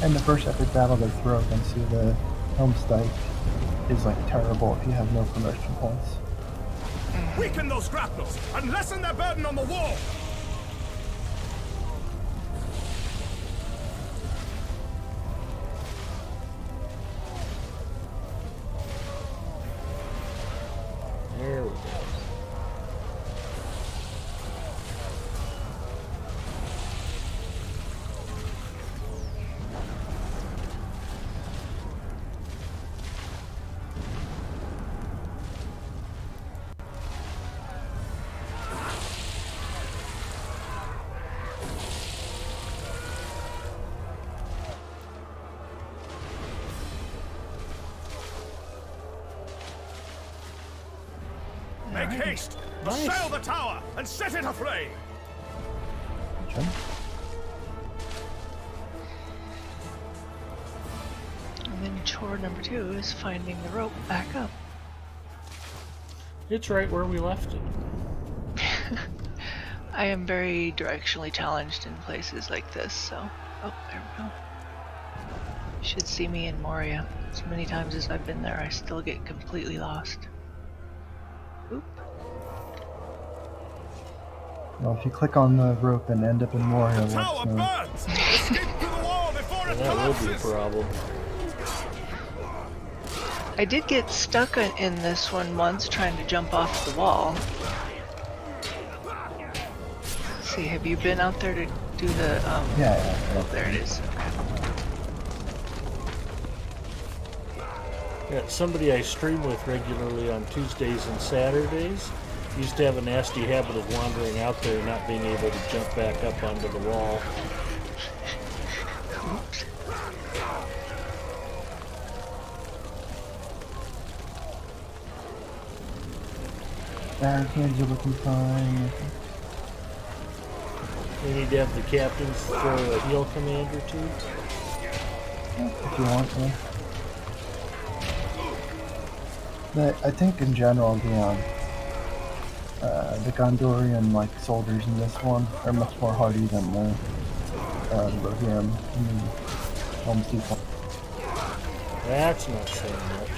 And the first epic battle they throw against you, the Helmstike, is like terrible if you have no promotion points.
Weaken those grapnels and lessen their burden on the wall!
There we go.
Make haste!
Nice.
Assail the tower and set it aflame!
Sure.
And then chore number 2 is finding the rope back up.
It's right where we left it.
I am very directionally challenged in places like this, so... Oh, there we go. You should see me in Moria. As many times as I've been there, I still get completely lost. Oop.
Well, if you click on the rope and end up in Moria,
The tower
let
burns! Escape through the wall before it
That will be a
collapses!
problem.
I did get stuck in this one once trying to jump off the wall. Let's see, have you been out there to do the,
yeah.
Oh, there it is.
Yeah, somebody I stream with regularly on Tuesdays and Saturdays used to have a nasty habit of wandering out there and not being able to jump back up onto the wall.
Oops.
Barricades are looking fine.
We need to have the captains throw a heal command or two.
If you want to. But I think in general the Gondorian soldiers in this one are much more hardy than the Rohirrim in the Helm's Deep one.
That's not saying much.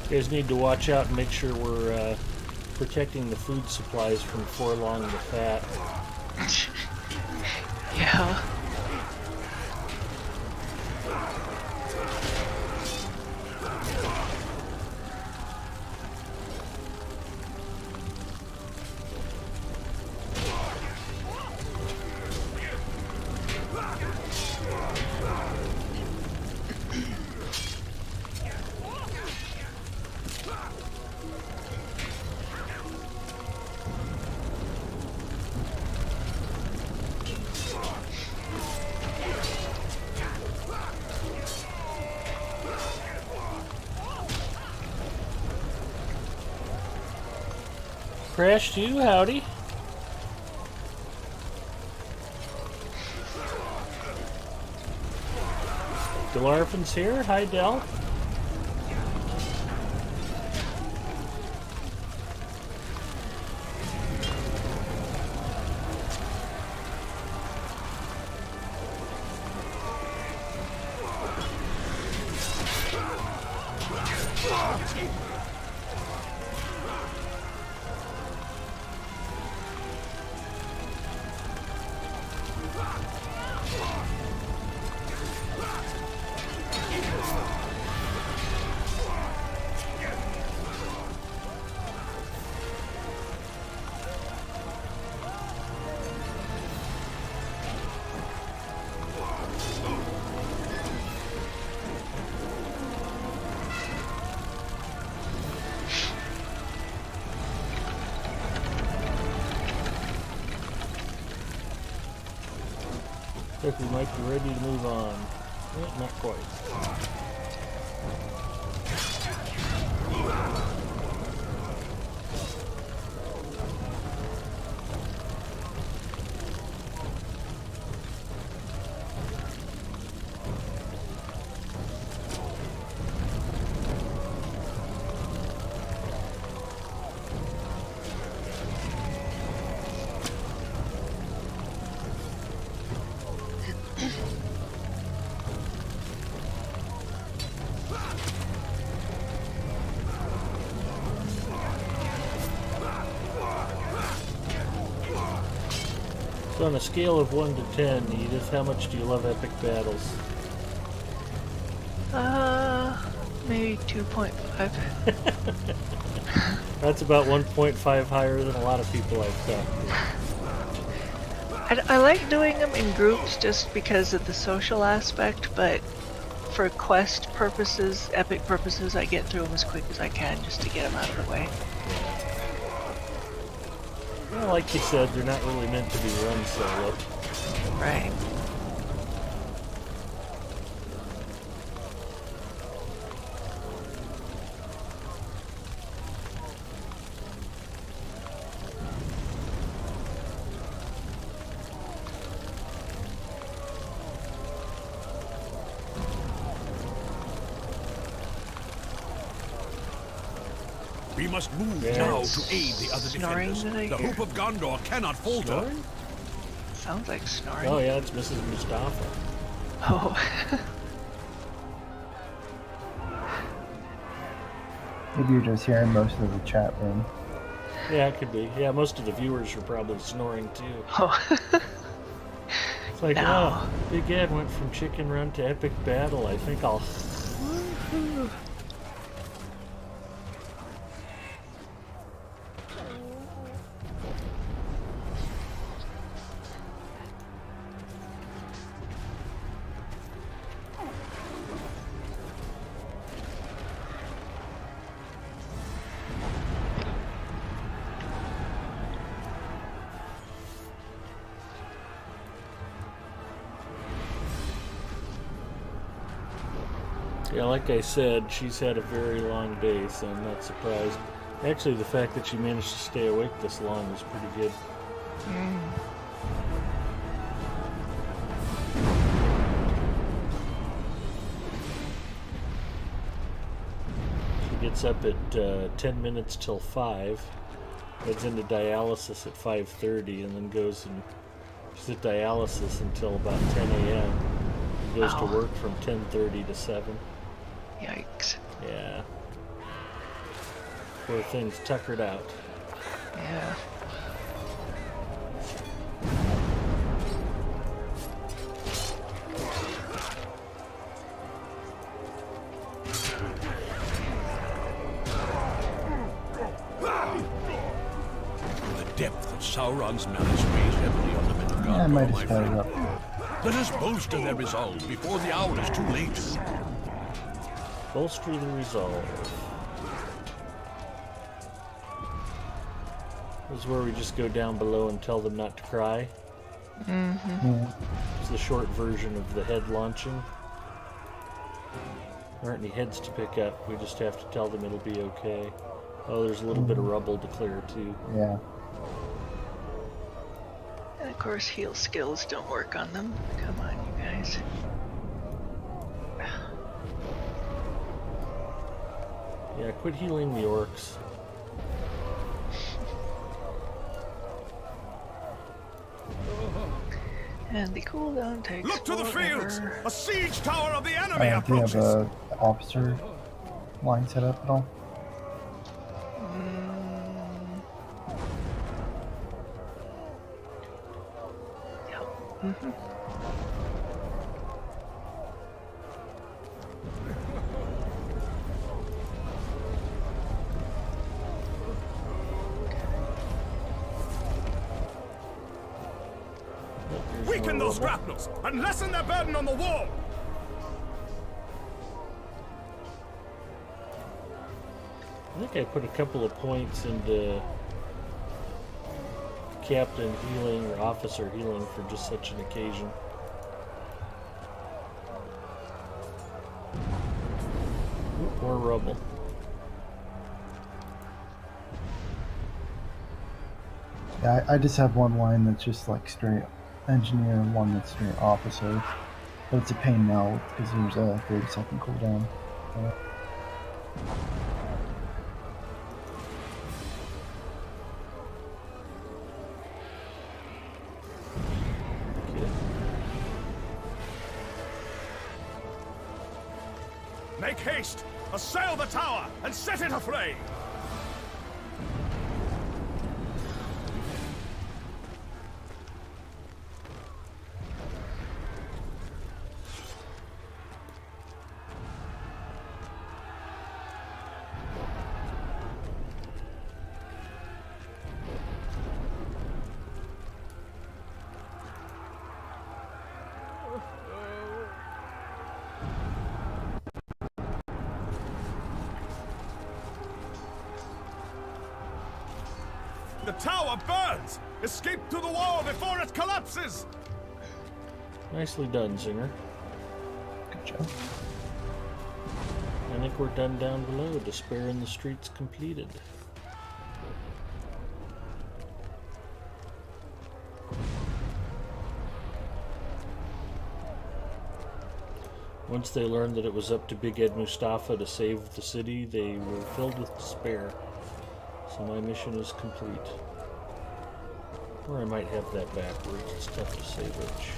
You guys need to watch out and make sure we're protecting the food supplies from Forlong the Fat.
Yeah.
Crash to you, howdy. Delarfin's here. Hi, Del. Look, we might be ready to move on. Eh, not quite. So on a scale of 1 to 10, Edith, how much do you love epic battles?
Maybe 2.5.
That's about 1.5 higher than a lot of people I've talked to.
I like doing them in groups just because of the social aspect, but for quest purposes, epic purposes, I get through them as quick as I can just to get them out of the way.
Well, like you said, they're not really meant to be run solo.
Right.
We must move
Yeah.
now to aid the other
Snoring
defenders.
that I
The
hear.
hope of Gondor cannot falter.
Snoring?
Sounds like snoring.
Oh yeah, it's Mrs. Mustafa.
Oh.
Maybe you're just hearing most of the chat room.
Yeah, it could be. Yeah, most of the viewers are probably snoring too.
Oh.
It's like,
No.
oh, Big Ed went from Chicken Run to Epic Battle. I think I'll... Yeah, like I said, she's had a very long day, so I'm not surprised. Actually, the fact that she managed to stay awake this long is pretty good. She gets up at 10 minutes till 5, heads into dialysis at 5:30, and then goes and she's at dialysis until about 10 a.m. Goes to
Wow.
work from 10:30 to 7.
Yikes.
Yeah. Poor thing's tuckered out.
Yeah.
The depth of Sauron's malice weighs heavily on the men of
I might
Gondor, my
just spell it
friend.
up.
Let us bolster their resolve before the hour is too late.
Bolster the resolve. This is where we just go down below and tell them not to cry. It's the short version of the head launching. There aren't any heads to pick up. We just have to tell them it'll be okay. Oh, there's a little bit of rubble to clear too.
Yeah.
And of course, heal skills don't work on them. Come on, you guys.
Yeah, quit healing the orcs.
And the cooldown takes
Look to the fields!
forever.
A siege tower of the enemy
Do you have
approaches!
a officer line set up at all?
Here's
Weaken
more
those
rubble.
grapnels and lessen their burden on the wall!
I think I put a couple of points into captain healing or officer healing for just such an occasion. Oop, more rubble.
Yeah, I just have one line that's just like straight engineer and one that's straight officer. But it's a pain now because there's a 30-second cooldown.
Okay.
Make haste! Assail the tower and set it aflame! The tower burns! Escape through the wall before it collapses!
Nicely done, Zinger.
Good job.
I think we're done down below. Despair in the streets completed. Once they learned that it was up to Big Ed Mustafa to save the city, they were filled with despair. So my mission is complete. Or I might have that backwards. It's tough to say which.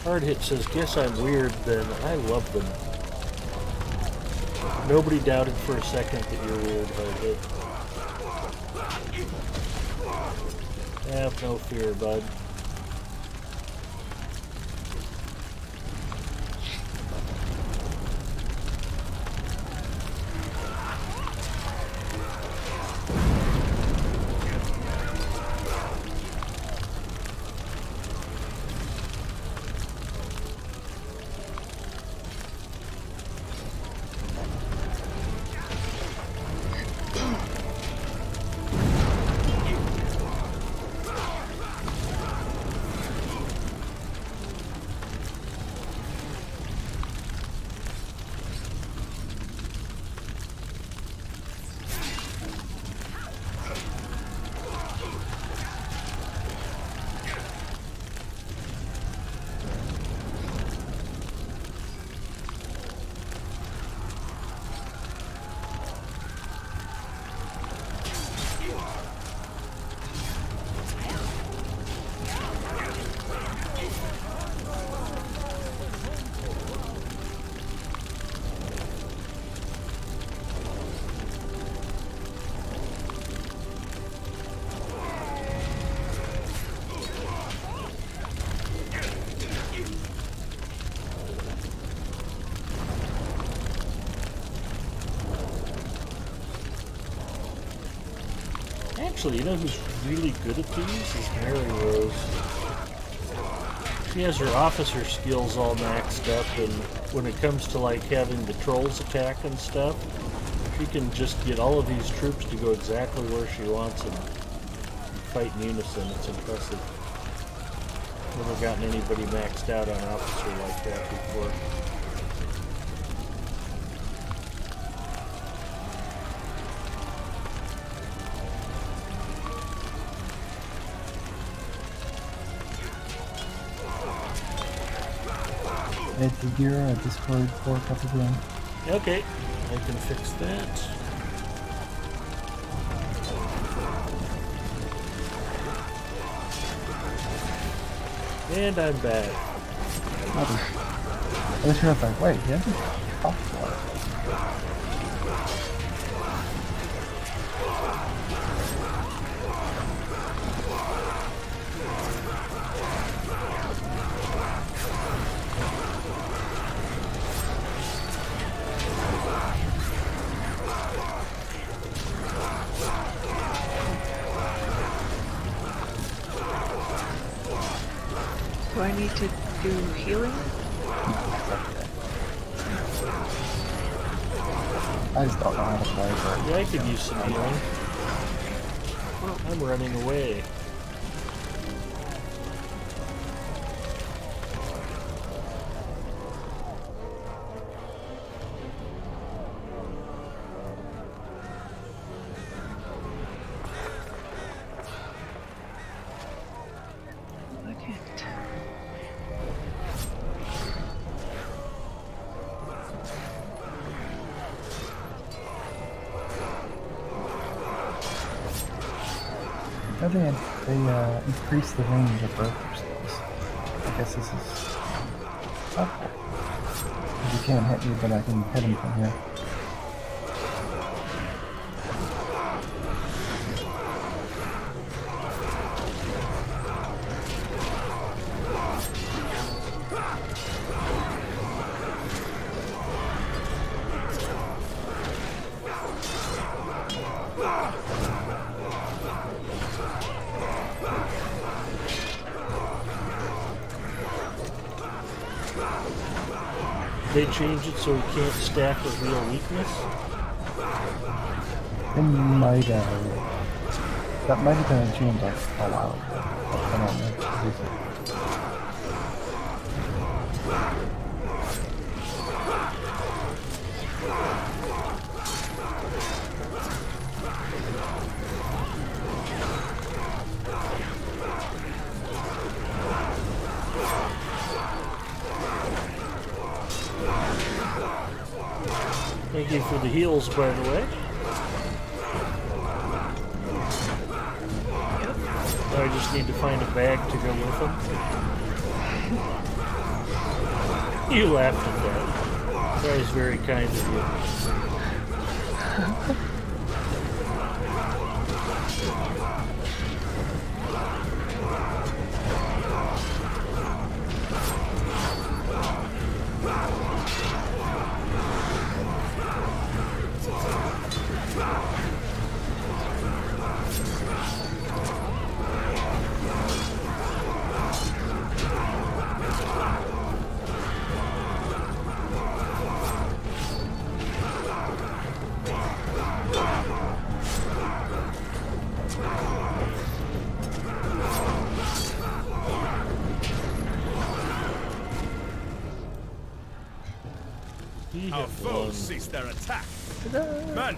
Hard Hit says, guess I'm weird, then I love them. Nobody doubted for a second that you're weird, Hard Hit. Have no fear, bud. Actually, you know who's really good at these is Mary Rose. She has her officer skills all maxed up, and when it comes to like having the trolls attack and stuff, she can just get all of these troops to go exactly where she wants them. Fight in unison. It's impressive. Never gotten anybody maxed out on officer like that before.
Add the gear, a Discord fork up again.
Okay, I can fix that. And I'm back.
I was like, wait, he hasn't talked for it.
Do I need to do healing?
I just don't know how to play for it.
Yeah, I could use some healing. I'm running away.
I can't.
I think they increased the range of broker skills. I guess this is helpful. You can't hit me, but I can hit him from here.
They change it so he can't stack a real weakness?
They might have. That might have been a change like a while ago. I don't know.
Thank you for the heals, by the way. Now I just need to find a bag to go with them. You laughed at that. That was very kind of you.
Our foes cease their attack. Men,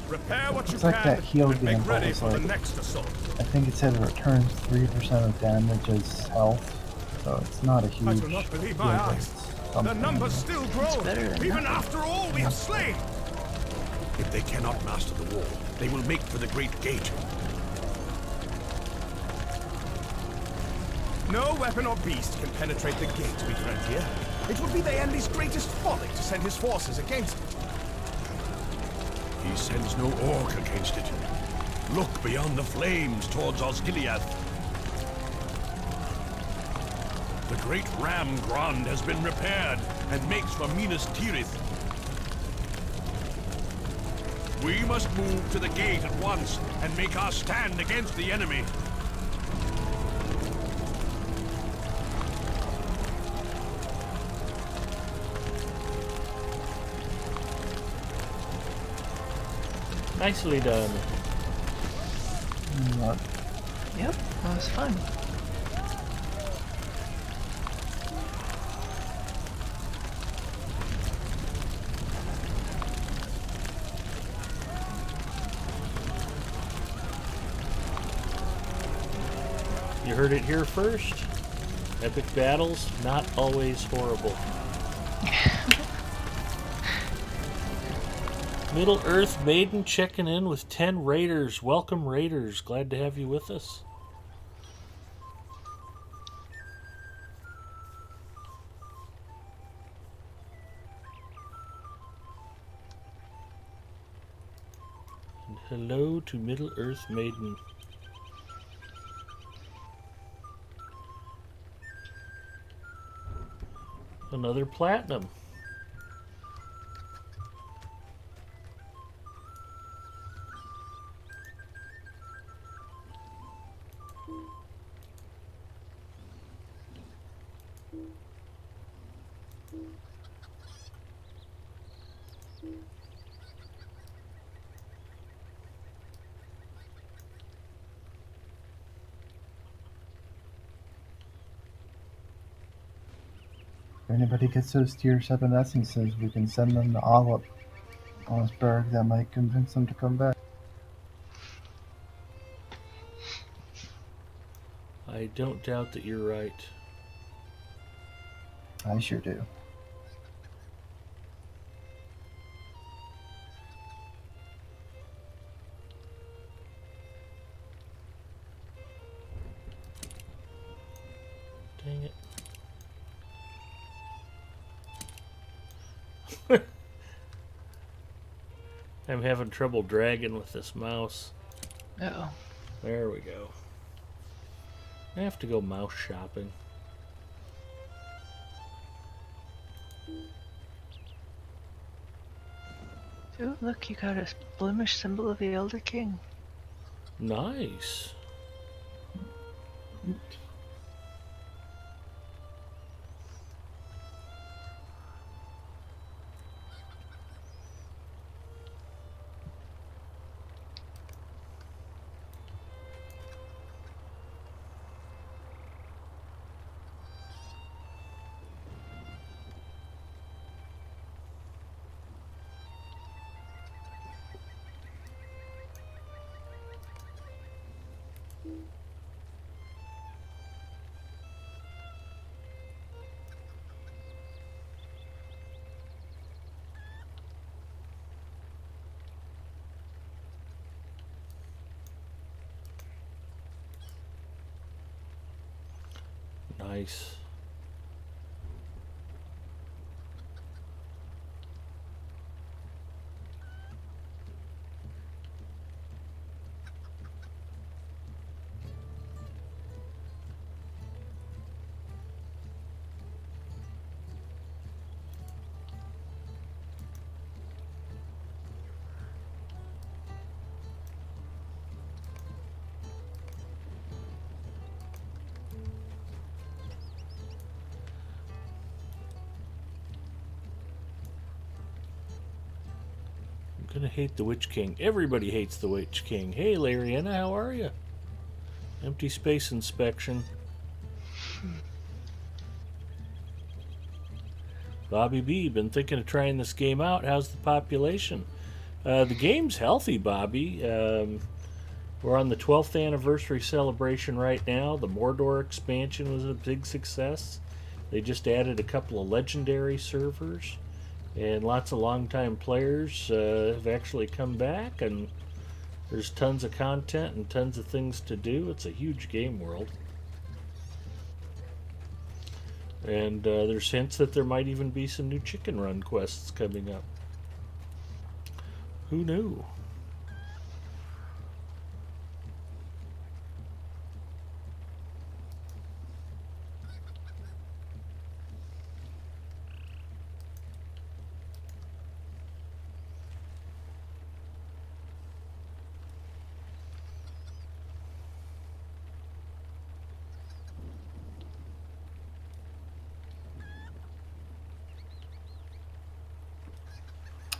repair what you
It's like
can
that heal
and make
gamble
ready
is
for the
like-
next assault.
I think it said it returns 3% of damage as health, so it's not a huge
I do not believe my
deal, but
eyes.
it's
The
something.
numbers still grow,
better than
even
nothing.
after all we have slain.
If they cannot master the wall, they will make for the great gate.
No weapon or beast can penetrate the gate, we friend here. It would be the Endy's greatest folly to send his forces against it.
He sends no orc against it. Look beyond the flames towards Osgiliath. The great ram Grand has been repaired and makes for Minas Tirith. We must move to the gate at once and make our stand against the enemy.
Nicely done.
Not
Yep, that was fun.
You heard it here first. Epic battles, not always horrible. Middle Earth Maiden checking in with 10 Raiders. Welcome, Raiders. Glad to have you with us. And hello to Middle Earth Maiden. Another platinum.
if anybody gets those tier 7 essences, we can send them to Olive Osberg. That might convince them to come back.
I don't doubt that you're right.
I sure do.
Dang it. I'm having trouble dragging with this mouse.
Uh-oh.
There we go. I have to go mouse shopping.
Ooh, look, you got a blemish symbol of the Elder King.
Nice. Nice. I'm gonna hate the Witch King. Everybody hates the Witch King. Hey, Lariana, how are you? Empty space inspection. Bobby B, been thinking of trying this game out. How's the population? The game's healthy, Bobby. We're on the 12th anniversary celebration right now. The Mordor expansion was a big success. They just added a couple of legendary servers. And lots of longtime players have actually come back, and there's tons of content and tons of things to do. It's a huge game world. And there's hints that there might even be some new chicken run quests coming up. Who knew?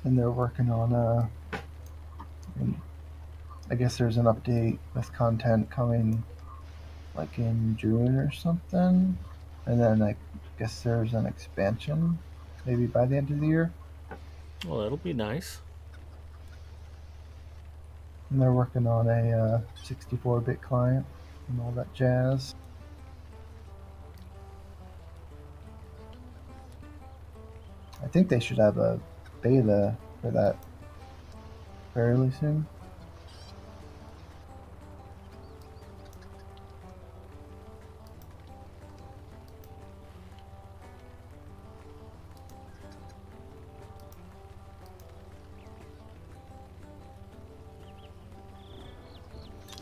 and they're working on and I guess there's an update with content coming like in June or something, and then I guess there's an expansion maybe by the end of the year.
Well, that'll be nice.
And they're working on a 64-bit client and all that jazz. I think they should have a beta for that fairly soon.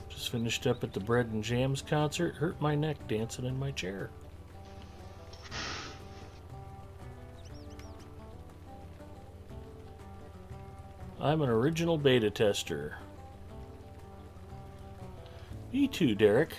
Just finished up at the Bread and Jams concert. Hurt my neck dancing in my chair. I'm an original beta tester. Me too, Derek.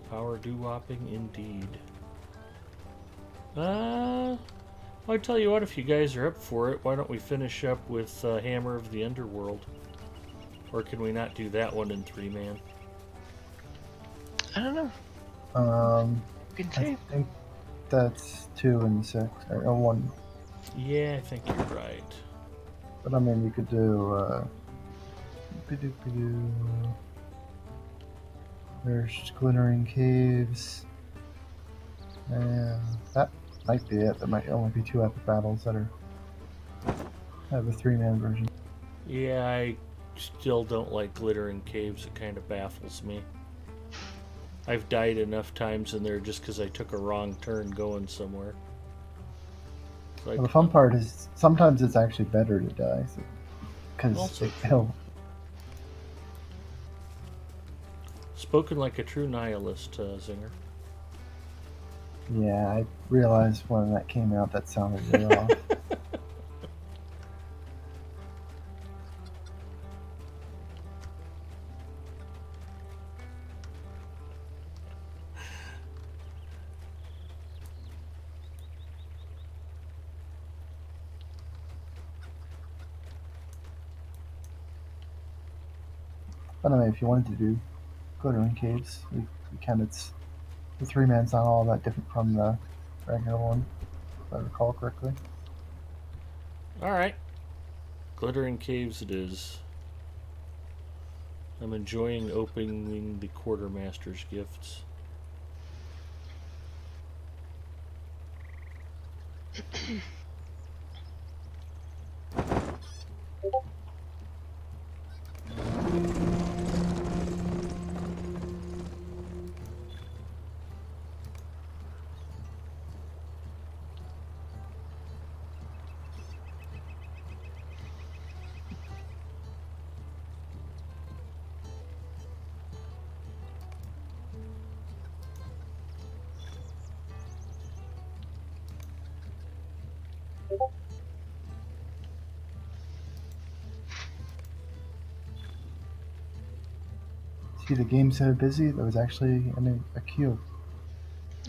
Power doo-wopping indeed. I tell you what, if you guys are up for it, why don't we finish up with Hammer of the Underworld? Or can we not do that one in 3-man?
I don't know. You can
I
see.
think that's 2 and 6 or 1.
Yeah, I think you're right.
But I mean, you could do. There's Glittering Caves. And that might be it. There might only be 2 epic battles that have a 3-man version.
Yeah, I still don't like Glittering Caves. It kind of baffles me. I've died enough times in there just because I took a wrong turn going somewhere. Like,
Well, the fun part is sometimes it's actually better to die, because
Also
it'll.
spoken like a true nihilist, Zinger.
Yeah, I realized when that came out that sounded really off. But I mean, if you wanted to do Glittering Caves, we can. It's the 3-man's not all that different from the regular one, if I recall correctly.
Alright. Glittering Caves it is. I'm enjoying opening the Quartermaster's gifts.
See, the game's so busy, there was actually a queue.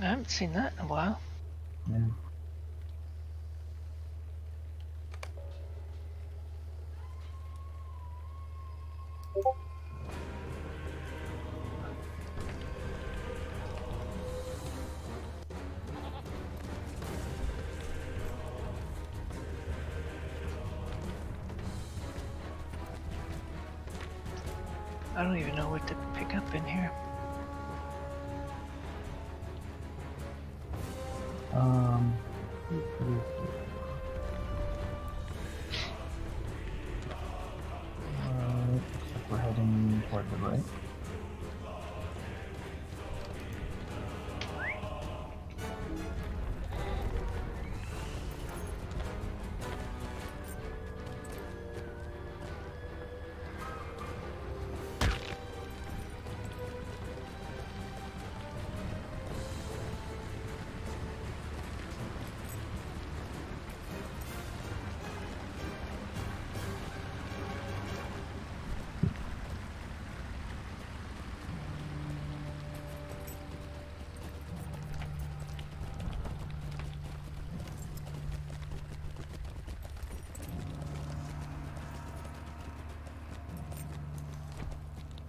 I haven't seen that in a while.
Yeah.
I don't even know what to pick up in here.
Um, looks like we're heading toward the right.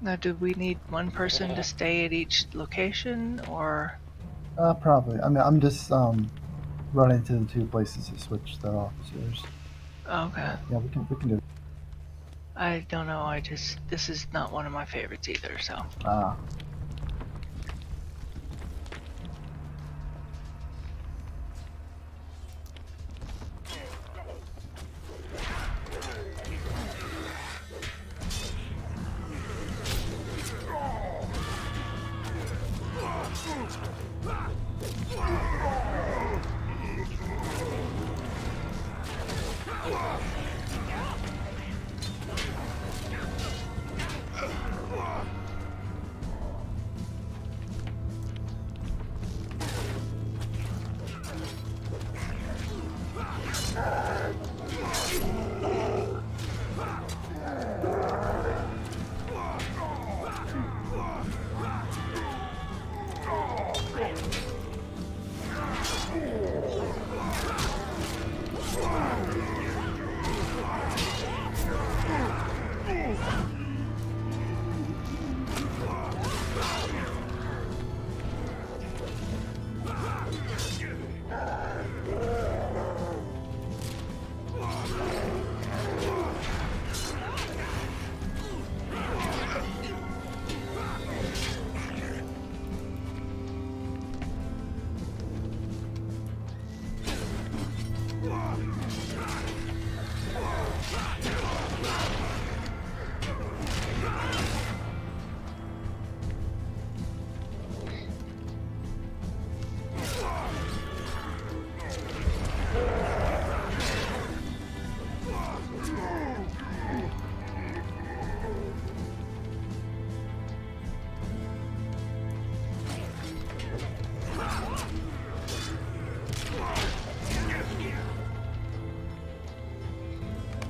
Now, do we need one person to stay at each location, or?
Probably. I mean, I'm just running to the two places to switch the officers.
Okay.
Yeah, we can do.
I don't know. This is not one of my favorites either. So.
Ah.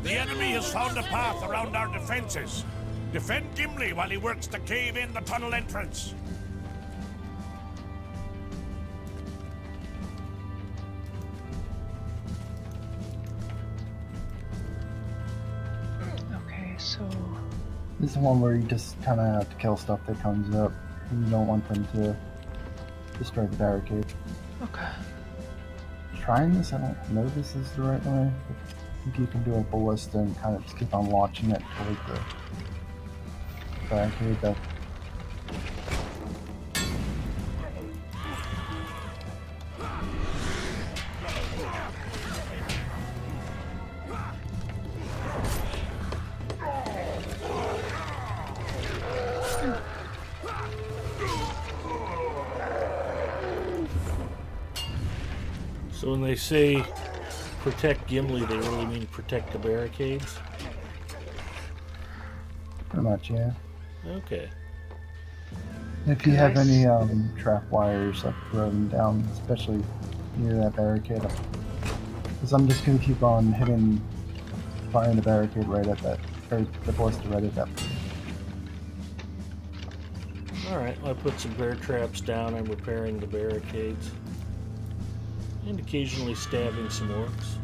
The enemy has found a path around our defenses. Defend Gimli while he works to cave in the tunnel entrance.
Okay, so.
This is one where you just kind of have to kill stuff that comes up, and you don't want them to destroy the barricade.
Okay.
Trying this, I don't know if this is the right way. I think you can do a ballista and kind of just keep on launching it toward the barricade. That
So when they say protect Gimli, they really mean protect the barricades?
pretty much, yeah.
Okay.
If you have any trap wires, like throw them down, especially near that barricade. Because I'm just gonna keep on firing the barricade right at that, or the ballista right at that.
Alright, I put some bear traps down. I'm repairing the barricades. And occasionally stabbing some orcs.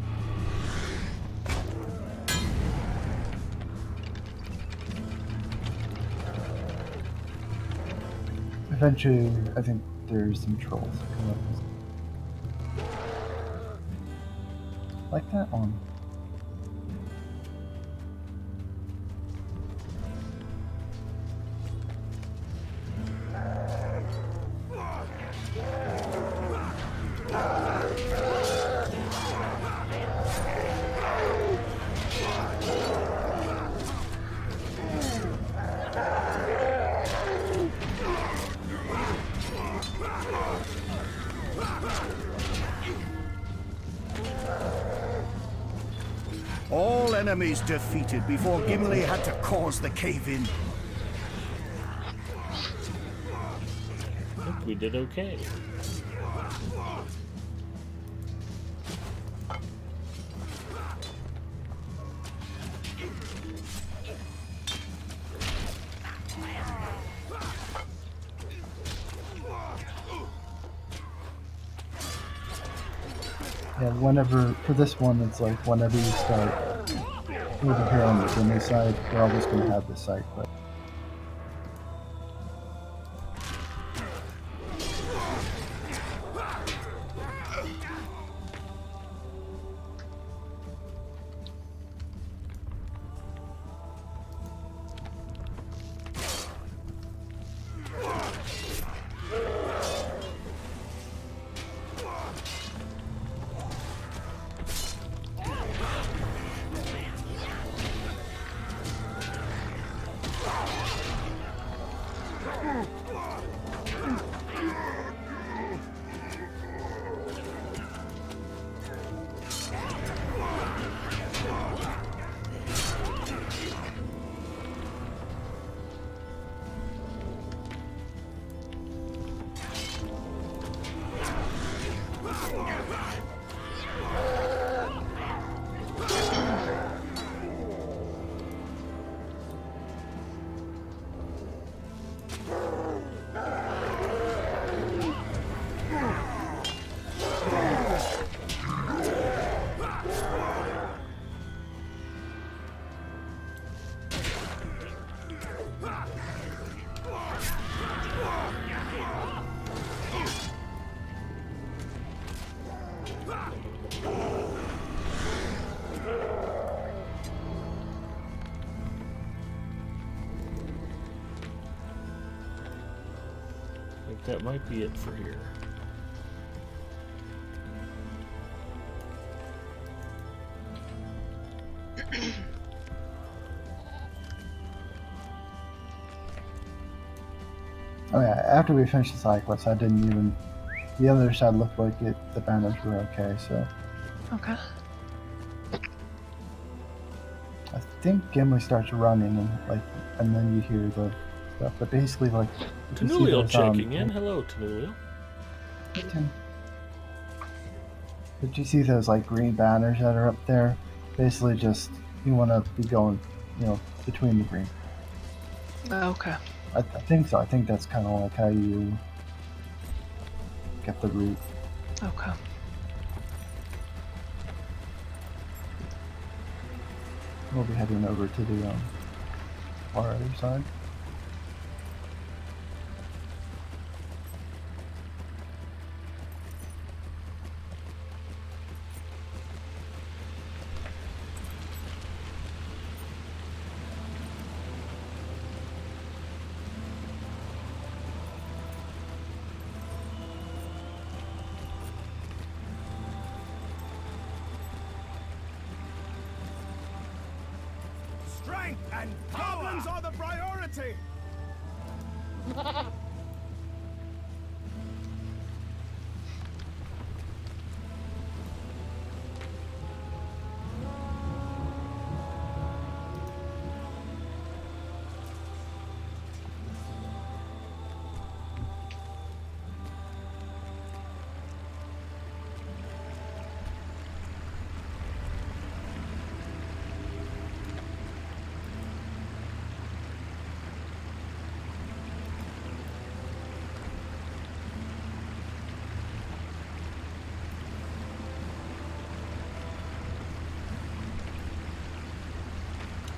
Eventually, I think there's some trolls that come up. Like that one.
All enemies defeated before Gimli had to cause the cave-in.
I think we did okay.
Yeah, whenever, for this one, it's like whenever you start over here on the Gimli side, you're always going to have this side quest.
think that might be it for here.
Oh yeah, after we finished the side quest, I didn't even... The other side looked like the banners were okay, so...
Okay.
I think Gimli starts running, and then you hear the stuff. But basically, like... you see
Tanulio
those,
checking in. Hello, Tanulio.
Did you see those, like, green banners that are up there? Basically just, you want to be going, between the green.
Okay.
I think so. I think that's kind of like how you get the route.
Okay.
We'll be heading over to the far other side.
Strength and goblins are the priority!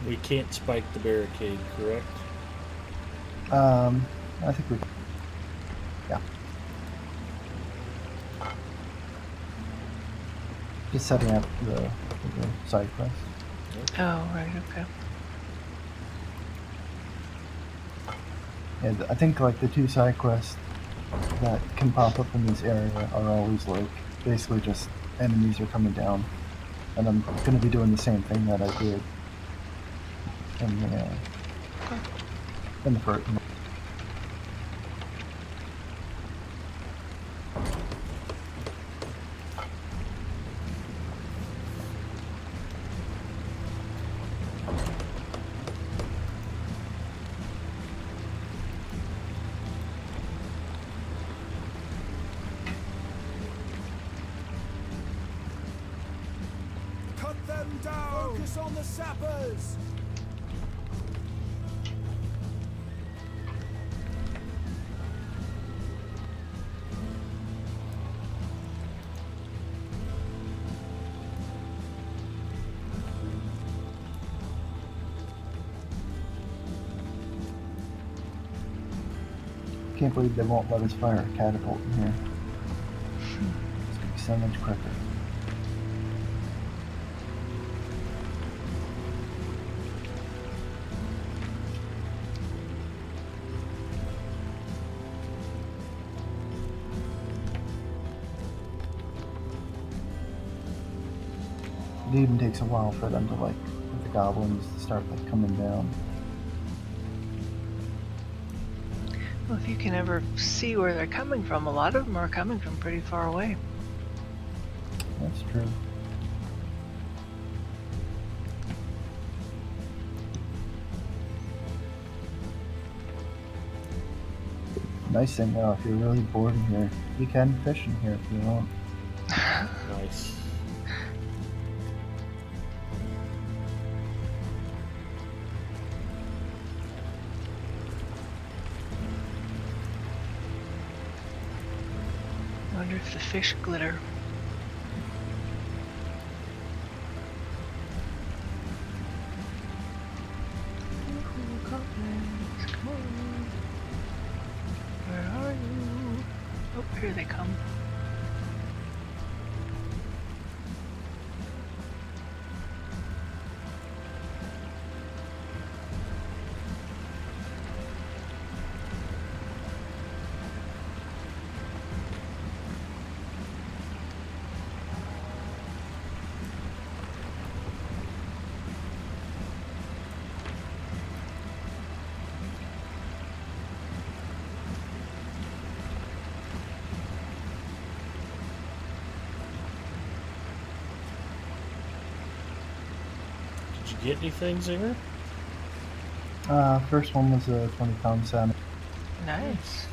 We can't spike the barricade, correct?
I think we... Yeah. Just setting up the side quest.
Oh, right, okay.
And I think, like, the two side quests that can pop up in this area are always, like, basically just enemies are coming down. And I'm going to be doing the same thing that I did in the first.
Cut them down! Focus on the sappers!
Can't believe they won't let us fire a catapult in here. It's gonna be so much quicker. It even takes a while for them to, like, for the goblins to start, like, coming down.
Well, if you can ever see where they're coming from, a lot of them are coming from pretty far away.
That's true. Nice thing though, if you're really bored in here, you can fish in here if you want.
Nice.
I wonder if the fish glitter. Come on. Where are you? Oh, here they come.
get anything, Zinger?
First one was a 20-pound salmon.
Nice.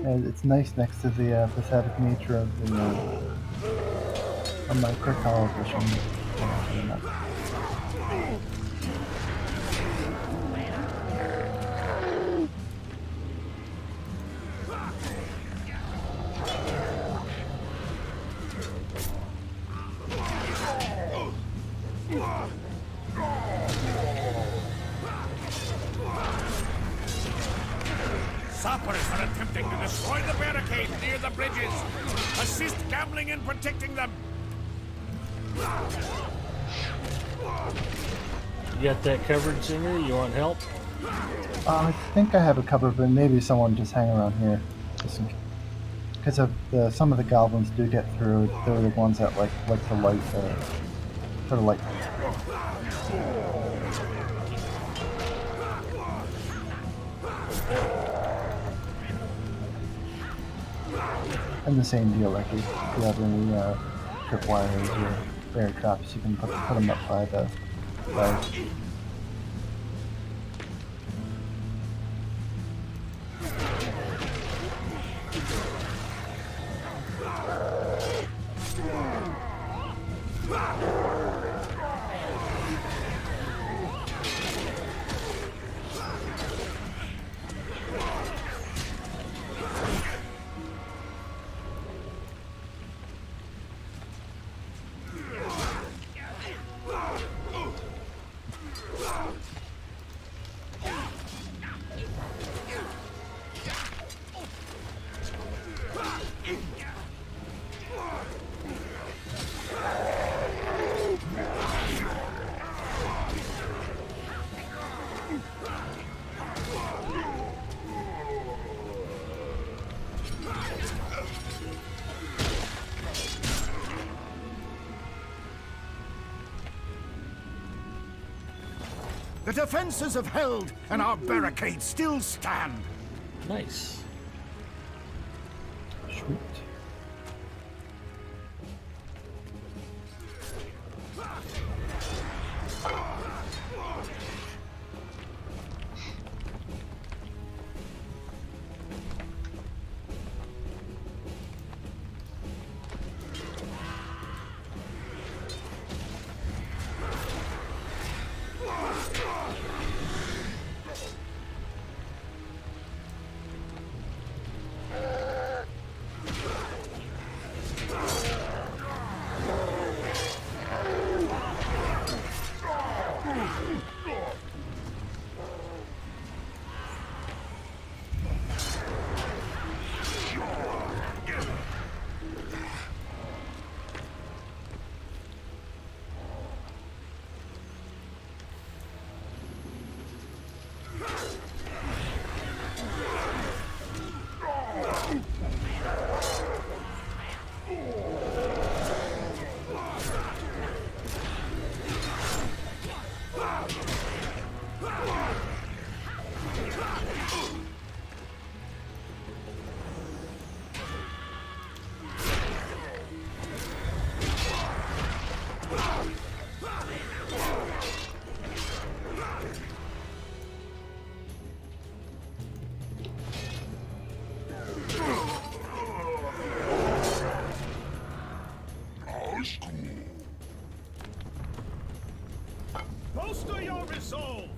And it's nice next to the pathetic nature of the of my Crick Hollow fishing.
Sappers are attempting to destroy the barricade near the bridges. Assist gambling in protecting them.
You got that covered, Zinger? You want help?
I think I have it covered, but maybe someone just hang around here, just in case. Because of some of the goblins do get through. They're the ones that like to light sort of like. And the same deal, like if you have any tripwires or bear traps, you can put them up by the flag.
The defenses have held, and our barricades still stand.
Nice.
Sweet.
Bolster your resolve!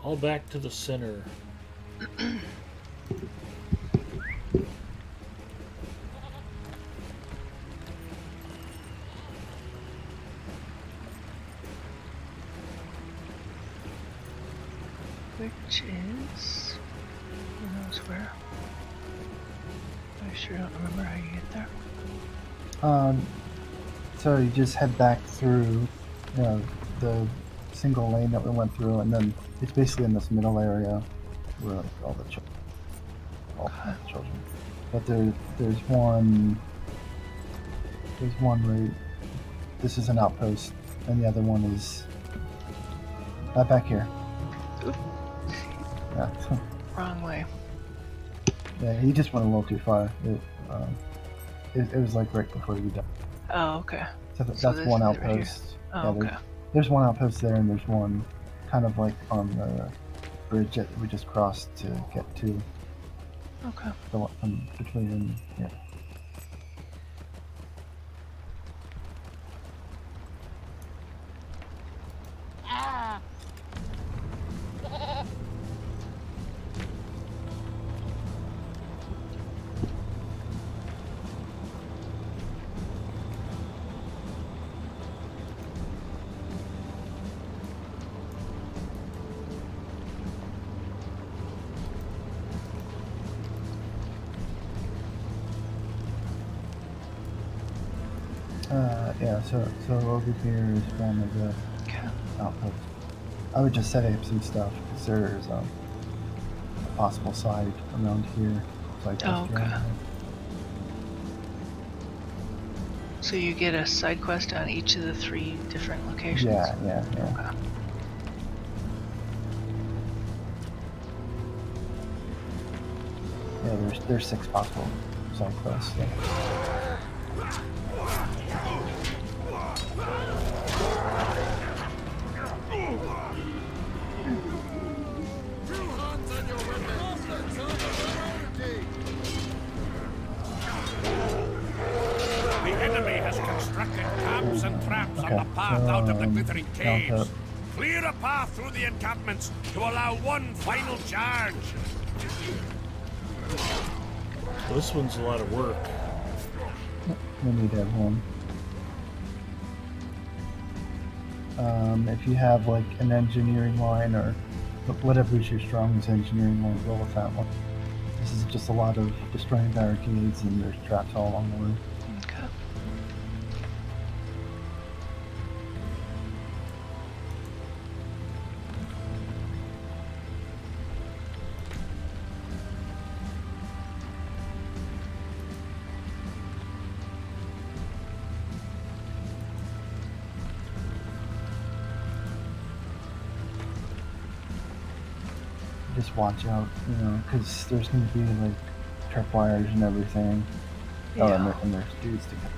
All back to the center.
Which is... who knows where? I sure don't remember how you get there.
So you just head back through, the single lane that we went through, and then it's basically in this middle area where like all the children. But there's one right. This is an outpost, and the other one is back here.
Oop.
Yeah.
Wrong way.
Yeah, he just went a little too far. It was like right before you died.
Oh, okay.
So
So
that's
this
one
is right here.
outpost.
Oh,
Yeah,
okay.
there's one outpost there, and there's one kind of like on the bridge that we just crossed to get to
Okay.
the one between and yeah. Yeah, so over here is one of the
Okay.
outposts. I would just set up some stuff because there's a possible side around here. Side
Oh,
quest around
okay.
here.
So you get a side quest on each of the 3 different locations?
Yeah.
Okay.
Yeah, there's 6 possible side quests. Yeah.
The enemy has constructed camps and traps on
Okay,
the path
so,
out of the glittering
down
caves.
to-
Clear a path through the encampments to allow one final charge.
This one's a lot of work.
We need everyone. If you have like an engineering line or whatever's your strongest engineering line, go with that one. This is just a lot of destroying barricades and there's traps all along the way.
Okay.
Just watch out, because there's going to be like tripwires and everything. Oh,
Yeah.
and there's dudes to get.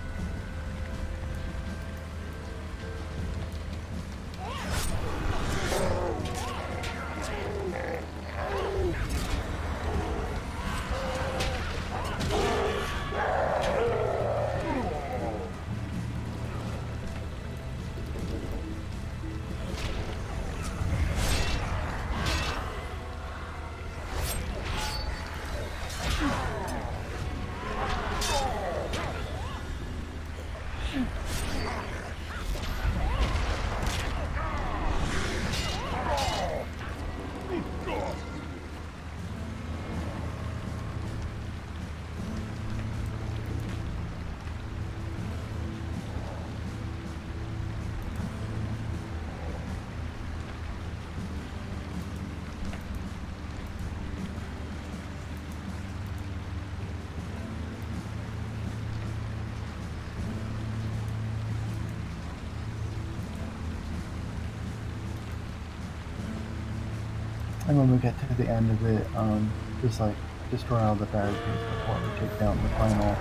And when we get to the end of it, just like destroy all the barricades before we take down the final.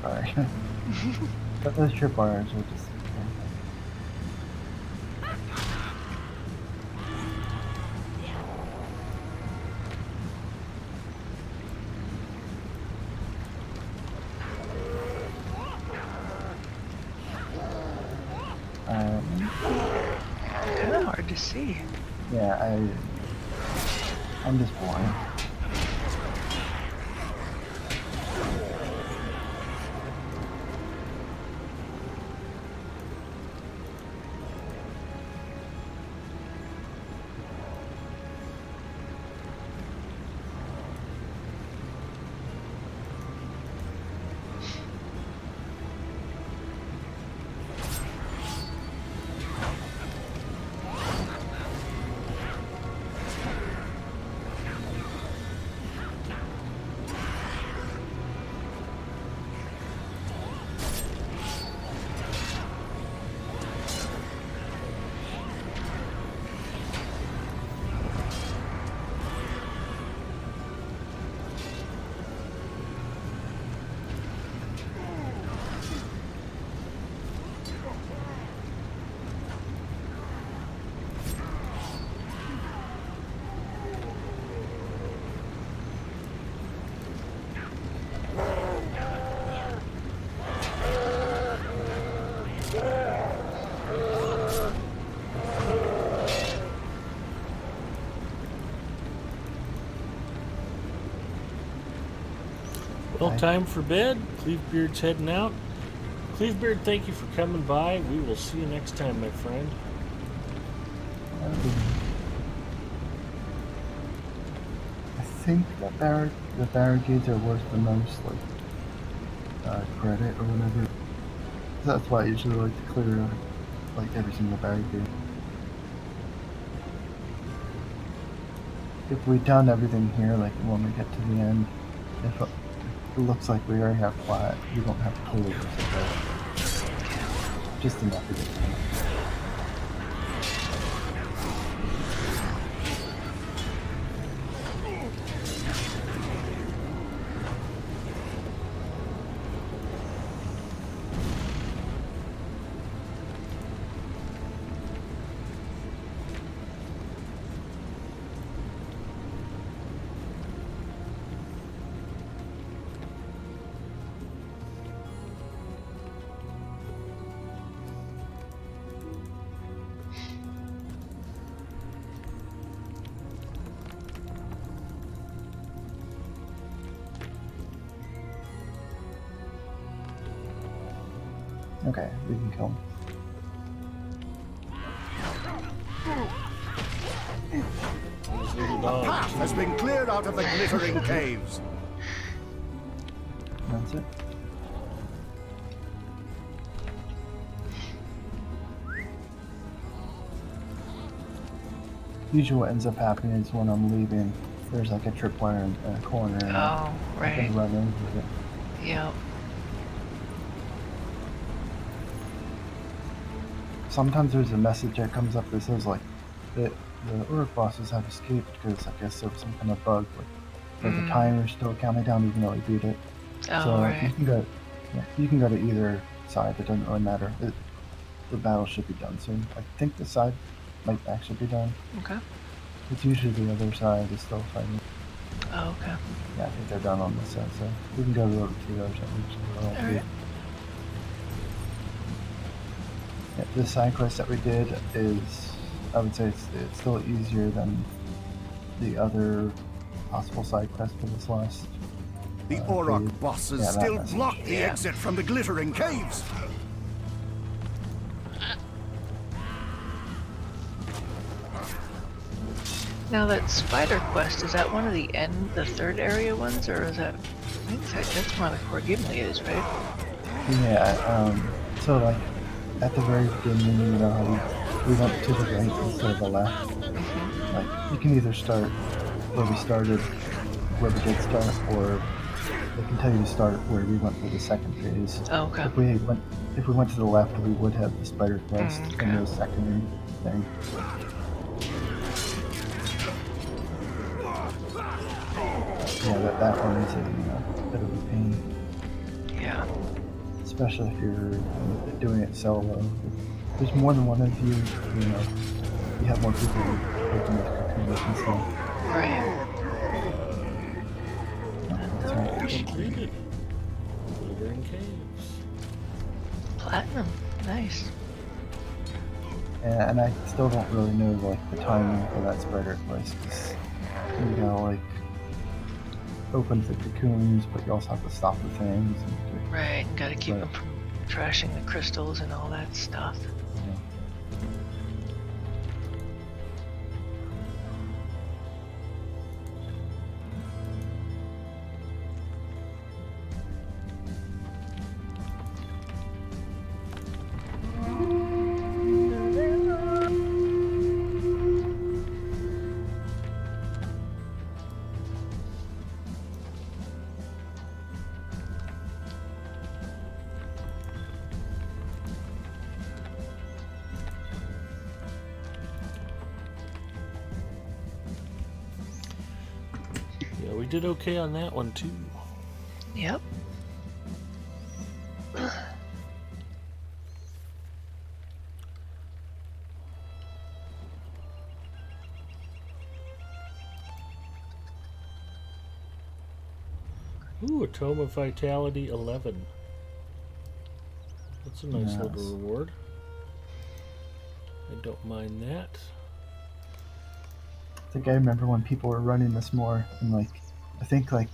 Sorry. But those tripwires will just.
Kind of hard to see.
Yeah, I'm just blind.
Well, time for bed. Cleavebeard's heading out. Cleavebeard, thank you for coming by. We will see you next time, my friend.
I think that the barricades are worth the most, like, credit or whatever. That's why I usually like to clear, like, every single barricade. If we've done everything here, like, when we get to the end, if it looks like we already have flat, we don't have to clear the rest of it. Just enough to get done. Okay, we can kill him.
Those little
A
dogs.
path has been cleared out of the glittering caves.
That's it. Usually what ends up happening is when I'm leaving, there's like a tripwire in a corner and
Oh,
I
right.
can run into it.
Yep.
Sometimes there's a message that comes up that says like that the Uruk bosses have escaped because I guess there was some kind of bug, like the timer's still counting down even though we beat it.
Oh,
So
right.
you can go to either side. It doesn't really matter. The battle should be done soon. I think this side might actually be done.
Okay.
It's usually the other side is still fighting.
Oh, okay.
Yeah, I think they're done on this side, so we can go to the other side.
Alright.
Yeah, the side quest that we did is, I would say it's still easier than the other possible side quest for this last.
The
phase.
Auroch bosses
Yeah, that
still
message.
block the exit from the glittering caves.
Now that Spider Quest, is that one of the third area ones, or is that? I think that's one of where Gimli is, right?
Yeah. So like at the very beginning, you know how we went to the right instead of the left. Like you can either start where we started, where we did start, or they can tell you to start where we went for the second phase.
Oh, okay.
If we went to the left, we would have the Spider Quest
Okay.
and the second thing. Yeah, that one is a bit of a pain,
Yeah.
especially if you're doing it solo. If there's more than one of you, you know, you have more people working with cocoons and stuff.
Right.
That's right.
Completed. Withering Caves.
Platinum. Nice.
And I still don't really know like the timing for that Spider Quest. 'Cause you gotta like open the cocoons, but you also have to stop the things. And
Right. And gotta keep
Right.
them from trashing the crystals and all that stuff.
Yeah, we did okay on that one too.
Yep.
Ooh, a Tome of Vitality 11. That's a nice
Nice.
little reward. I don't mind that.
I think I remember when people were running this more, and like I think like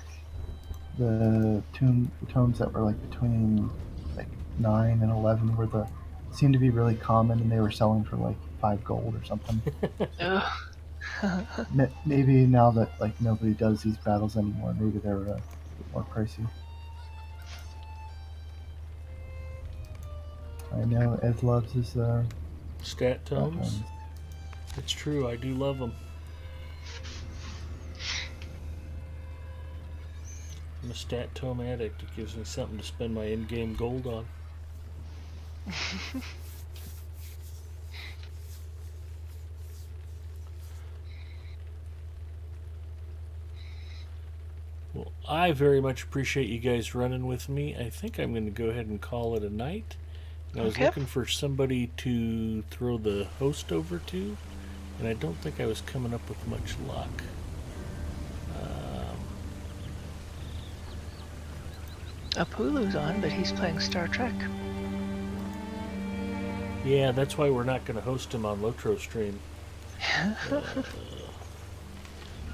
the tomes that were like between like 9 and 11 were the seemed to be really common, and they were selling for like 5 gold or something.
Ugh.
Maybe now that like nobody does these battles anymore, maybe they're a bit more pricey. I know Ed loves his
Stat tomes.
tomes.
It's true, I do love them. I'm a stat tome addict. It gives me something to spend my in-game gold on. Well, I very much appreciate you guys running with me. I think I'm going to go ahead and call it a night. I was
Okay.
looking for somebody to throw the host over to, and I don't think I was coming up with much luck.
Apulu's on, but he's playing Star Trek.
Yeah, that's why we're not going to host him on Lotro stream.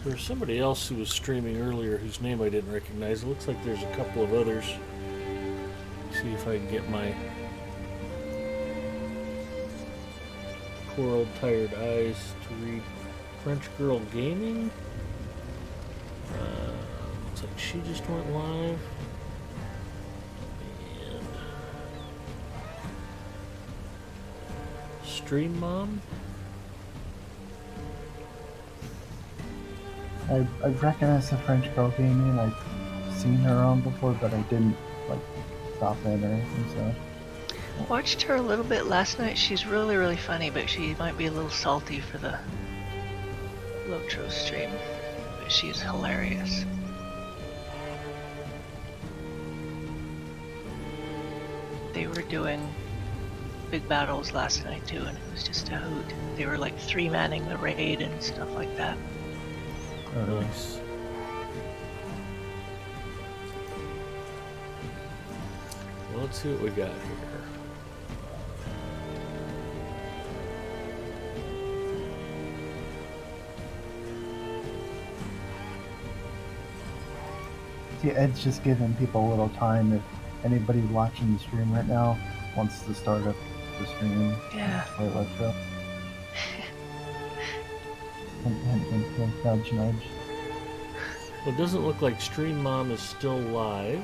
There's somebody else who was streaming earlier whose name I didn't recognize. It looks like there's a couple of others. See if I can get my poor old tired eyes to read. French Girl Gaming. Looks like she just went live. And Stream Mom.
I recognize the French Girl Gaming. I've seen her on before, but I didn't like stop in or anything. So
Watched her a little bit last night. She's really, really funny, but she might be a little salty for the Lotro stream. But she's hilarious. They were doing big battles last night too, and it was just a hoot. They were like 3-manning the raid and stuff like that.
Nice. Well, let's see what we got here.
see, Ed's just giving people a little time. If anybody watching the stream right now wants to start up the stream,
Yeah.
play Electro. Hint, hint, hint. Wink, nudge, nudge.
Well, it doesn't look like Stream Mom is still live.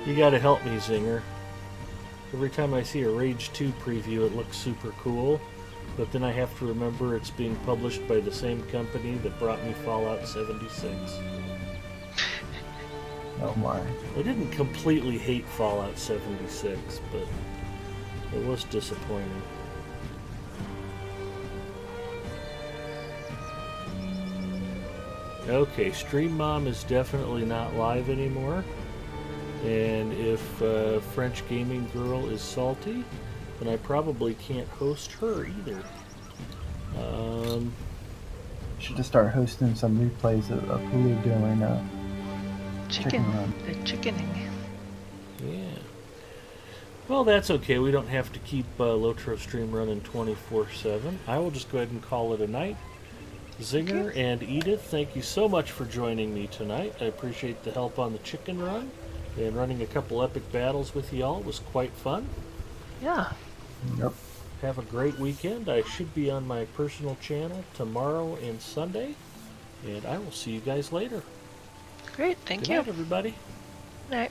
You gotta help me, Zinger. Every time I see a Rage 2 preview, it looks super cool, but then I have to remember it's being published by the same company that brought me Fallout 76.
Oh my.
I didn't completely hate Fallout 76, but it was disappointing. Okay, Stream Mom is definitely not live anymore. And if French Gaming Girl is salty, then I probably can't host her either.
Should just start hosting some replays of Hulu doing
Chicken
Run.
The chickening.
Yeah. Well, that's okay. We don't have to keep Lotro Stream running 24/7. I will just go ahead and call it a night. Zinger and Edith, thank you so much for joining me tonight. I appreciate the help on the chicken run. And running a couple epic battles with y'all was quite fun.
Yeah.
Yep.
Have a great weekend. I should be on my personal channel tomorrow and Sunday. And I will see you guys later.
Great, thank
Good
you.
night, everybody.
Night.